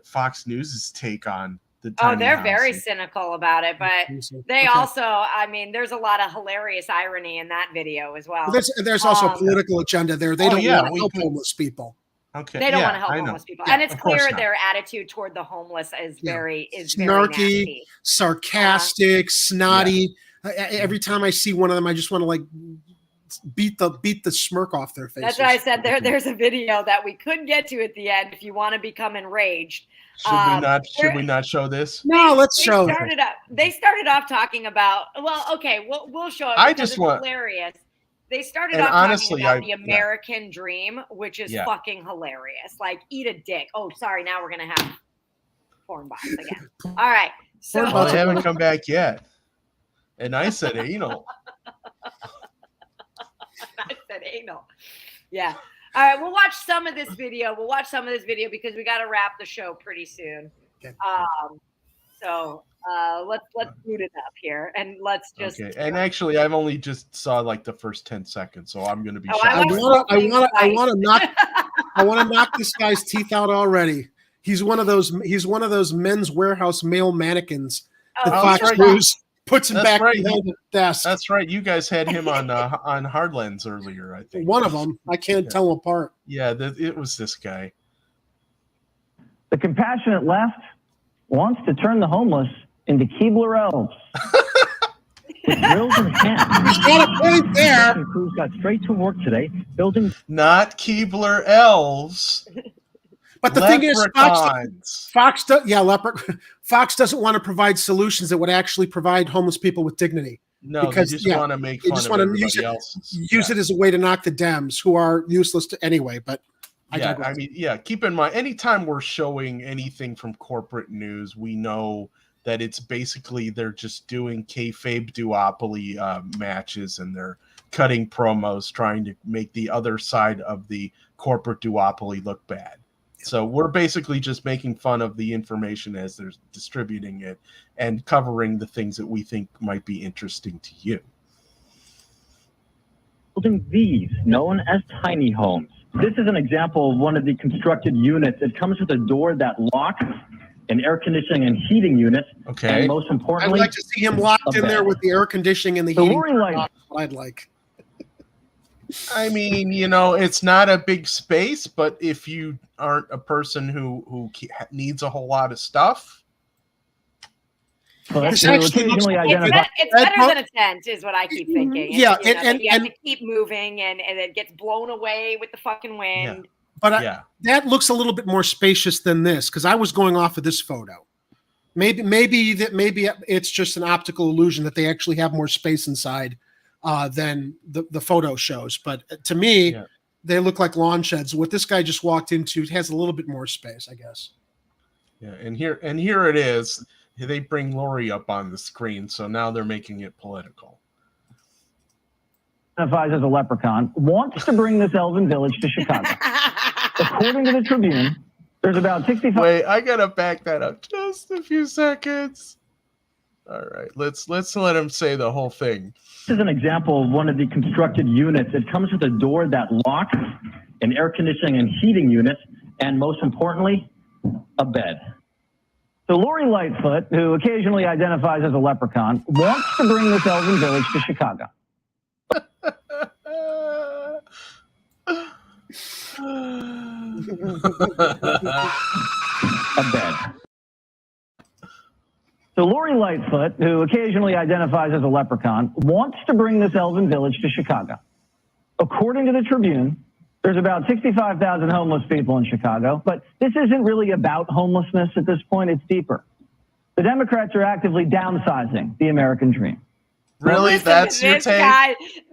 Fox News's take on the tiny they're house. very cynical about it, but they also, I mean, there's a lot of hilarious irony in that video as well. There's also a political agenda there. They don't want to help homeless people. Okay. They don't want to help homeless people. And it's clear their attitude toward the homeless is very snarky, nasty. Sarcastic, snotty. Every time I see one of them, I just want to like beat the smirk off their faces. That's why I said there's a video that we couldn't get to at the end if you want to become enraged. Should we not show this? No, let's show it. They started off talking about, we'll show it because it's hilarious. They started off talking about the American dream, which is fucking hilarious. Like, eat a dick. Oh, sorry, now we're gonna have porn box again. All right. So Well, they haven't come back yet. And I said anal. I said anal. Yeah. All right, we'll watch some of this video. Because we got to wrap the show pretty soon. Okay. So let's boot it up here and let's just. Okay. And actually, I've only just saw like the first 10 seconds, so I'm going to be shocked. I want to knock this guy's teeth out already. He's one of those Men's Warehouse male mannequins that Fox News puts him back behind the desk. That's right. You guys had him on Hardlands earlier, I think. One of them. I can't tell them apart. Yeah, it was this guy. The compassionate left wants to turn the homeless into Keebler elves. With drills in hand. He's got a point there. Crews got straight to work today, building. Not Keebler elves. But the thing is, Fox doesn't want to provide solutions that would actually provide homeless people with dignity. No, because they just want to make fun of everybody else. Use it as a way to knock the Dems, who are useless to anyway. But keep in mind, anytime we're showing anything from corporate news, we know that it's basically they're just doing kayfabe duopoly matches, and they're cutting promos trying to make the other side of the corporate duopoly look bad. So we're basically just making fun of the information as they're distributing it and covering the things that we think might be interesting to you. Building these, known as tiny homes. This is an example of one of the constructed units. It comes with a door that locks, an air conditioning and heating unit. Okay. And most importantly, I'd like to see him locked in there with the air conditioning and the heating. I'd like. I mean, it's not a big space, but if you aren't a person who needs a whole lot of stuff, it's better than a tent, is what I keep thinking. Yeah, and you have to keep moving, and it gets blown away with the fucking wind. Yeah. But that looks a little bit more spacious than this, because I was going off of this photo. Maybe it's just an optical illusion that they actually have more space inside than the photo shows. But to me, they look like lawn sheds. What this guy just walked into has a little bit more space, I guess. Yeah, and here it is. They bring Lori up on the screen, so now they're making it political. Identifies as a leprechaun, wants to bring this elven village to Chicago. According to the Tribune, there's about 65. Wait, I gotta back that up just a few seconds. All right, let's let him say the whole thing. This is an example of one of the constructed units. It comes with a door that locks, an air conditioning and heating unit, and most importantly, a bed. So Lori Lightfoot, who occasionally identifies as a leprechaun, wants to bring this elven village to Chicago. A bed. So Lori Lightfoot, who occasionally identifies as a leprechaun, wants to bring this elven village to Chicago. According to the Tribune, there's about 65,000 homeless people in Chicago, but this isn't really about homelessness at this point. It's deeper. The Democrats are actively downsizing the American dream. Really? That's your take?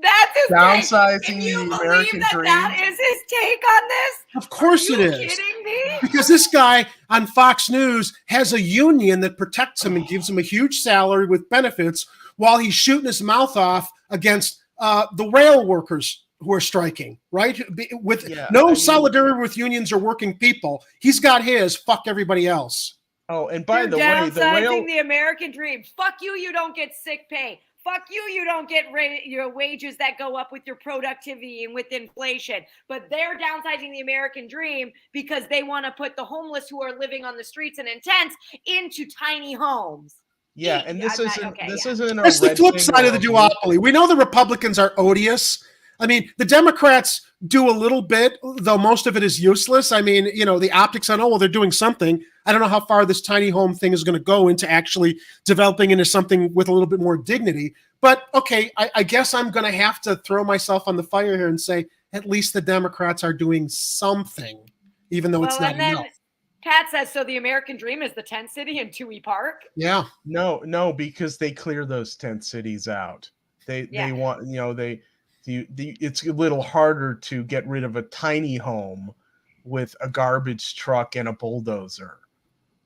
That's his Downsizing take. Can you the believe American dream? that is his take on this? Of course it is. Are you kidding me? Because this guy on Fox News has a union that protects him and gives him a huge salary with benefits while he's shooting his mouth off against the rail workers who are striking, right? With solidarity with unions or working people. He's got his, fuck everybody else. Oh, and by the way, downsizing the American dream. Fuck you, you don't get sick pay. Fuck you, you don't get your wages that go up with your productivity and with inflation. But they're downsizing the American dream because they want to put the homeless who are living on the streets and in tents into tiny homes. Yeah, and this isn't That's the flip side of the duopoly. We know the Republicans are odious. I mean, the Democrats do a little bit, though most of it is useless. I mean, the optics on, they're doing something. I don't know how far this tiny home thing is going to go into actually developing into something with a little bit more dignity. But, okay, I guess I'm going to have to throw myself on the fire here and say at least the Democrats are doing something, even though it's not enough. Pat says, so the American dream is the tent city in Toohey Park? Yeah. No, because they clear those tent cities out. They want, it's a little harder to get rid of a tiny home with a garbage truck and a bulldozer.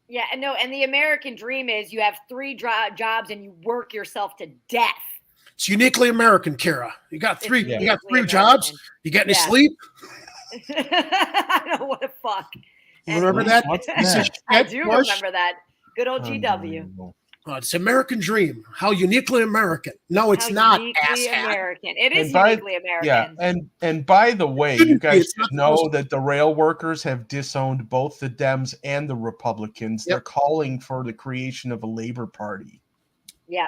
Yeah, no, and the American dream is you have 3 jobs and you work yourself to death. It's uniquely American, Kara. You got 3. You got 3 jobs. You get any sleep? I know, what a fuck. You remember that? I do remember that. Good old GW. Oh, it's American dream. How uniquely American. No, it's not. Uniquely American. It is And uniquely American. Yeah, and by the way, you guys should know that the rail workers have disowned both the Dems and the Republicans. They're calling for the creation of a Labor Party. Yeah.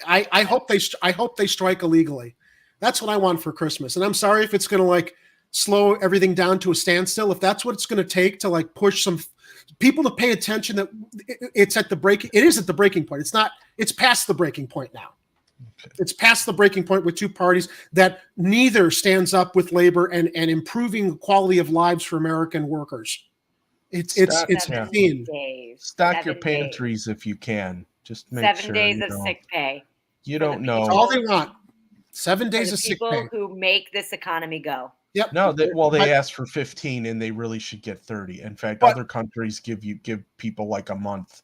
I hope they strike illegally. That's what I want for Christmas. And I'm sorry if it's going to like slow everything down to a standstill. If that's what it's going to take to like push some people to pay attention that it's at the break. It is at the breaking point. It's not. It's past the breaking point now. Okay. It's past the breaking point with 2 parties that neither stands up with labor and improving the quality of lives for American workers. It's mean. Stock your pantries if you can. Just make 7 sure days of sick pay. You don't know. That's all they want. 7 days of sick pay. People who make this economy go. Yep. No, they asked for 15 and they really should get 30. In fact, other countries give people like a month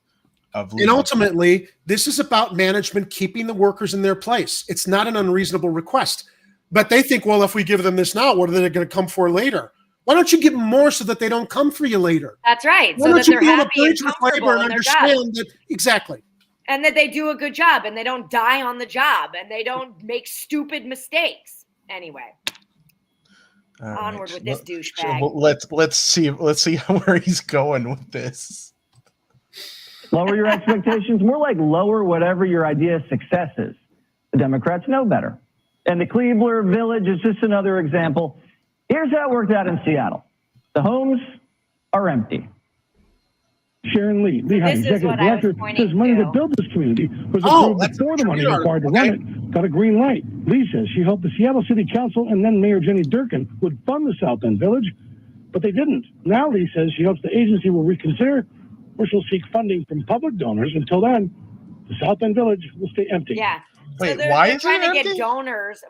of leave. And ultimately, this is about management keeping the workers in their place. It's not an unreasonable request. But they think, well, if we give them this now, what are they going to come for later? Why don't you give them more so that they don't come for you later? That's right. Why So don't that you they're be on a happy and bridge with comfortable labor and in their job. understand that exactly. And that they do a good job and they don't die on the job and they don't make stupid mistakes. Anyway. Onward with this douchebag. Let's see where he's going with this. Lower your expectations. More like lower whatever your idea of success is. The Democrats know better. And the Cleveland Village is just another example. Here's how it worked out in Seattle. The homes are empty. Sharon Lee, Lehigh Executive Director, says money to build this community was approved before the money required to run it got a green light. Lee says she hoped the Seattle City Council and then Mayor Jenny Durkin would fund the South End Village, but they didn't. Now Lee says she hopes the agency will reconsider or she'll seek funding from public donors. Until then, the South End Village will stay empty. Yeah. Wait, so they're trying to get donors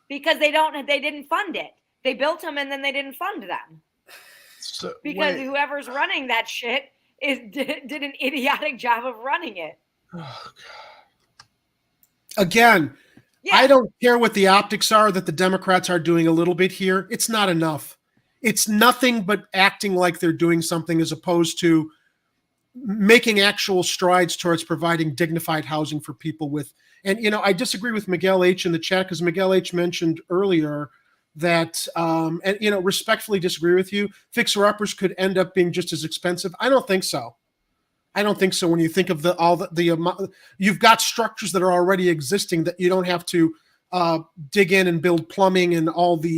because they didn't fund it. They built them and then they didn't fund them. So, because whoever's running that shit did an idiotic job of running it. Oh, God. Again, I don't care what the optics are that the Democrats are doing a little bit here. It's not enough. It's nothing but acting like they're doing something as opposed to making actual strides towards providing dignified housing for people with. And, I disagree with Miguel H. in the chat because Miguel H. mentioned earlier that, respectfully disagree with you. Fixer-uppers could end up being just as expensive. I don't think so. When you think of you've got structures that are already existing that you don't have to dig in and build plumbing and all the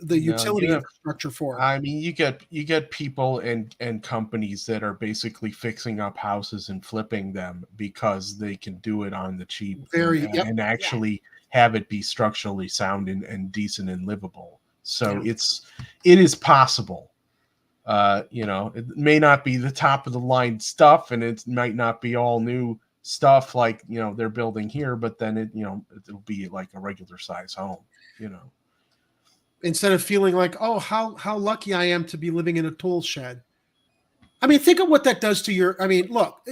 utility infrastructure for. I mean, you get people and companies that are basically fixing up houses and flipping them because they can do it on the cheap and actually have it be structurally sound and decent and livable. So it is possible. It may not be the top of the line stuff, and it might not be all new stuff like they're building here, but then it'll be like a regular size home. Instead of feeling like, oh, how lucky I am to be living in a tool shed. I mean, think of what that does to your. I mean, look.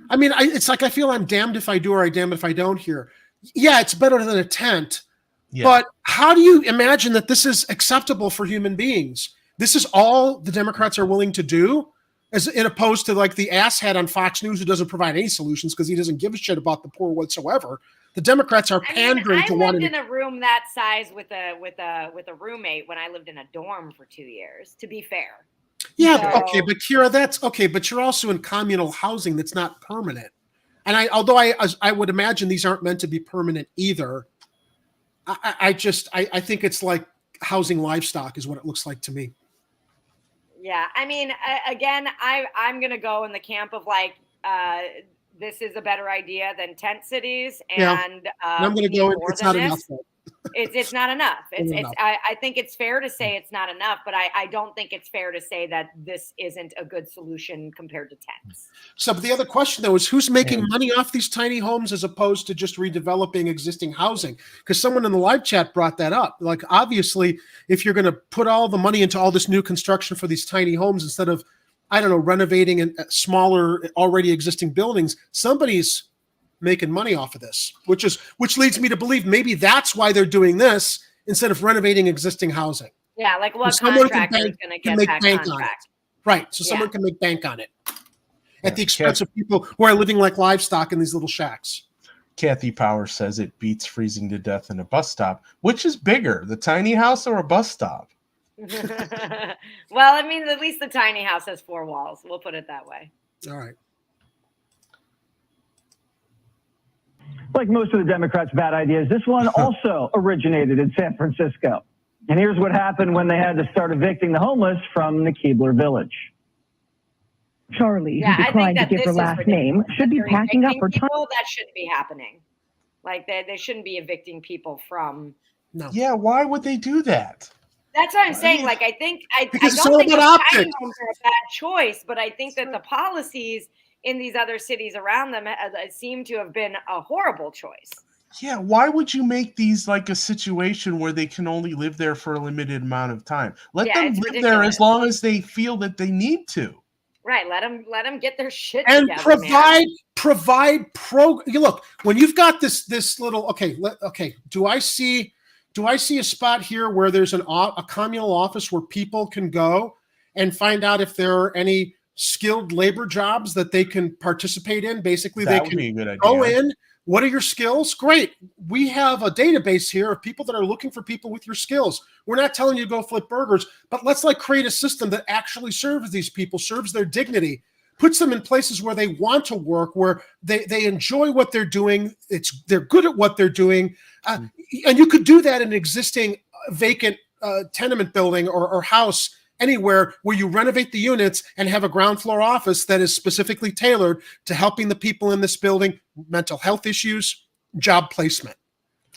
I mean, it's like I feel I'm damned if I do or I'm damned if I don't here. Yeah, it's better than a tent. Yeah. But how do you imagine that this is acceptable for human beings? This is all the Democrats are willing to do, as in opposed to like the asshat on Fox News who doesn't provide any solutions because he doesn't give a shit about the poor whatsoever. The Democrats are pandering to one. I lived in a room that size with a roommate when I lived in a dorm for 2 years. To be fair. Yeah, so, okay, but Kira, that's okay. But you're also in communal housing that's not permanent. And although I would imagine these aren't meant to be permanent either, I think it's like housing livestock is what it looks like to me. Yeah, I mean, again, I'm gonna go in the camp of like this is a better idea than tent cities, and I'm gonna go. It's not enough. It's not enough. I think it's fair to say it's not enough, but I don't think it's fair to say that this isn't a good solution compared to tents. So the other question though is who's making money off these tiny homes as opposed to just redeveloping existing housing? Because someone in the live chat brought that up. Like obviously, if you're going to put all the money into all this new construction for these tiny homes instead of I don't know, renovating smaller, already existing buildings, somebody's making money off of this, which leads me to believe maybe that's why they're doing this instead of renovating existing housing. Yeah, like what Someone contractor is going to get that contract? Right, so someone can make bank on it at the expense of people who are living like livestock in these little shacks. Kathy Power says it beats freezing to death in a bus stop. Which is bigger, the tiny house or a bus stop? Well, I mean, at least the tiny house has 4 walls. We'll put it that way. All right. Like most of the Democrats' bad ideas, this one also originated in San Francisco. And here's what happened when they had to start evicting the homeless from the Keebler Village. Charlie, who declined to give her last name, should be packing up her time. That shouldn't be happening. Like they shouldn't be evicting people from. No. Yeah, why would they do that? That's what I'm saying. Like I don't think tiny homes are a bad choice, but I think that the policies in these other cities around them seem to have been a horrible choice. Yeah, why would you make these like a situation where they can only live there for a limited amount of time? Let them live there as long as they feel that they need to. Right, let them get their shit and together, provide look, when you've got this little okay, do I see a spot here where there's a communal office where people can go and find out if there are any skilled labor jobs that they can participate in? Basically, That they would can be a good idea. go in. What are your skills? Great. We have a database here of people that are looking for people with your skills. We're not telling you to go flip burgers, but let's create a system that actually serves these people, serves their dignity, puts them in places where they want to work, where they enjoy what they're doing. They're good at what they're doing. And you could do that in an existing vacant tenement building or house anywhere where you renovate the units and have a ground floor office that is specifically tailored to helping the people in this building, mental health issues, job placement.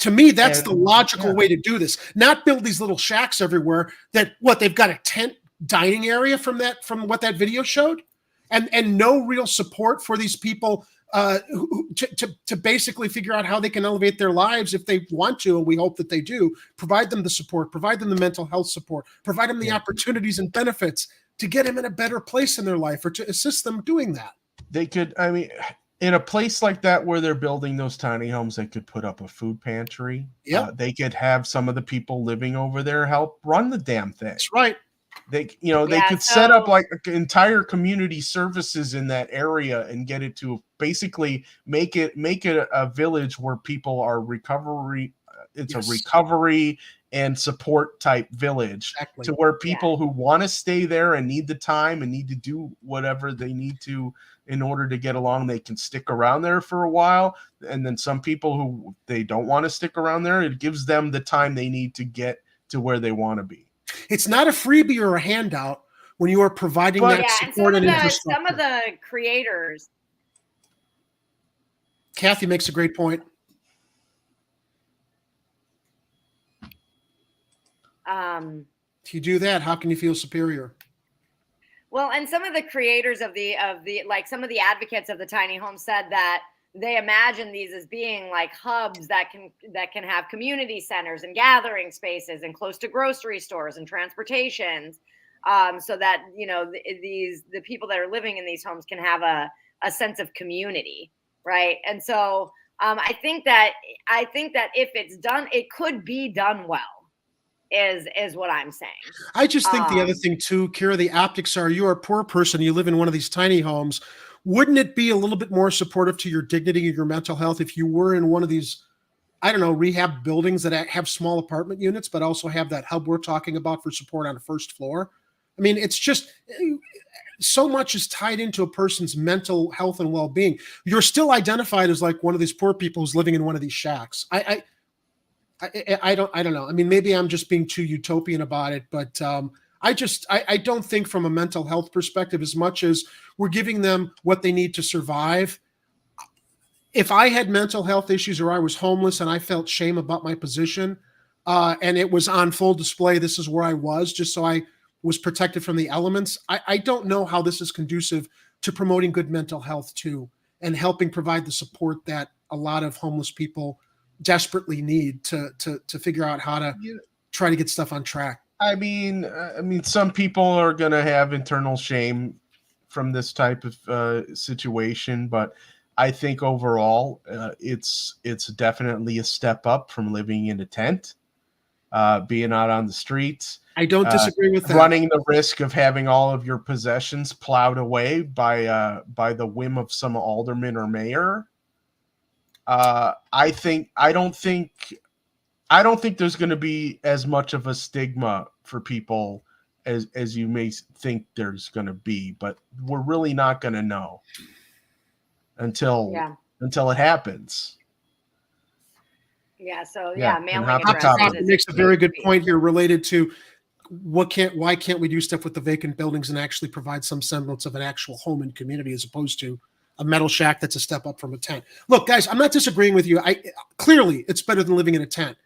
To me, that's the logical way to do this. Not build these little shacks everywhere they've got a tent dining area from what that video showed, and no real support for these people to basically figure out how they can elevate their lives if they want to, and we hope that they do. Provide them the support, provide them the mental health support, provide them the opportunities and benefits to get them in a better place in their life or to assist them doing that. They could, I mean, in a place like that where they're building those tiny homes, they could put up a food pantry. Yeah, they could have some of the people living over there help run the damn thing. That's right. They could set up like entire community services in that area and get it to basically make it a village where people are recovery. It's a recovery and support type village to where people who want to stay there and need the time and need to do whatever they need to in order to get along, they can stick around there for a while. And then some people who they don't want to stick around there, it gives them the time they need to get to where they want to be. It's not a freebie or a handout when you are providing that support and infrastructure. Some of the creators. Kathy makes a great point. If you do that, how can you feel superior? Well, and some of the creators of the like some of the advocates of the tiny home said that they imagine these as being like hubs that can have community centers and gathering spaces and close to grocery stores and transportations, so that the people that are living in these homes can have a sense of community, right? And so I think that if it's done, it could be done well. Is what I'm saying. I just think the other thing too, Kira, the optics are you're a poor person, you live in one of these tiny homes. Wouldn't it be a little bit more supportive to your dignity and your mental health if you were in one of these, I don't know, rehab buildings that have small apartment units, but also have that hub we're talking about for support on the first floor? I mean, it's just so much is tied into a person's mental health and well-being. You're still identified as like one of these poor people who's living in one of these shacks. I don't know. I mean, maybe I'm just being too utopian about it, but I don't think from a mental health perspective, as much as we're giving them what they need to survive. If I had mental health issues or I was homeless and I felt shame about my position, and it was on full display, this is where I was, just so I was protected from the elements. I don't know how this is conducive to promoting good mental health too, and helping provide the support that a lot of homeless people desperately need to figure out how to try to get stuff on track. I mean, some people are going to have internal shame from this type of situation, but I think overall it's definitely a step up from living in a tent, being out on the streets. I don't disagree with that. Running the risk of having all of your possessions plowed away by the whim of some alderman or mayor. I don't think there's going to be as much of a stigma for people as you may think there's going to be, but we're really not going to know until it happens. Yeah. So Yeah, mailing and addresses makes a very good point here related to why can't we do stuff with the vacant buildings and actually provide some semblance of an actual home and community as opposed to a metal shack that's a step up from a tent. Look, guys, I'm not disagreeing with you. Clearly it's better than living in a tent.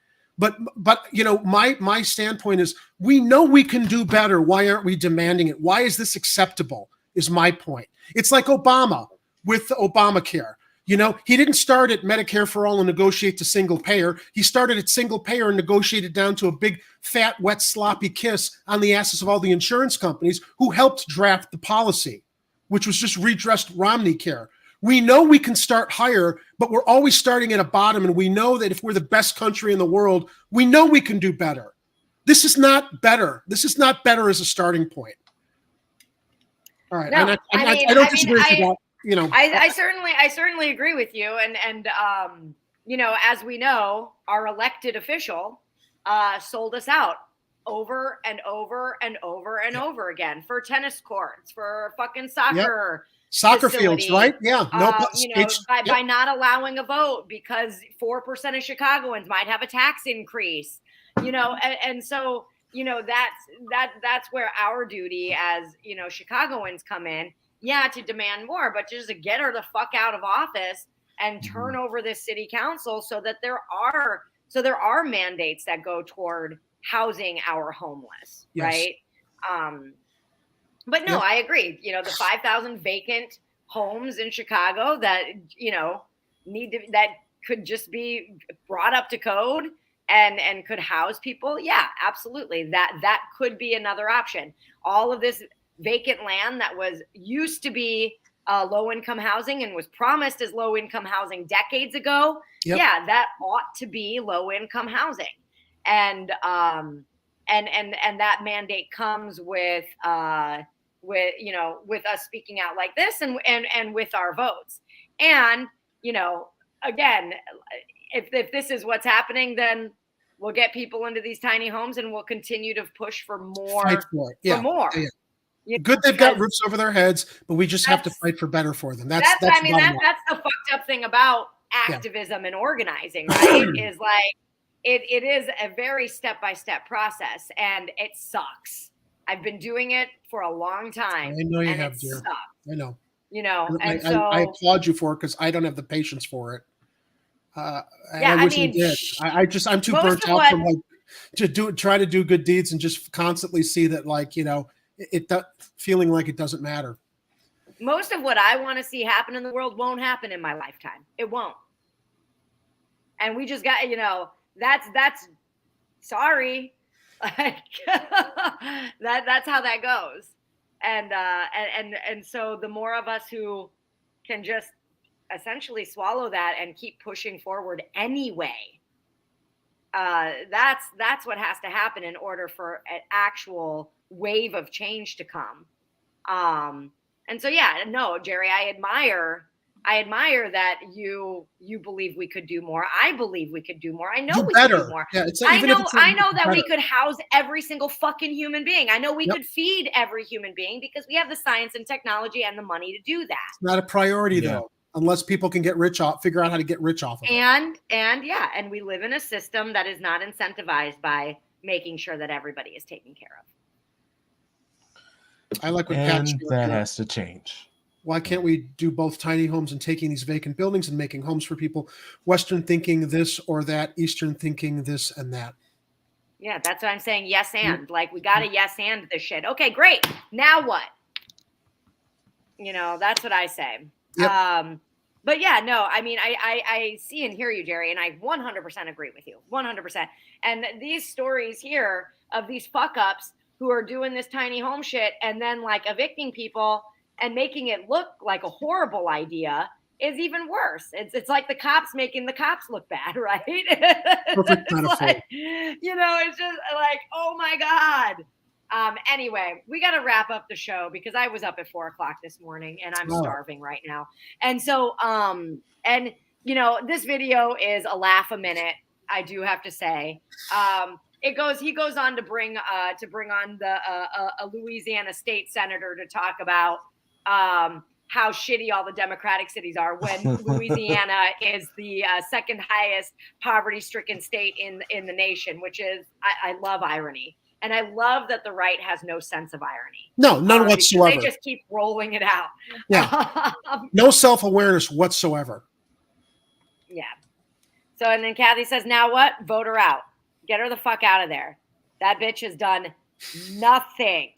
But my standpoint is we know we can do better. Why aren't we demanding it? Why is this acceptable? Is my point. It's like Obama with Obamacare. He didn't start at Medicare for all and negotiate to single payer. He started at single payer and negotiated down to a big, fat, wet, sloppy kiss on the asses of all the insurance companies who helped draft the policy, which was just redressed Romney care. We know we can start higher, but we're always starting at a bottom. And we know that if we're the best country in the world, we know we can do better. This is not better. This is not better as a starting point. All right. No, I don't disagree with you. I certainly agree with you. And as we know, our elected official sold us out over and over and over and over again for tennis courts, for fucking soccer fields, right? Yeah. By not allowing a vote because 4% of Chicagoans might have a tax increase, and so that's where our duty as Chicagoans come in. Yeah, to demand more, but just to get her the fuck out of office and turn over this city council so that there are mandates that go toward housing our homeless, right? But no, I agree. The 5,000 vacant homes in Chicago that that could just be brought up to code and could house people. Yeah, absolutely. That could be another option. All of this vacant land that was used to be low-income housing and was promised as low-income housing decades ago. Yep. Yeah, that ought to be low-income housing, and that mandate comes with us speaking out like this and with our votes. And again, if this is what's happening, then we'll get people into these tiny homes and we'll continue to push for more. Fight for it. For more. Yeah. Good, they've got roofs over their heads, but we just have to fight for better for them. That's the fucked up thing about activism and organizing, right? Is like it is a very step-by-step process, and it sucks. I've been doing it for a long time. I know you have, dear. Sucks. I know. And I applaud you for it because I don't have the patience for it. I wish I did. I'm too burnt out from try to do good deeds and just constantly see that feeling like it doesn't matter. Most of what I want to see happen in the world won't happen in my lifetime. It won't. And we just got, that's sorry. That's how that goes. And so the more of us who can just essentially swallow that and keep pushing forward anyway, that's what has to happen in order for an actual wave of change to come. And so Jerry, I admire that you believe we could do more. I believe we could do more. I know we could do more. Yeah, I know that we could house every single fucking human being. I know we could feed every human being because we have the science and technology and the money to do that. It's not a priority though, unless people can figure out how to get rich off of it. And we live in a system that is not incentivized by making sure that everybody is taken care of. I like what Pat that has to change. Why can't we do both tiny homes and taking these vacant buildings and making homes for people? Western thinking this or that, Eastern thinking this and that. Yeah, that's what I'm saying. Yes, and we got to yes and this shit. Okay, great. Now what? That's what I say. Yep. But yeah, no, I mean, I see and hear you, Jerry, and I 100% agree with you. 100%. And these stories here of these fuck ups who are doing this tiny home shit and then evicting people, and making it look like a horrible idea is even worse. It's like the cops making the cops look bad, right? Perfect metaphor. Like, it's just like, oh my God. Anyway, we got to wrap up the show because I was up at 4:00 this morning and I'm starving right now. And so, this video is a laugh a minute. I do have to say, he goes on to bring on a Louisiana state senator to talk about, how shitty all the Democratic cities are when Louisiana is the second highest poverty-stricken state in the nation, which is, I love irony. And I love that the right has no sense of irony. No, none whatsoever. They just keep rolling it out. Yeah. No self-awareness whatsoever. Yeah. So, and then Kathy says, now what? Vote her out. Get her the fuck out of there. That bitch has done nothing.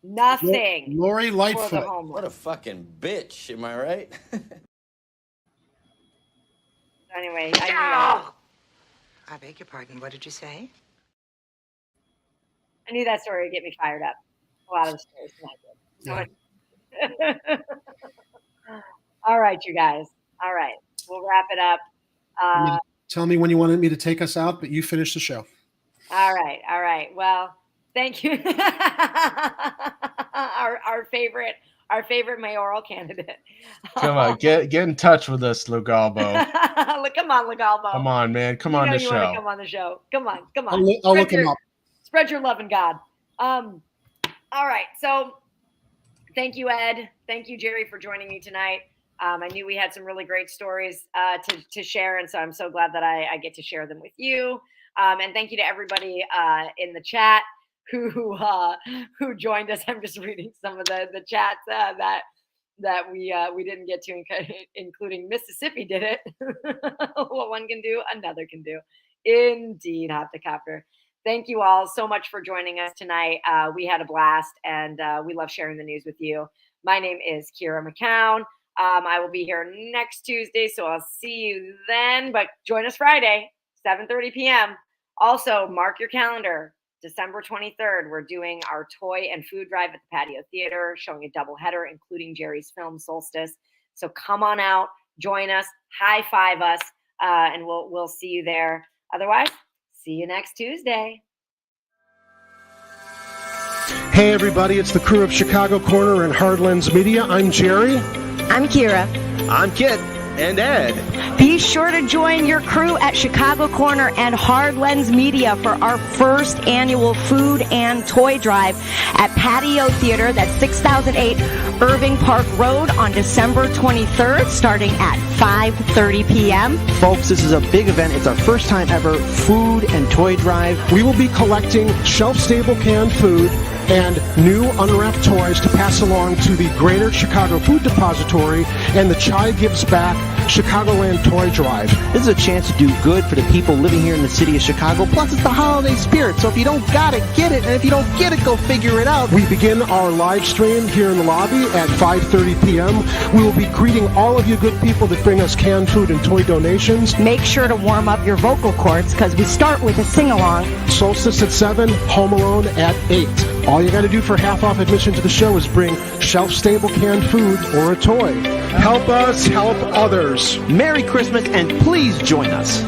Nothing. Lori Lightfoot. What a fucking bitch. Am I right? Anyway, I beg your pardon. What did you say? I knew that story would get me fired up. A lot of the stories tonight did. All right, you guys. All right. We'll wrap it up. Tell me when you wanted me to take us out, but you finish the show. All right. All right. Well, thank you. our favorite mayoral candidate. Come on, get in touch with us, Lugalbo. Come on, Lugalbo. Come on, man. Come on the show. Want to come on the show. Come on. I'll look him up. Spread your love and God. All right. So thank you, Ed. Thank you, Jerry, for joining me tonight. I knew we had some really great stories to share, and so I'm so glad that I get to share them with you. And thank you to everybody in the chat who joined us. I'm just reading some of the chats that we didn't get to, including Mississippi did it. What one can do, another can do. Indeed, Hoptocopter. Thank you all so much for joining us tonight. We had a blast, and we love sharing the news with you. My name is Kira Macoun. I will be here next Tuesday, so I'll see you then. But join us Friday, 7:30 p.m. Also, mark your calendar. December 23rd, we're doing our toy and food drive at the Patio Theater, showing a double header, including Jerry's film Solstice. So come on out, join us, high five us, and we'll see you there. Otherwise, see you next Tuesday. Hey, everybody, it's the crew of Chicago Corner and Hard Lens Media. I'm Jerry. I'm Kira. I'm Kit and Ed. Be sure to join your crew at Chicago Corner and Hard Lens Media for our first annual food and toy drive at Patio Theater, that's 6008 Irving Park Road, on December 23rd, starting at 5:30 p.m. Folks, this is a big event. It's our first time ever food and toy drive. We will be collecting shelf-stable canned food and new unwrapped toys to pass along to the Greater Chicago Food Depository and the Chai Gives Back Chicagoland Toy Drive. This is a chance to do good for the people living here in the city of Chicago. Plus, it's the holiday spirit, so if you don't got it, get it. And if you don't get it, go figure it out. We begin our live stream here in the lobby at 5:30 p.m. We will be greeting all of you good people that bring us canned food and toy donations. Make sure to warm up your vocal cords because we start with a sing-along. Solstice at 7, Home Alone at 8. All you got to do for half-off admission to the show is bring shelf-stable canned food or a toy. Help us help others. Merry Christmas, and please join us.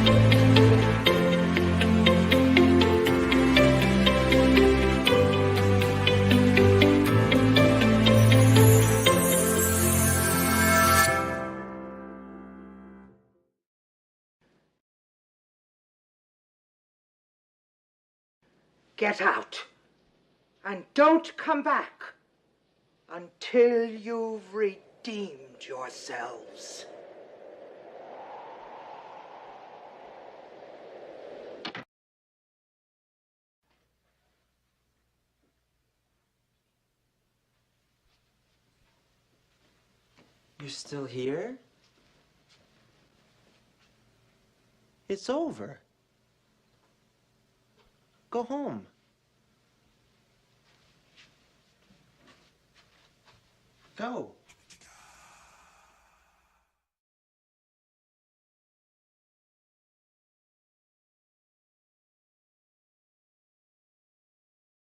Get out. And don't come back until you've redeemed yourselves. You're still here? It's over. Go home. Go.